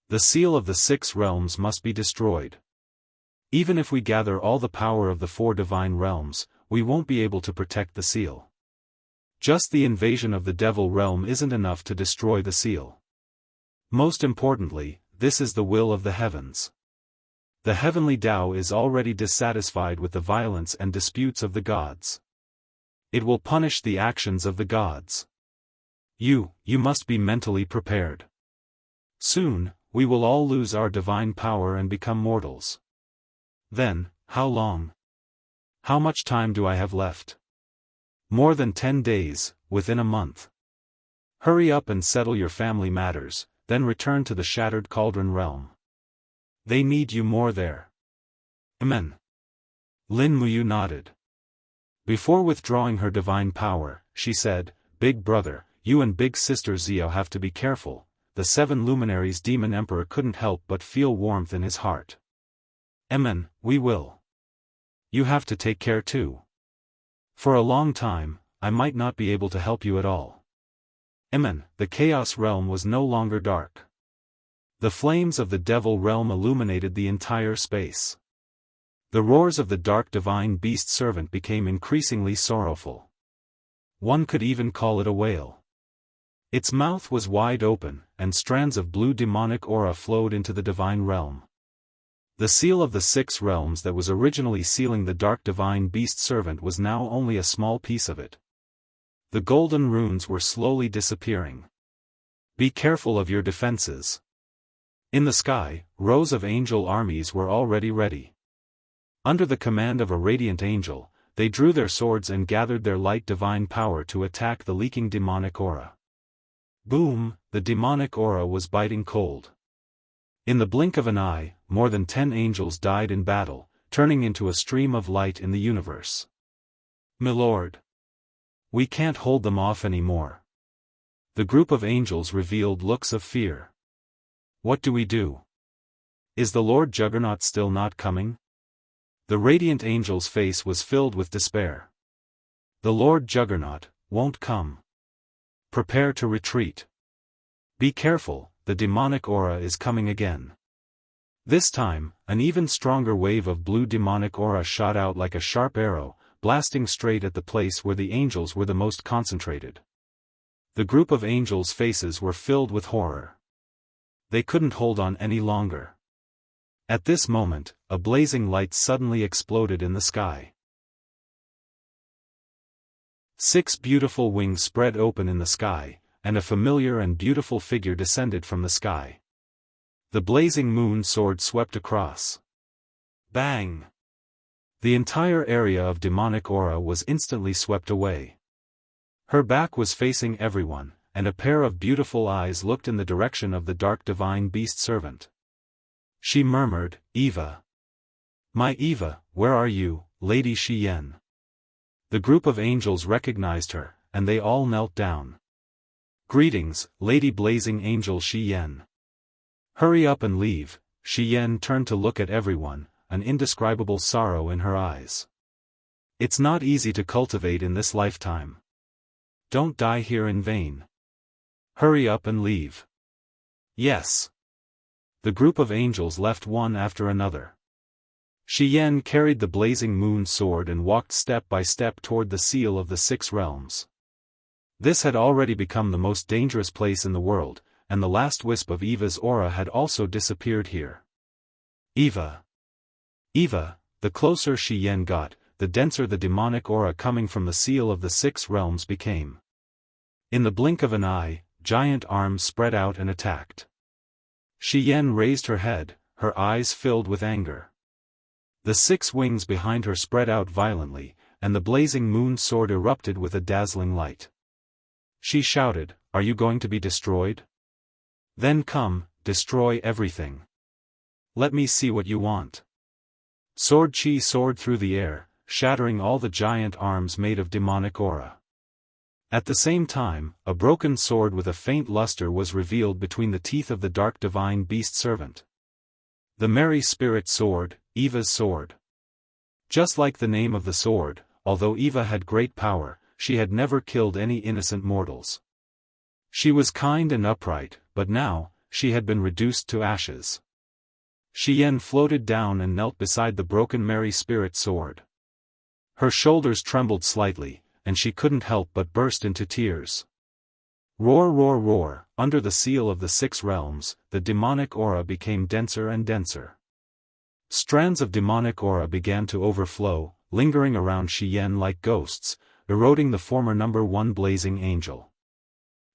The seal of the Six Realms must be destroyed. Even if we gather all the power of the four divine realms, we won't be able to protect the seal. Just the invasion of the Devil Realm isn't enough to destroy the seal. Most importantly, this is the will of the heavens. The heavenly Tao is already dissatisfied with the violence and disputes of the gods. It will punish the actions of the gods. You must be mentally prepared. Soon, we will all lose our divine power and become mortals. Then, how long? How much time do I have left? More than 10 days, within a month. Hurry up and settle your family matters, then return to the Shattered Cauldron Realm. They need you more there. Lin Muyu nodded. Before withdrawing her divine power, she said, Big brother, you and big sister Xiao have to be careful. The Seven Luminaries Demon Emperor couldn't help but feel warmth in his heart. We will. You have to take care too. For a long time, I might not be able to help you at all. The Chaos Realm was no longer dark. The flames of the Devil Realm illuminated the entire space. The roars of the dark divine beast servant became increasingly sorrowful. One could even call it a wail. Its mouth was wide open, and strands of blue demonic aura flowed into the divine realm. The seal of the Six Realms that was originally sealing the dark divine beast servant was now only a small piece of it. The golden runes were slowly disappearing. Be careful of your defenses. In the sky, rows of angel armies were already ready. Under the command of a radiant angel, they drew their swords and gathered their light divine power to attack the leaking demonic aura. Boom, the demonic aura was biting cold. In the blink of an eye, more than 10 angels died in battle, turning into a stream of light in the universe. Milord. We can't hold them off anymore. The group of angels revealed looks of fear. What do we do? Is the Lord Juggernaut still not coming? The radiant angel's face was filled with despair. The Lord Juggernaut won't come. Prepare to retreat. Be careful, the demonic aura is coming again. This time, an even stronger wave of blue demonic aura shot out like a sharp arrow, blasting straight at the place where the angels were the most concentrated. The group of angels' faces were filled with horror. They couldn't hold on any longer. At this moment, a blazing light suddenly exploded in the sky. 6 beautiful wings spread open in the sky, and a familiar and beautiful figure descended from the sky. The blazing moon sword swept across. Bang! The entire area of demonic aura was instantly swept away. Her back was facing everyone, and a pair of beautiful eyes looked in the direction of the dark divine beast servant. She murmured, "Eva. My Eva, where are you, Lady Xian?" The group of angels recognized her, and they all knelt down. "Greetings, Lady Blazing Angel Xian. Hurry up and leave." Xian turned to look at everyone, an indescribable sorrow in her eyes. "It's not easy to cultivate in this lifetime. Don't die here in vain. Hurry up and leave." "Yes." The group of angels left one after another. Xian carried the blazing moon sword and walked step by step toward the seal of the 6 realms. This had already become the most dangerous place in the world, and the last wisp of Eva's aura had also disappeared here. Eva. Eva, the closer Xian got, the denser the demonic aura coming from the seal of the 6 realms became. In the blink of an eye, giant arms spread out and attacked. Xian raised her head, her eyes filled with anger. The 6 wings behind her spread out violently, and the blazing moon sword erupted with a dazzling light. She shouted, "Are you going to be destroyed? Then come, destroy everything. Let me see what you want." Sword Chi soared through the air, shattering all the giant arms made of demonic aura. At the same time, a broken sword with a faint luster was revealed between the teeth of the dark divine beast servant. The Merry Spirit Sword, Eva's sword. Just like the name of the sword, although Eva had great power, she had never killed any innocent mortals. She was kind and upright, but now, she had been reduced to ashes. Xian floated down and knelt beside the broken Merry Spirit sword. Her shoulders trembled slightly, and she couldn't help but burst into tears. Roar, roar, roar! Under the seal of the 6 realms, the demonic aura became denser and denser. Strands of demonic aura began to overflow, lingering around Xian like ghosts, eroding the former number 1 blazing angel.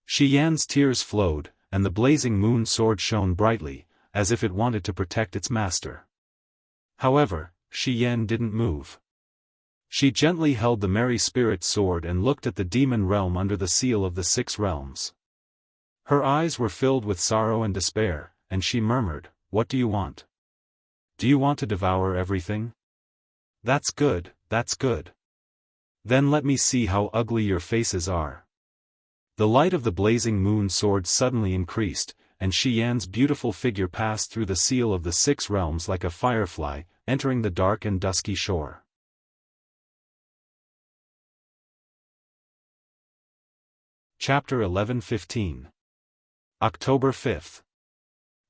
Xian's tears flowed, and the blazing moon sword shone brightly, as if it wanted to protect its master. However, Xian didn't move. She gently held the Merry Spirit sword and looked at the demon realm under the seal of the 6 realms. Her eyes were filled with sorrow and despair, and she murmured, "What do you want? Do you want to devour everything? That's good, that's good. Then let me see how ugly your faces are." The light of the blazing moon sword suddenly increased, and Xian's beautiful figure passed through the seal of the 6 realms like a firefly, entering the dark and dusky shore. Chapter 11-15. October 5th.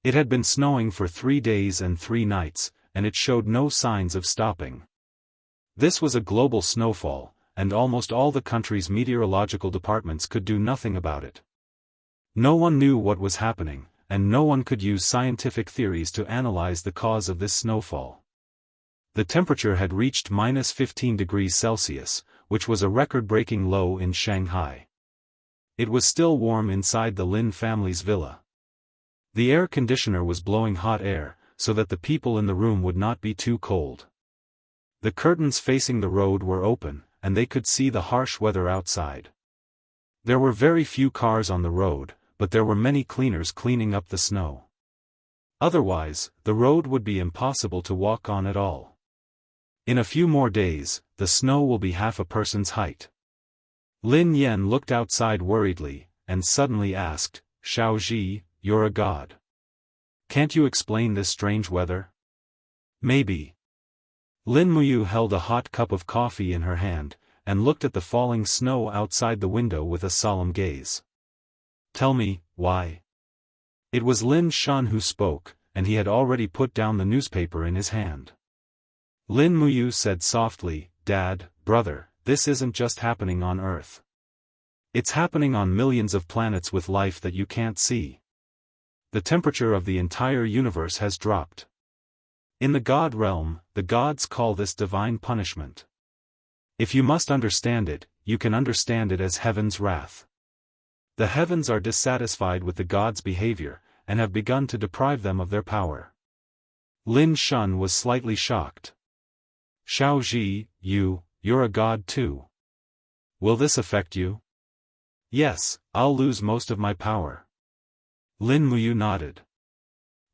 It had been snowing for 3 days and 3 nights, and it showed no signs of stopping. This was a global snowfall, and almost all the country's meteorological departments could do nothing about it. No one knew what was happening, and no one could use scientific theories to analyze the cause of this snowfall. The temperature had reached -15 degrees Celsius, which was a record-breaking low in Shanghai. It was still warm inside the Lin family's villa. The air conditioner was blowing hot air, so that the people in the room would not be too cold. The curtains facing the road were open, and they could see the harsh weather outside. There were very few cars on the road, but there were many cleaners cleaning up the snow. Otherwise, the road would be impossible to walk on at all. In a few more days, the snow will be half a person's height. Lin Yen looked outside worriedly, and suddenly asked, "Shao Ji, you're a god. Can't you explain this strange weather?" "Maybe." Lin Muyu held a hot cup of coffee in her hand, and looked at the falling snow outside the window with a solemn gaze. "Tell me, why? It was Lin Shun who spoke, and he had already put down the newspaper in his hand. Lin Muyu said softly, "Dad, brother, this isn't just happening on Earth. It's happening on millions of planets with life that you can't see. The temperature of the entire universe has dropped. In the God realm, the gods call this divine punishment. If you must understand it, you can understand it as heaven's wrath. The heavens are dissatisfied with the gods' behavior, and have begun to deprive them of their power." Lin Shun was slightly shocked. "Xiaoji, you're a god too. Will this affect you?" "Yes, I'll lose most of my power." Lin Muyu nodded.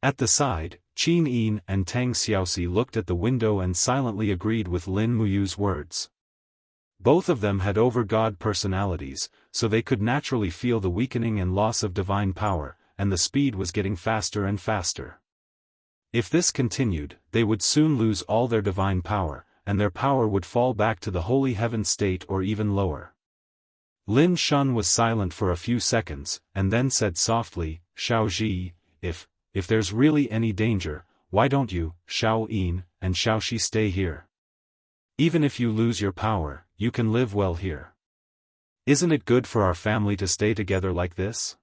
At the side, Qin Yin and Tang Xiaoxi looked at the window and silently agreed with Lin Muyu's words. Both of them had over-god personalities, so they could naturally feel the weakening and loss of divine power, and the speed was getting faster and faster. If this continued, they would soon lose all their divine power, and their power would fall back to the holy heaven state or even lower. Lin Shun was silent for a few seconds, and then said softly, "Xiaoji, if there's really any danger, why don't you, Xiao Yin, and Xiaoxi stay here? Even if you lose your power, you can live well here. Isn't it good for our family to stay together like this?"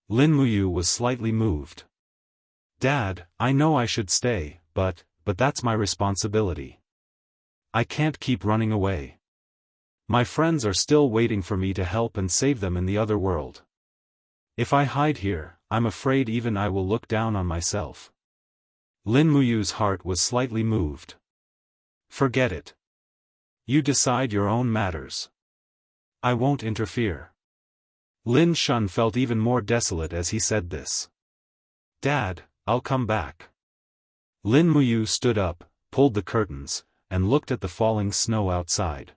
Lin Muyu was slightly moved. "Dad, I know I should stay, but that's my responsibility. I can't keep running away. My friends are still waiting for me to help and save them in the other world. If I hide here, I'm afraid even I will look down on myself." Lin Muyu's heart was slightly moved. "Forget it. You decide your own matters. I won't interfere." Lin Shun felt even more desolate as he said this. "Dad, I'll come back." Lin Muyu stood up, pulled the curtains, and looked at the falling snow outside.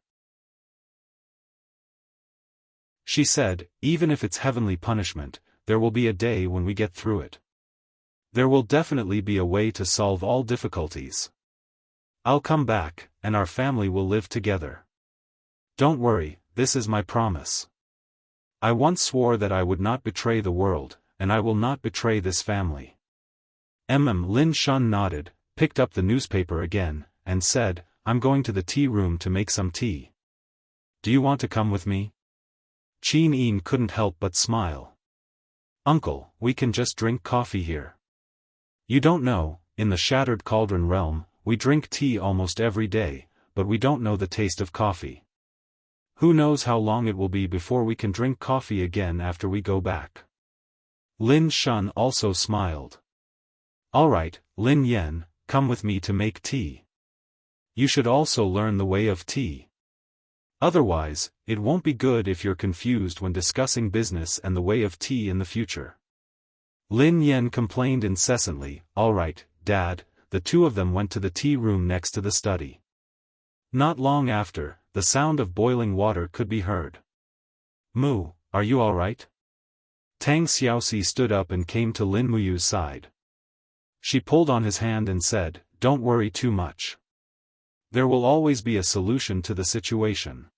She said, "Even if it's heavenly punishment, there will be a day when we get through it. There will definitely be a way to solve all difficulties. I'll come back, and our family will live together. Don't worry, this is my promise. I once swore that I would not betray the world, and I will not betray this family." Lin Shun nodded, picked up the newspaper again, and said, "I'm going to the tea room to make some tea. Do you want to come with me?" Qin Yin couldn't help but smile. "Uncle, we can just drink coffee here. You don't know, in the Shattered Cauldron realm, we drink tea almost every day, but we don't know the taste of coffee. Who knows how long it will be before we can drink coffee again after we go back." Lin Shun also smiled. "All right, Lin Yen, come with me to make tea. You should also learn the way of tea. Otherwise, it won't be good if you're confused when discussing business and the way of tea in the future." Lin Yen complained incessantly. "All right, Dad." The two of them went to the tea room next to the study. Not long after, the sound of boiling water could be heard. "Mu, are you all right?" Tang Xiaoxi stood up and came to Lin Muyu's side. She pulled on his hand and said, "Don't worry too much. There will always be a solution to the situation.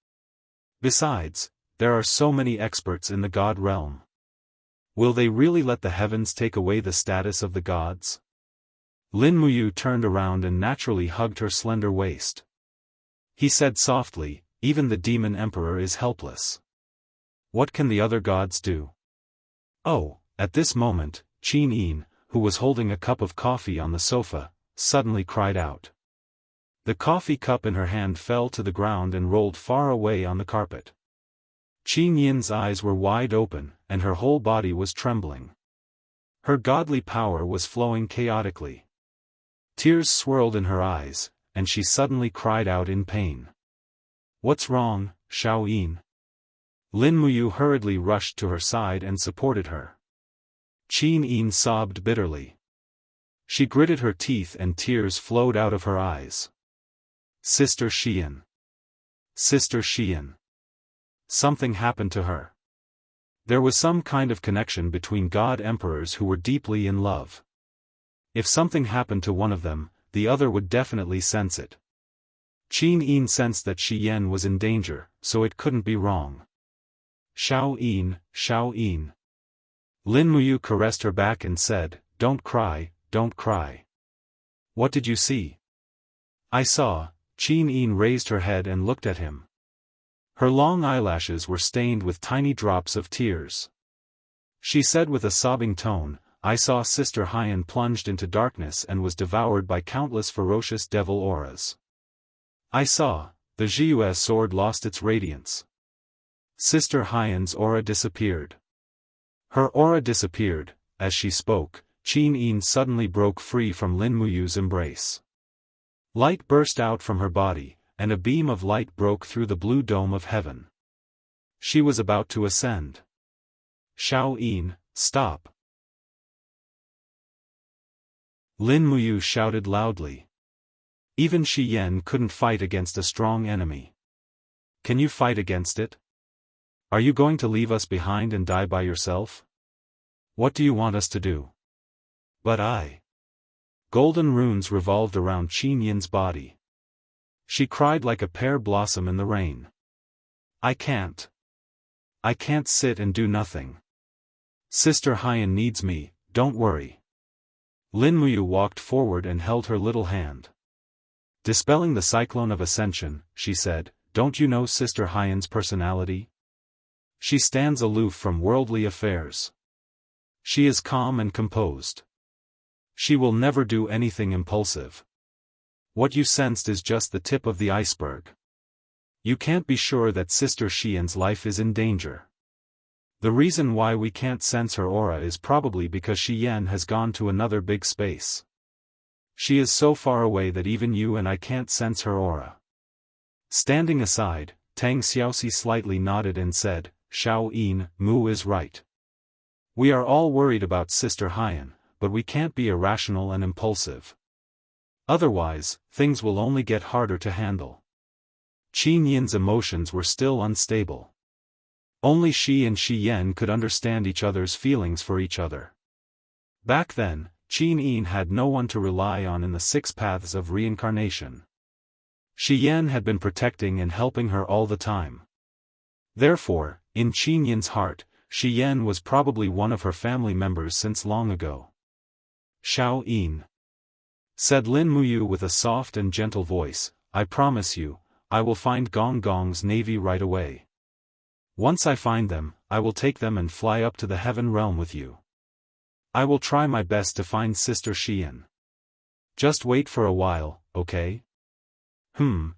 Besides, there are so many experts in the God realm. Will they really let the heavens take away the status of the gods?" Lin Muyu turned around and naturally hugged her slender waist. He said softly, "Even the demon emperor is helpless. What can the other gods do?" "Oh," at this moment, Qin Yin, who was holding a cup of coffee on the sofa, suddenly cried out. The coffee cup in her hand fell to the ground and rolled far away on the carpet. Qin Yin's eyes were wide open, and her whole body was trembling. Her godly power was flowing chaotically. Tears swirled in her eyes, and she suddenly cried out in pain. "What's wrong, Xiao Yin?" Lin Muyu hurriedly rushed to her side and supported her. Qin Yin sobbed bitterly. She gritted her teeth and tears flowed out of her eyes. "Sister Xian. Sister Xian." Something happened to her. There was some kind of connection between god emperors who were deeply in love. If something happened to one of them, the other would definitely sense it. Qin Yin sensed that Shi Yan was in danger, so it couldn't be wrong. "Xiao Yin, Xiao Yin." Lin Muyu caressed her back and said, "Don't cry, don't cry." "What did you see?" "I saw." Qin Yin raised her head and looked at him. Her long eyelashes were stained with tiny drops of tears. She said with a sobbing tone, "I saw Sister Haiyan plunged into darkness and was devoured by countless ferocious devil auras. I saw, the Jiu's sword lost its radiance. Sister Haiyan's aura disappeared." Her aura disappeared. As she spoke, Qin Yin suddenly broke free from Lin Muyu's embrace. Light burst out from her body, and a beam of light broke through the blue dome of heaven. She was about to ascend. "Xiao Yin, stop!" Lin Muyu shouted loudly. Even Shi Yan couldn't fight against a strong enemy. "Can you fight against it? Are you going to leave us behind and die by yourself? What do you want us to do?" "But I..." Golden runes revolved around Qin Yin's body. She cried like a pear blossom in the rain. I can't sit and do nothing. Sister Haiyan needs me, don't worry." Lin Muyu walked forward and held her little hand. Dispelling the cyclone of ascension, she said, "Don't you know Sister Haiyan's personality? She stands aloof from worldly affairs. She is calm and composed. She will never do anything impulsive. What you sensed is just the tip of the iceberg. You can't be sure that Sister Xian's life is in danger. The reason why we can't sense her aura is probably because Shi Yan has gone to another big space. She is so far away that even you and I can't sense her aura." Standing aside, Tang Xiaoxi slightly nodded and said, "Xiao Yin, Mu is right. We are all worried about Sister Haiyan, but we can't be irrational and impulsive. Otherwise, things will only get harder to handle." Qin Yin's emotions were still unstable. Only she and Shi Yan could understand each other's feelings for each other. Back then, Qin Yin had no one to rely on in the 6 paths of reincarnation. Shi Yan had been protecting and helping her all the time. Therefore, in Qin Yin's heart, Shi Yan was probably one of her family members since long ago. "Xiao Yin," said Lin Muyu with a soft and gentle voice, "I promise you, I will find Gong Gong's navy right away. Once I find them, I will take them and fly up to the heaven realm with you. I will try my best to find Sister Xian. Just wait for a while, okay?" Qin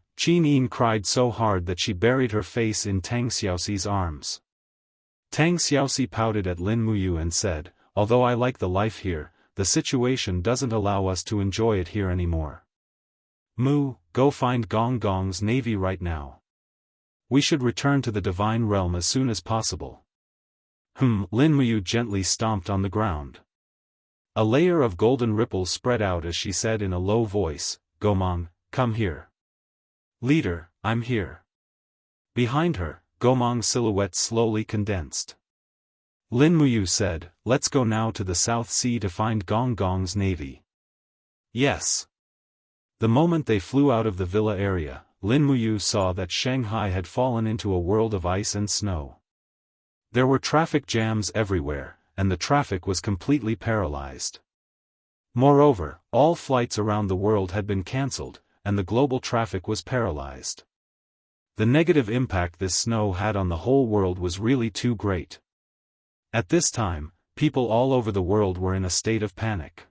Yin cried so hard that she buried her face in Tang Xiaoxi's arms. Tang Xiaoxi pouted at Lin Muyu and said, "Although I like the life here, the situation doesn't allow us to enjoy it here anymore. Mu, go find Gong Gong's navy right now. We should return to the divine realm as soon as possible." Lin Muyu gently stomped on the ground. A layer of golden ripples spread out as she said in a low voice, "Gomang, come here." "Leader, I'm here." Behind her, Gomang's silhouette slowly condensed. Lin Muyu said, "Let's go now to the South Sea to find Gong Gong's navy." "Yes." The moment they flew out of the villa area, Lin Muyu saw that Shanghai had fallen into a world of ice and snow. There were traffic jams everywhere, and the traffic was completely paralyzed. Moreover, all flights around the world had been cancelled, and the global traffic was paralyzed. The negative impact this snow had on the whole world was really too great. At this time, people all over the world were in a state of panic.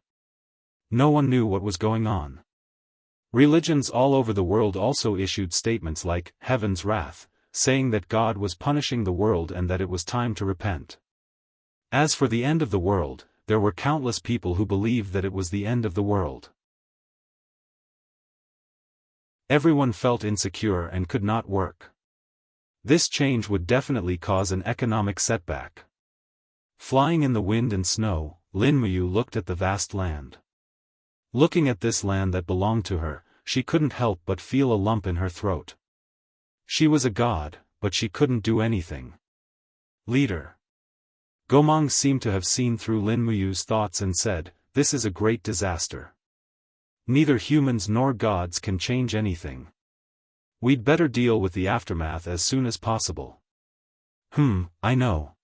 No one knew what was going on. Religions all over the world also issued statements like, "Heaven's wrath," saying that God was punishing the world and that it was time to repent. As for the end of the world, there were countless people who believed that it was the end of the world. Everyone felt insecure and could not work. This change would definitely cause an economic setback. Flying in the wind and snow, Lin Muyu looked at the vast land. Looking at this land that belonged to her, she couldn't help but feel a lump in her throat. She was a god, but she couldn't do anything. "Leader." Gomang seemed to have seen through Lin Muyu's thoughts and said, "This is a great disaster. Neither humans nor gods can change anything. We'd better deal with the aftermath as soon as possible." I know."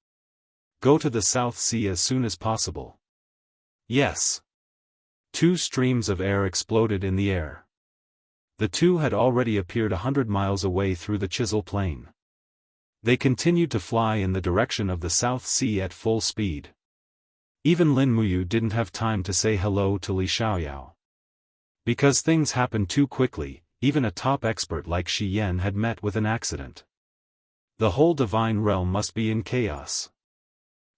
Go to the South Sea as soon as possible. Yes. Two streams of air exploded in the air. The two had already appeared 100 miles away through the Chisel Plain. They continued to fly in the direction of the South Sea at full speed. Even Lin Muyu didn't have time to say hello to Li Xiaoyao. Because things happened too quickly, even a top expert like Shi Yan had met with an accident. The whole divine realm must be in chaos.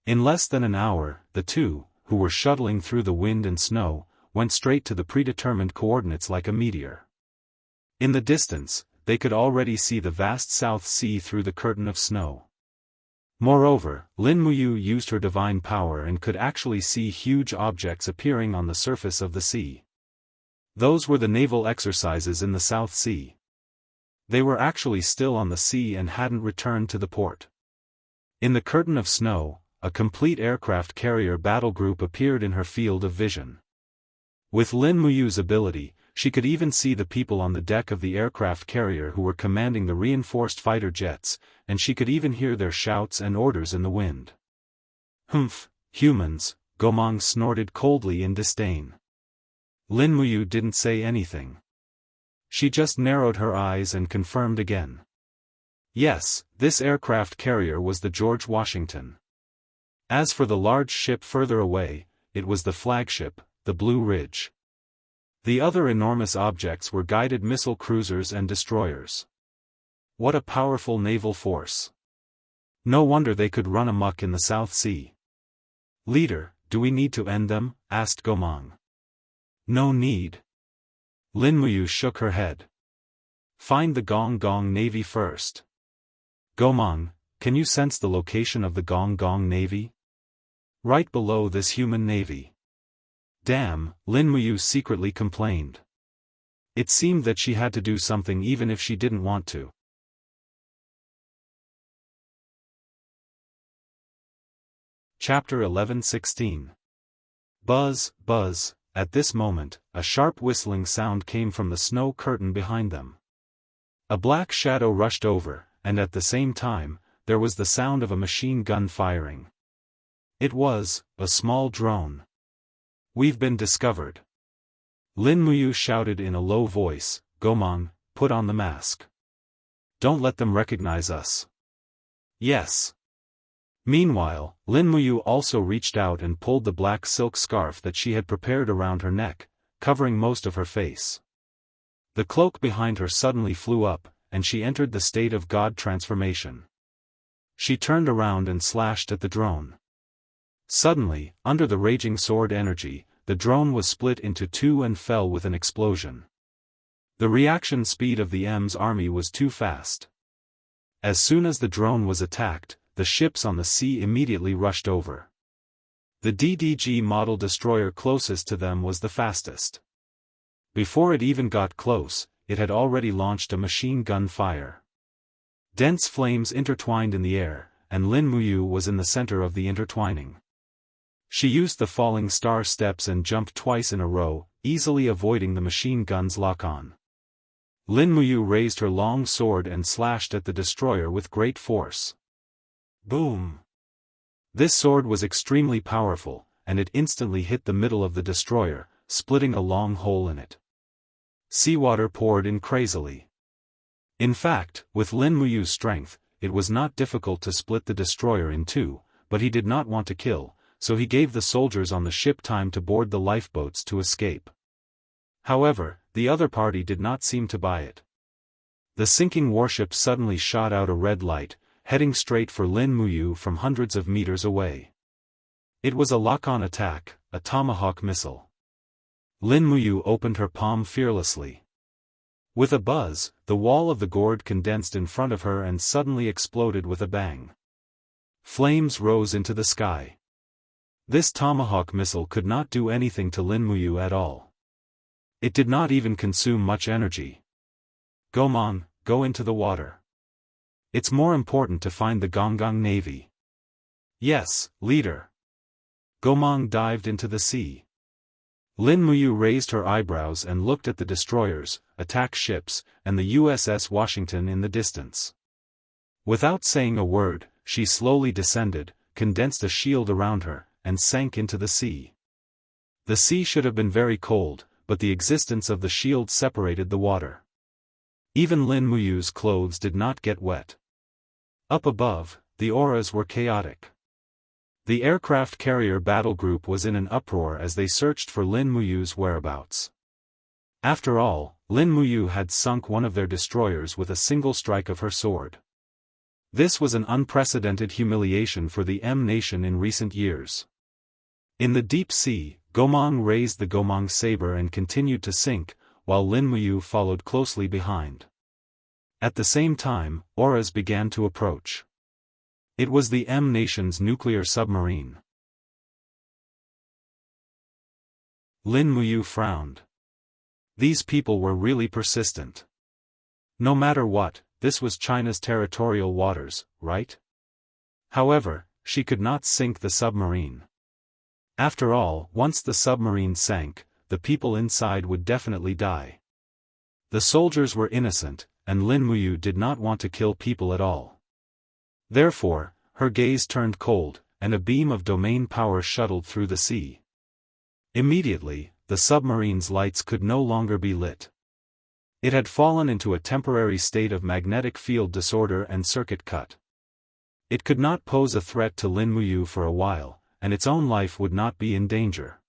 In less than an hour, the two, who were shuttling through the wind and snow, went straight to the predetermined coordinates like a meteor. In the distance, they could already see the vast South Sea through the curtain of snow. Moreover, Lin Muyu used her divine power and could actually see huge objects appearing on the surface of the sea. Those were the naval exercises in the South Sea. They were actually still on the sea and hadn't returned to the port. In the curtain of snow, a complete aircraft carrier battle group appeared in her field of vision. With Lin Muyu's ability, she could even see the people on the deck of the aircraft carrier who were commanding the reinforced fighter jets, and she could even hear their shouts and orders in the wind. Humph, humans, Gomang snorted coldly in disdain. Lin Muyu didn't say anything. She just narrowed her eyes and confirmed again. Yes, this aircraft carrier was the George Washington. As for the large ship further away, it was the flagship, the Blue Ridge. The other enormous objects were guided missile cruisers and destroyers. What a powerful naval force. No wonder they could run amok in the South Sea. Leader, do we need to end them? Asked Gomang. No need. Lin Muyu shook her head. Find the Gong Gong Navy first. Gomang, can you sense the location of the Gong Gong Navy? Right below this human navy. Damn, Lin Muyu secretly complained. It seemed that she had to do something even if she didn't want to. Chapter 11:16. Buzz, buzz, at this moment, a sharp whistling sound came from the snow curtain behind them. A black shadow rushed over, and at the same time, there was the sound of a machine gun firing. It was a small drone. We've been discovered. Lin Muyu shouted in a low voice, Gomang, put on the mask. Don't let them recognize us. Yes. Meanwhile, Lin Muyu also reached out and pulled the black silk scarf that she had prepared around her neck, covering most of her face. The cloak behind her suddenly flew up, and she entered the state of God transformation. She turned around and slashed at the drone. Suddenly, under the raging sword energy, the drone was split into two and fell with an explosion. The reaction speed of the M's army was too fast. As soon as the drone was attacked, the ships on the sea immediately rushed over. The DDG model destroyer closest to them was the fastest. Before it even got close, it had already launched a machine gun fire. Dense flames intertwined in the air, and Lin Muyu was in the center of the intertwining. She used the falling star steps and jumped twice in a row, easily avoiding the machine gun's lock-on. Lin Muyu raised her long sword and slashed at the destroyer with great force. Boom! This sword was extremely powerful, and it instantly hit the middle of the destroyer, splitting a long hole in it. Seawater poured in crazily. In fact, with Lin Muyu's strength, it was not difficult to split the destroyer in two, but he did not want to kill, so he gave the soldiers on the ship time to board the lifeboats to escape. However, the other party did not seem to buy it. The sinking warship suddenly shot out a red light, heading straight for Lin Muyu from hundreds of meters away. It was a lock-on attack, a tomahawk missile. Lin Muyu opened her palm fearlessly. With a buzz, the wall of the gourd condensed in front of her and suddenly exploded with a bang. Flames rose into the sky. This tomahawk missile could not do anything to Lin Muyu at all. It did not even consume much energy. Gomang, go into the water. It's more important to find the Gonggong Navy. Yes, leader. Gomang dived into the sea. Lin Muyu raised her eyebrows and looked at the destroyers, attack ships, and the USS Washington in the distance. Without saying a word, she slowly descended, condensed a shield around her, and sank into the sea. The sea should have been very cold, but the existence of the shield separated the water. Even Lin Muyu's clothes did not get wet. Up above, the auras were chaotic. The aircraft carrier battle group was in an uproar as they searched for Lin Muyu's whereabouts. After all, Lin Muyu had sunk one of their destroyers with a single strike of her sword. This was an unprecedented humiliation for the M nation in recent years. In the deep sea, Gomang raised the Gomang saber and continued to sink, while Lin Muyu followed closely behind. At the same time, auras began to approach. It was the M nation's nuclear submarine. Lin Muyu frowned. These people were really persistent. No matter what, this was China's territorial waters, right? However, she could not sink the submarine. After all, once the submarine sank, the people inside would definitely die. The soldiers were innocent, and Lin Muyu did not want to kill people at all. Therefore, her gaze turned cold, and a beam of domain power shuttled through the sea. Immediately, the submarine's lights could no longer be lit. It had fallen into a temporary state of magnetic field disorder and circuit cut. It could not pose a threat to Lin Muyu for a while, and its own life would not be in danger.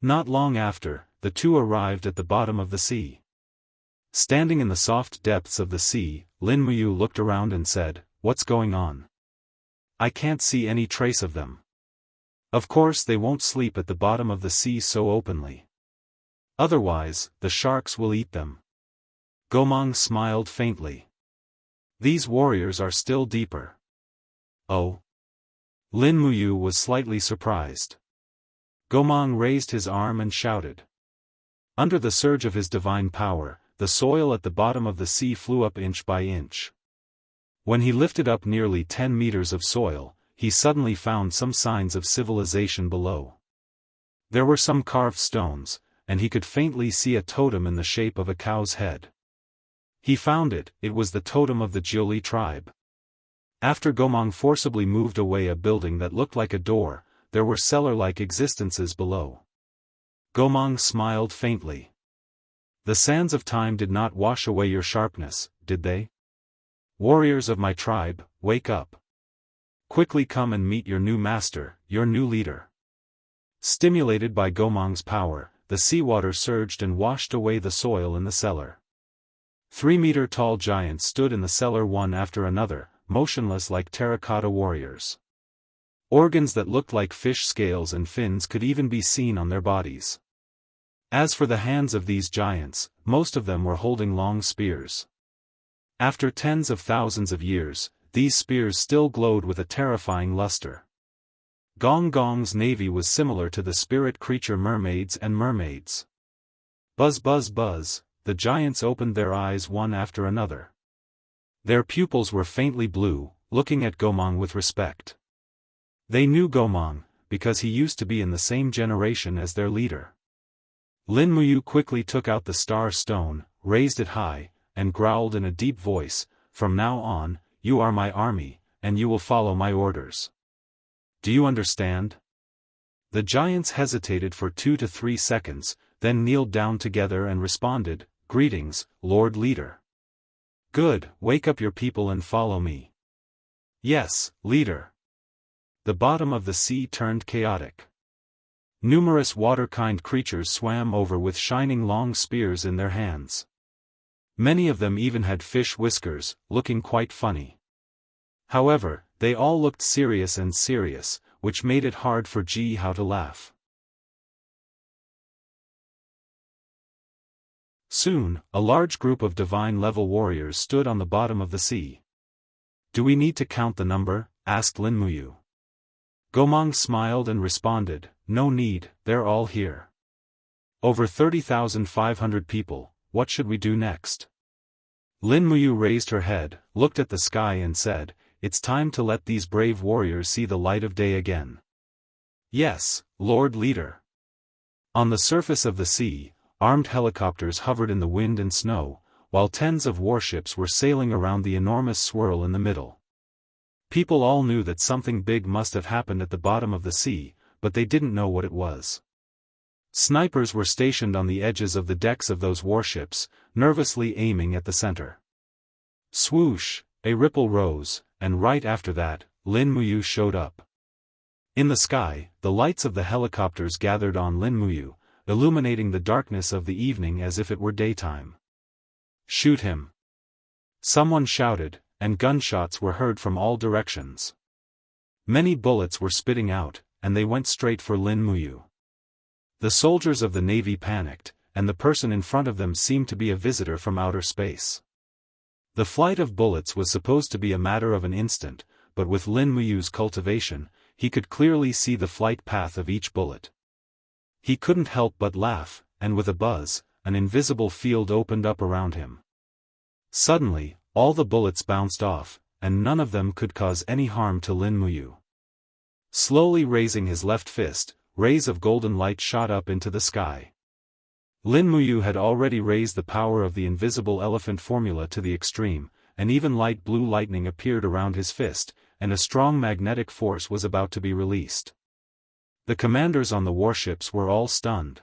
Not long after, the two arrived at the bottom of the sea. Standing in the soft depths of the sea, Lin Muyu looked around and said, "What's going on? I can't see any trace of them. Of course they won't sleep at the bottom of the sea so openly. Otherwise, the sharks will eat them." Gomang smiled faintly. "These warriors are still deeper." "Oh?" Lin Muyu was slightly surprised. Gomang raised his arm and shouted. Under the surge of his divine power, the soil at the bottom of the sea flew up inch by inch. When he lifted up nearly 10 meters of soil, he suddenly found some signs of civilization below. There were some carved stones, and he could faintly see a totem in the shape of a cow's head. He found it was the totem of the Jiuli tribe. After Gomang forcibly moved away a building that looked like a door, there were cellar-like existences below. Gomang smiled faintly. "The sands of time did not wash away your sharpness, did they? Warriors of my tribe, wake up. Quickly come and meet your new master, your new leader." Stimulated by Gomang's power, the seawater surged and washed away the soil in the cellar. 3-meter-tall giants stood in the cellar one after another, motionless like terracotta warriors. Organs that looked like fish scales and fins could even be seen on their bodies. As for the hands of these giants, most of them were holding long spears. After tens of thousands of years, these spears still glowed with a terrifying luster. Gong Gong's navy was similar to the spirit creature mermaids and mermaids. Buzz buzz buzz, the giants opened their eyes one after another. Their pupils were faintly blue, looking at Gomang with respect. They knew Gomang, because he used to be in the same generation as their leader. Lin Muyu quickly took out the star stone, raised it high, and growled in a deep voice, "From now on, you are my army, and you will follow my orders. Do you understand?" The giants hesitated for 2 to 3 seconds, then kneeled down together and responded, "Greetings, Lord Leader." "Good, wake up your people and follow me." "Yes, Leader." The bottom of the sea turned chaotic. Numerous water-kind creatures swam over with shining long spears in their hands. Many of them even had fish whiskers, looking quite funny. However, they all looked serious, which made it hard for Jianghu to laugh. Soon, a large group of divine-level warriors stood on the bottom of the sea. "Do we need to count the number?" asked Lin Muyu. Gomang smiled and responded, "No need, they're all here. Over 30,500 people, what should we do next?" Lin Muyu raised her head, looked at the sky and said, "It's time to let these brave warriors see the light of day again." "Yes, Lord Leader." On the surface of the sea, armed helicopters hovered in the wind and snow, while tens of warships were sailing around the enormous swirl in the middle. People all knew that something big must have happened at the bottom of the sea, but they didn't know what it was. Snipers were stationed on the edges of the decks of those warships, nervously aiming at the center. Swoosh, a ripple rose, and right after that, Lin Muyu showed up. In the sky, the lights of the helicopters gathered on Lin Muyu, illuminating the darkness of the evening as if it were daytime. Shoot him! Someone shouted, and gunshots were heard from all directions. Many bullets were spitting out, and they went straight for Lin Muyu. The soldiers of the Navy panicked, and the person in front of them seemed to be a visitor from outer space. The flight of bullets was supposed to be a matter of an instant, but with Lin Muyu's cultivation, he could clearly see the flight path of each bullet. He couldn't help but laugh, and with a buzz, an invisible field opened up around him. Suddenly, all the bullets bounced off, and none of them could cause any harm to Lin Muyu. Slowly raising his left fist, rays of golden light shot up into the sky. Lin Muyu had already raised the power of the invisible elephant formula to the extreme, and even light blue lightning appeared around his fist, and a strong magnetic force was about to be released. The commanders on the warships were all stunned.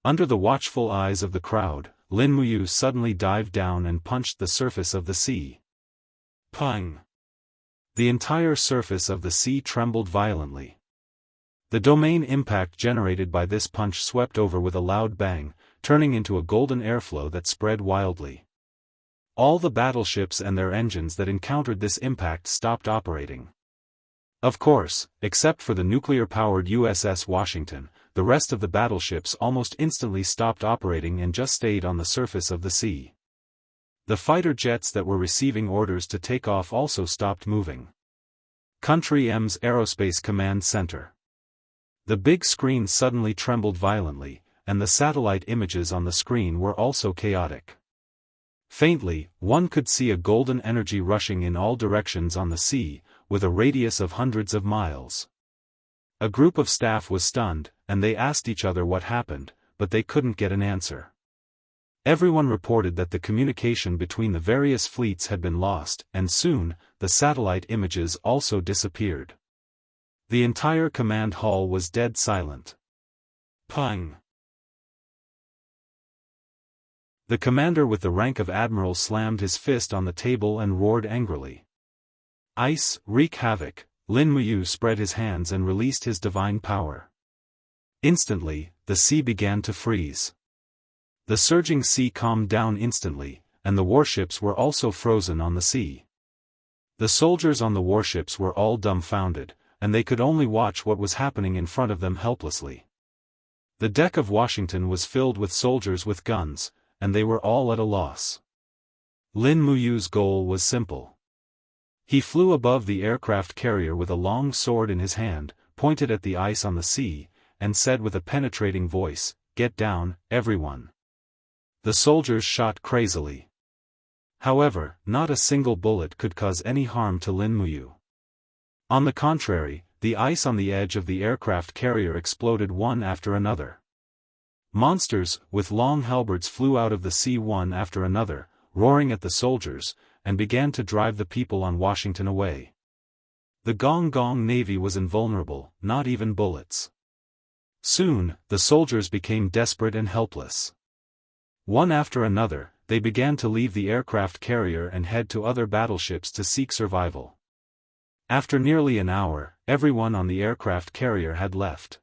Under the watchful eyes of the crowd, Lin Muyu suddenly dived down and punched the surface of the sea. Pang! The entire surface of the sea trembled violently. The domain impact generated by this punch swept over with a loud bang, turning into a golden airflow that spread wildly. All the battleships and their engines that encountered this impact stopped operating. Of course, except for the nuclear-powered USS Washington, the rest of the battleships almost instantly stopped operating and just stayed on the surface of the sea. The fighter jets that were receiving orders to take off also stopped moving. Country M's Aerospace Command Center. The big screen suddenly trembled violently, and the satellite images on the screen were also chaotic. Faintly, one could see a golden energy rushing in all directions on the sea, with a radius of hundreds of miles. A group of staff was stunned, and they asked each other what happened, but they couldn't get an answer. Everyone reported that the communication between the various fleets had been lost, and soon, the satellite images also disappeared. The entire command hall was dead silent. Pang! The commander with the rank of admiral slammed his fist on the table and roared angrily. Ice, wreak havoc! Lin Muyu spread his hands and released his divine power. Instantly, the sea began to freeze. The surging sea calmed down instantly, and the warships were also frozen on the sea. The soldiers on the warships were all dumbfounded, and they could only watch what was happening in front of them helplessly. The deck of Washington was filled with soldiers with guns, and they were all at a loss. Lin Muyu's goal was simple. He flew above the aircraft carrier with a long sword in his hand, pointed at the ice on the sea, and said with a penetrating voice, "Get down, everyone." The soldiers shot crazily. However, not a single bullet could cause any harm to Lin Muyu. On the contrary, the ice on the edge of the aircraft carrier exploded one after another. Monsters, with long halberds flew out of the sea one after another, roaring at the soldiers, and began to drive the people on Washington away. The Gong Gong Navy was invulnerable, not even bullets. Soon, the soldiers became desperate and helpless. One after another, they began to leave the aircraft carrier and head to other battleships to seek survival. After nearly an hour, everyone on the aircraft carrier had left.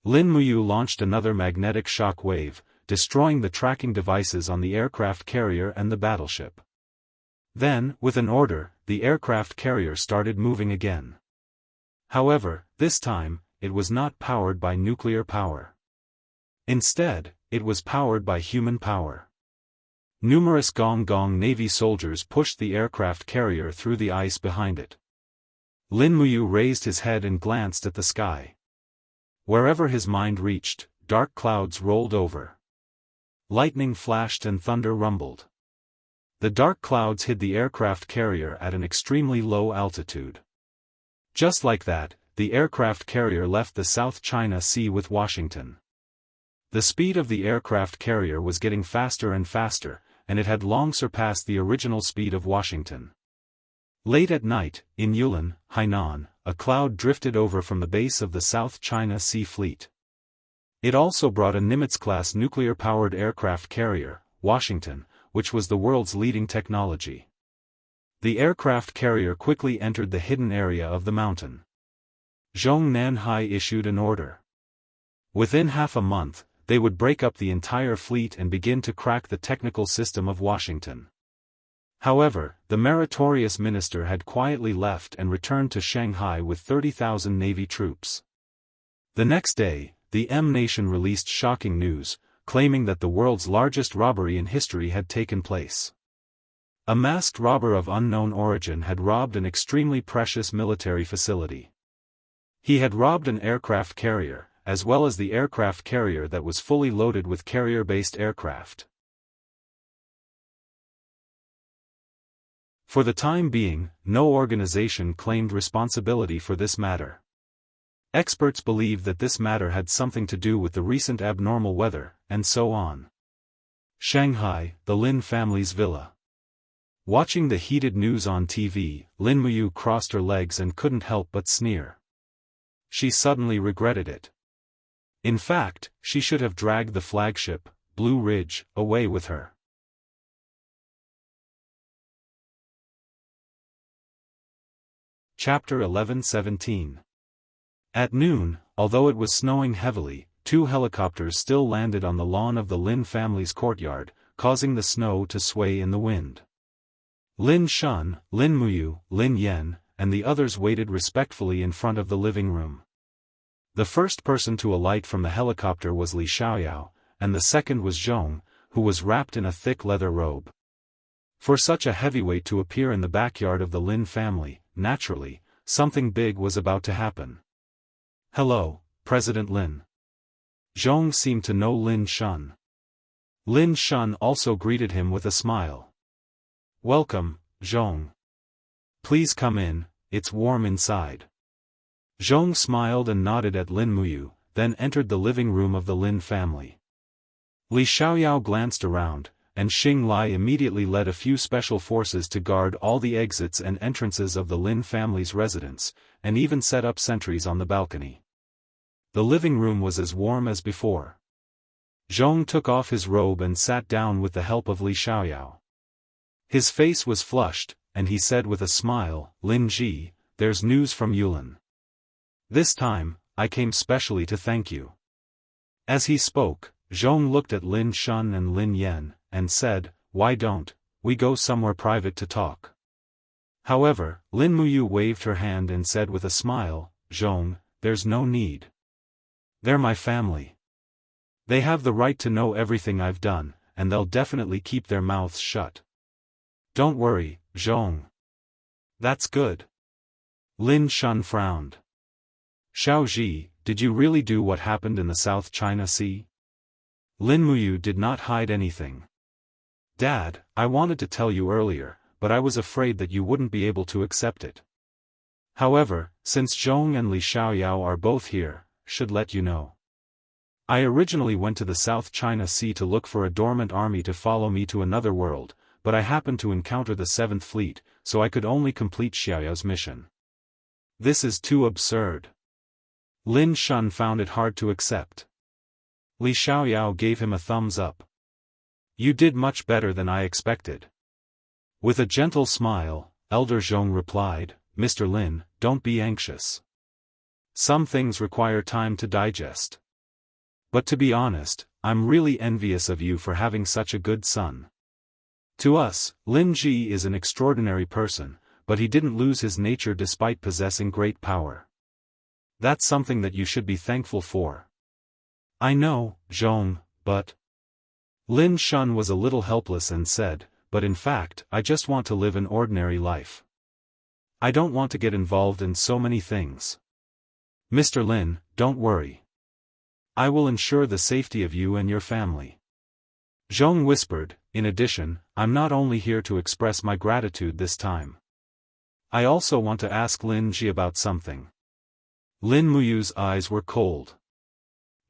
Lin Muyu launched another magnetic shock wave, destroying the tracking devices on the aircraft carrier and the battleship. Then, with an order, the aircraft carrier started moving again. However, this time, it was not powered by nuclear power. Instead, it was powered by human power. Numerous Gong Gong Navy soldiers pushed the aircraft carrier through the ice behind it. Lin Muyu raised his head and glanced at the sky. Wherever his mind reached, dark clouds rolled over. Lightning flashed and thunder rumbled. The dark clouds hid the aircraft carrier at an extremely low altitude. Just like that, the aircraft carrier left the South China Sea with Washington. The speed of the aircraft carrier was getting faster and faster, and it had long surpassed the original speed of Washington. Late at night, in Yulin, Hainan, a cloud drifted over from the base of the South China Sea Fleet. It also brought a Nimitz-class nuclear-powered aircraft carrier, Washington, which was the world's leading technology. The aircraft carrier quickly entered the hidden area of the mountain. Zhong Nanhai issued an order. Within half a month, they would break up the entire fleet and begin to crack the technical system of Washington. However, the meritorious minister had quietly left and returned to Shanghai with 30,000 Navy troops. The next day, the M Nation released shocking news, claiming that the world's largest robbery in history had taken place. A masked robber of unknown origin had robbed an extremely precious military facility. He had robbed an aircraft carrier, as well as the aircraft carrier that was fully loaded with carrier-based aircraft. For the time being, no organization claimed responsibility for this matter. Experts believe that this matter had something to do with the recent abnormal weather, and so on. Shanghai, the Lin family's villa. Watching the heated news on TV, Lin Muyu crossed her legs and couldn't help but sneer. She suddenly regretted it. In fact, she should have dragged the flagship, Blue Ridge, away with her. Chapter 11-17. At noon, although it was snowing heavily, 2 helicopters still landed on the lawn of the Lin family's courtyard, causing the snow to sway in the wind. Lin Shun, Lin Muyu, Lin Yen, and the others waited respectfully in front of the living room. The first person to alight from the helicopter was Li Xiaoyao, and the second was Zhong, who was wrapped in a thick leather robe. For such a heavyweight to appear in the backyard of the Lin family, naturally, something big was about to happen. "Hello, President Lin." Zhong seemed to know Lin Shun. Lin Shun also greeted him with a smile. "Welcome, Zhong. Please come in, it's warm inside." Zhong smiled and nodded at Lin Muyu, then entered the living room of the Lin family. Li Xiaoyao glanced around, and Xing Lai immediately led a few special forces to guard all the exits and entrances of the Lin family's residence, and even set up sentries on the balcony. The living room was as warm as before. Zhong took off his robe and sat down with the help of Li Xiaoyao. His face was flushed, and he said with a smile, "Lin Ji, there's news from Yulin. This time, I came specially to thank you." As he spoke, Zhong looked at Lin Shun and Lin Yen, and said, "Why don't we go somewhere private to talk?" However, Lin Muyu waved her hand and said with a smile, "Zhong, there's no need. They're my family. They have the right to know everything I've done, and they'll definitely keep their mouths shut. Don't worry, Zhong." "That's good." Lin Shun frowned. "Xiaoji, did you really do what happened in the South China Sea?" Lin Muyu did not hide anything. "Dad, I wanted to tell you earlier, but I was afraid that you wouldn't be able to accept it. However, since Zhong and Li Xiaoyao are both here, should let you know. I originally went to the South China Sea to look for a dormant army to follow me to another world, but I happened to encounter the 7th Fleet, so I could only complete Xiaoyao's mission. This is too absurd." Lin Shun found it hard to accept. Li Xiaoyao gave him a thumbs up. "You did much better than I expected." With a gentle smile, Elder Zhong replied, "Mr. Lin, don't be anxious. Some things require time to digest. But to be honest, I'm really envious of you for having such a good son. To us, Lin Ji is an extraordinary person, but he didn't lose his nature despite possessing great power. That's something that you should be thankful for." "I know, Zhong, but..." Lin Shun was a little helpless and said, "But in fact, I just want to live an ordinary life. I don't want to get involved in so many things. Mr. Lin, don't worry. I will ensure the safety of you and your family." Zhong whispered, "In addition, I'm not only here to express my gratitude this time. I also want to ask Lin Ji about something." Lin Muyu's eyes were cold.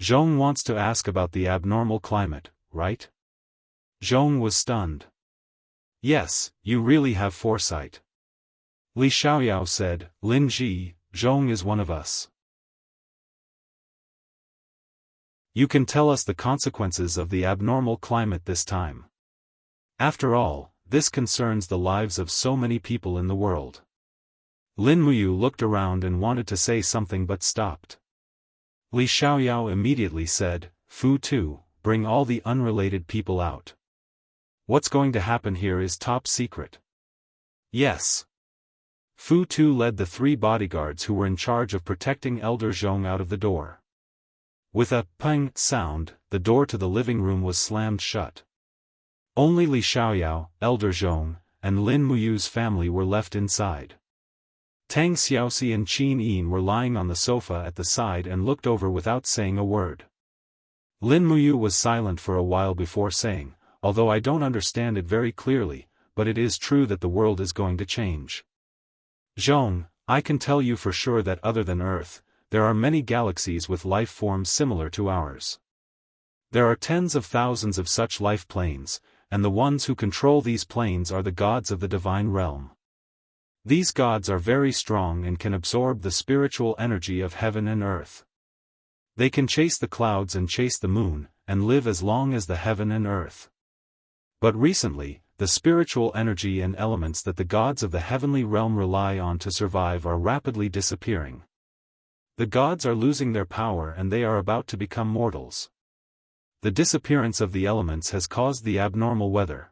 "Zhong wants to ask about the abnormal climate, right?" Zhong was stunned. "Yes, you really have foresight." Li Xiaoyao said, Lin Ji, Zhong is one of us. You can tell us the consequences of the abnormal climate this time. After all, this concerns the lives of so many people in the world. Lin Muyu looked around and wanted to say something but stopped. Li Xiaoyao immediately said, Fu Tu, bring all the unrelated people out. What's going to happen here is top secret. Yes. Fu Tu led the 3 bodyguards who were in charge of protecting Elder Zhong out of the door. With a ping sound, the door to the living room was slammed shut. Only Li Xiaoyao, Elder Zhong, and Lin Muyu's family were left inside. Tang Xiaoxi and Qin Yin were lying on the sofa at the side and looked over without saying a word. Lin Muyu was silent for a while before saying, although I don't understand it very clearly, but it is true that the world is going to change. Zhong, I can tell you for sure that other than Earth, there are many galaxies with life forms similar to ours. There are tens of thousands of such life planes, and the ones who control these planes are the gods of the divine realm. These gods are very strong and can absorb the spiritual energy of heaven and earth. They can chase the clouds and chase the moon, and live as long as the heaven and earth. But recently, the spiritual energy and elements that the gods of the heavenly realm rely on to survive are rapidly disappearing. The gods are losing their power and they are about to become mortals. The disappearance of the elements has caused the abnormal weather.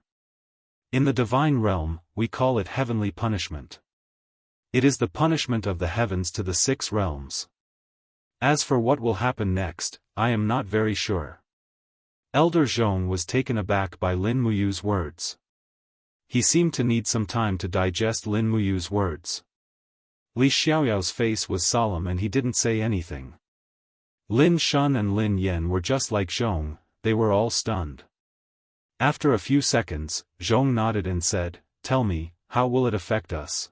In the divine realm, we call it heavenly punishment. It is the punishment of the heavens to the 6 realms. As for what will happen next, I am not very sure. Elder Zhong was taken aback by Lin Muyu's words. He seemed to need some time to digest Lin Muyu's words. Li Xiaoyao's face was solemn and he didn't say anything. Lin Shun and Lin Yen were just like Zhong, they were all stunned. After a few seconds, Zhong nodded and said, Tell me, how will it affect us?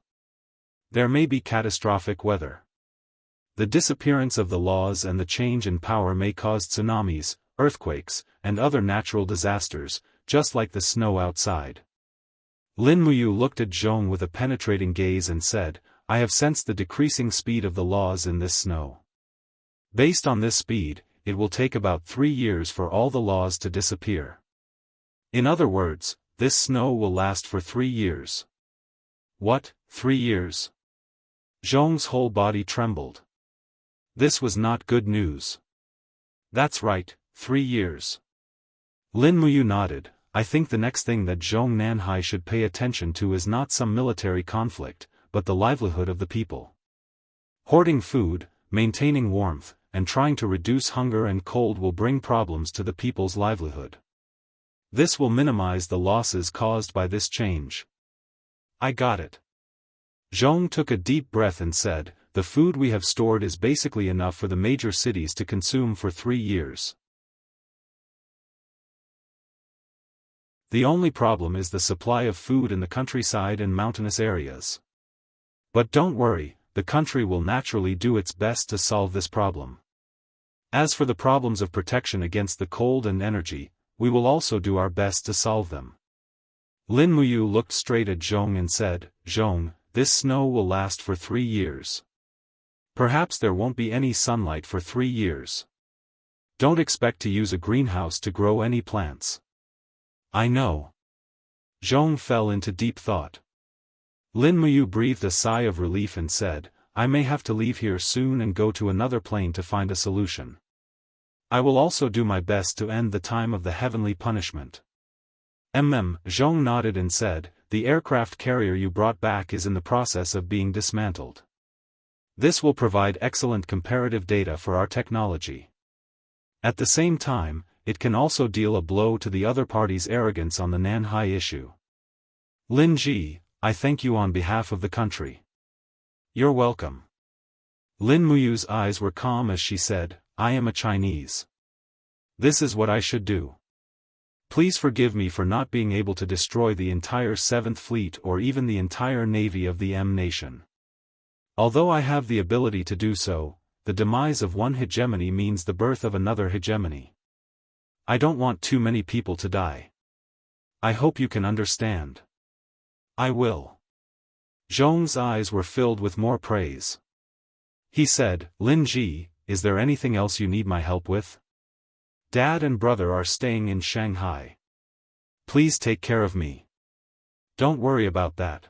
There may be catastrophic weather. The disappearance of the laws and the change in power may cause tsunamis, earthquakes, and other natural disasters, just like the snow outside. Lin Muyu looked at Zhong with a penetrating gaze and said, I have sensed the decreasing speed of the laws in this snow. Based on this speed, it will take about 3 years for all the laws to disappear. In other words, this snow will last for 3 years. What, 3 years? Zhong's whole body trembled. This was not good news. That's right, 3 years. Lin Muyu nodded. I think the next thing that Zhong Nanhai should pay attention to is not some military conflict, but the livelihood of the people. Hoarding food, maintaining warmth, and trying to reduce hunger and cold will bring problems to the people's livelihood. This will minimize the losses caused by this change. I got it. Zhong took a deep breath and said, the food we have stored is basically enough for the major cities to consume for 3 years. The only problem is the supply of food in the countryside and mountainous areas. But don't worry, the country will naturally do its best to solve this problem. As for the problems of protection against the cold and energy, we will also do our best to solve them. Lin Muyu looked straight at Zhong and said, Zhong, this snow will last for 3 years. Perhaps there won't be any sunlight for 3 years. Don't expect to use a greenhouse to grow any plants. I know. Zhong fell into deep thought. Lin Muyu breathed a sigh of relief and said, I may have to leave here soon and go to another plane to find a solution. I will also do my best to end the time of the heavenly punishment. Zhong nodded and said, the aircraft carrier you brought back is in the process of being dismantled. This will provide excellent comparative data for our technology. At the same time, it can also deal a blow to the other party's arrogance on the Nanhai issue. Lin Ji, I thank you on behalf of the country. You're welcome. Lin Muyu's eyes were calm as she said, I am a Chinese. This is what I should do. Please forgive me for not being able to destroy the entire 7th Fleet or even the entire navy of the M nation. Although I have the ability to do so, the demise of one hegemony means the birth of another hegemony. I don't want too many people to die. I hope you can understand. I will. Zhong's eyes were filled with more praise. He said, Lin Ji, is there anything else you need my help with? Dad and brother are staying in Shanghai. Please take care of me. Don't worry about that.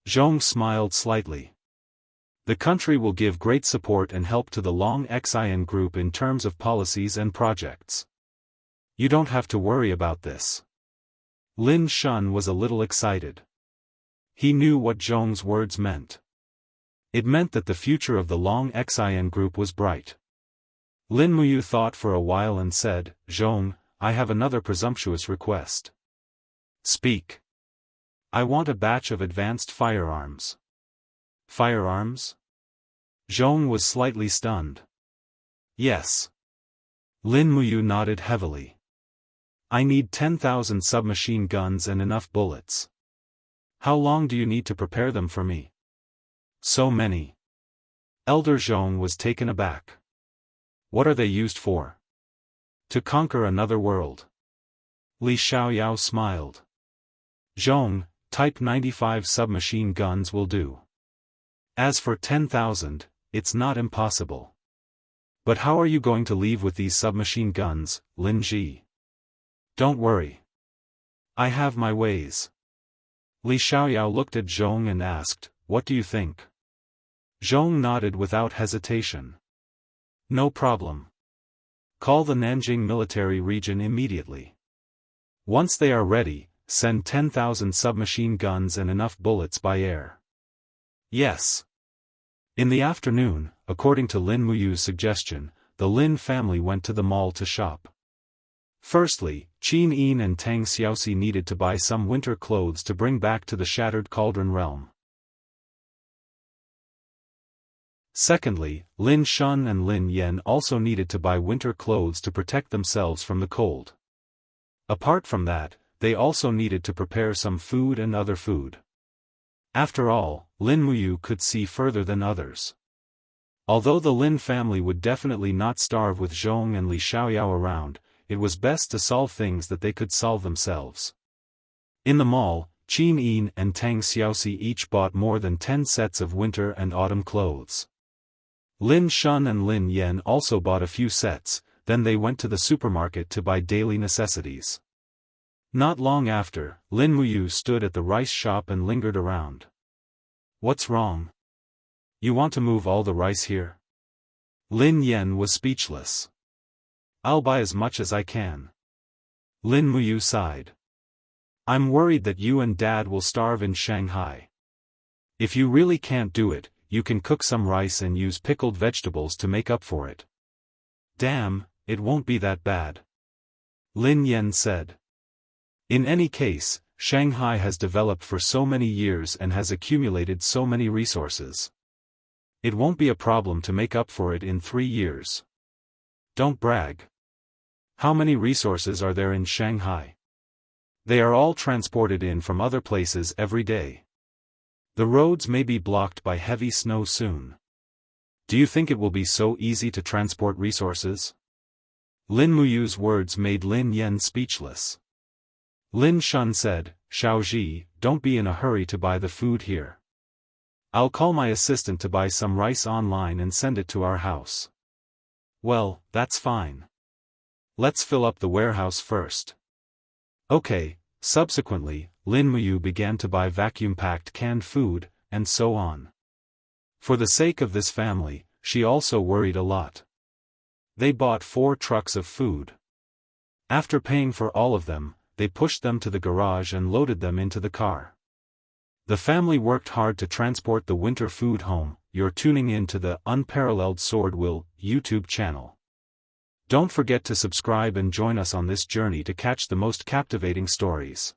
Zhong smiled slightly. The country will give great support and help to the Long Xian group in terms of policies and projects. You don't have to worry about this. Lin Shun was a little excited. He knew what Zhong's words meant. It meant that the future of the Long Xian group was bright. Lin Muyu thought for a while and said, Zhong, I have another presumptuous request. Speak. I want a batch of advanced firearms. Firearms? Zhong was slightly stunned. Yes. Lin Muyu nodded heavily. I need 10,000 submachine guns and enough bullets. How long do you need to prepare them for me? So many. Elder Zhong was taken aback. What are they used for? To conquer another world. Li Xiaoyao smiled. Zhong, Type 95 submachine guns will do. As for 10,000, it's not impossible. But how are you going to leave with these submachine guns, Lin Ji? Don't worry. I have my ways. Li Xiaoyao looked at Zhong and asked, what do you think? Zhong nodded without hesitation. No problem. Call the Nanjing military region immediately. Once they are ready, send 10,000 submachine guns and enough bullets by air. Yes. In the afternoon, according to Lin Muyu's suggestion, the Lin family went to the mall to shop. Firstly, Qin Yin and Tang Xiaoxi needed to buy some winter clothes to bring back to the Shattered Cauldron realm. Secondly, Lin Shun and Lin Yan also needed to buy winter clothes to protect themselves from the cold. Apart from that, they also needed to prepare some food and other food. After all, Lin Muyu could see further than others. Although the Lin family would definitely not starve with Zhong and Li Xiaoyao around, it was best to solve things that they could solve themselves. In the mall, Qin Yin and Tang Xiaoxi each bought more than 10 sets of winter and autumn clothes. Lin Shun and Lin Yan also bought a few sets, then they went to the supermarket to buy daily necessities. Not long after, Lin Muyu stood at the rice shop and lingered around. What's wrong? You want to move all the rice here? Lin Yan was speechless. I'll buy as much as I can. Lin Muyu sighed. I'm worried that you and Dad will starve in Shanghai. If you really can't do it, you can cook some rice and use pickled vegetables to make up for it. Damn, it won't be that bad. Lin Yan said. In any case, Shanghai has developed for so many years and has accumulated so many resources. It won't be a problem to make up for it in 3 years. Don't brag. How many resources are there in Shanghai? They are all transported in from other places every day. The roads may be blocked by heavy snow soon. Do you think it will be so easy to transport resources? Lin Muyu's words made Lin Yan speechless. Lin Shun said, Xiaoji, don't be in a hurry to buy the food here. I'll call my assistant to buy some rice online and send it to our house. Well, that's fine. Let's fill up the warehouse first. Okay. Subsequently, Lin Muyu began to buy vacuum-packed canned food, and so on. For the sake of this family, she also worried a lot. They bought 4 trucks of food. After paying for all of them, they pushed them to the garage and loaded them into the car. The family worked hard to transport the winter food home. You're tuning in to the Unparalleled SwordWill YouTube channel. Don't forget to subscribe and join us on this journey to catch the most captivating stories.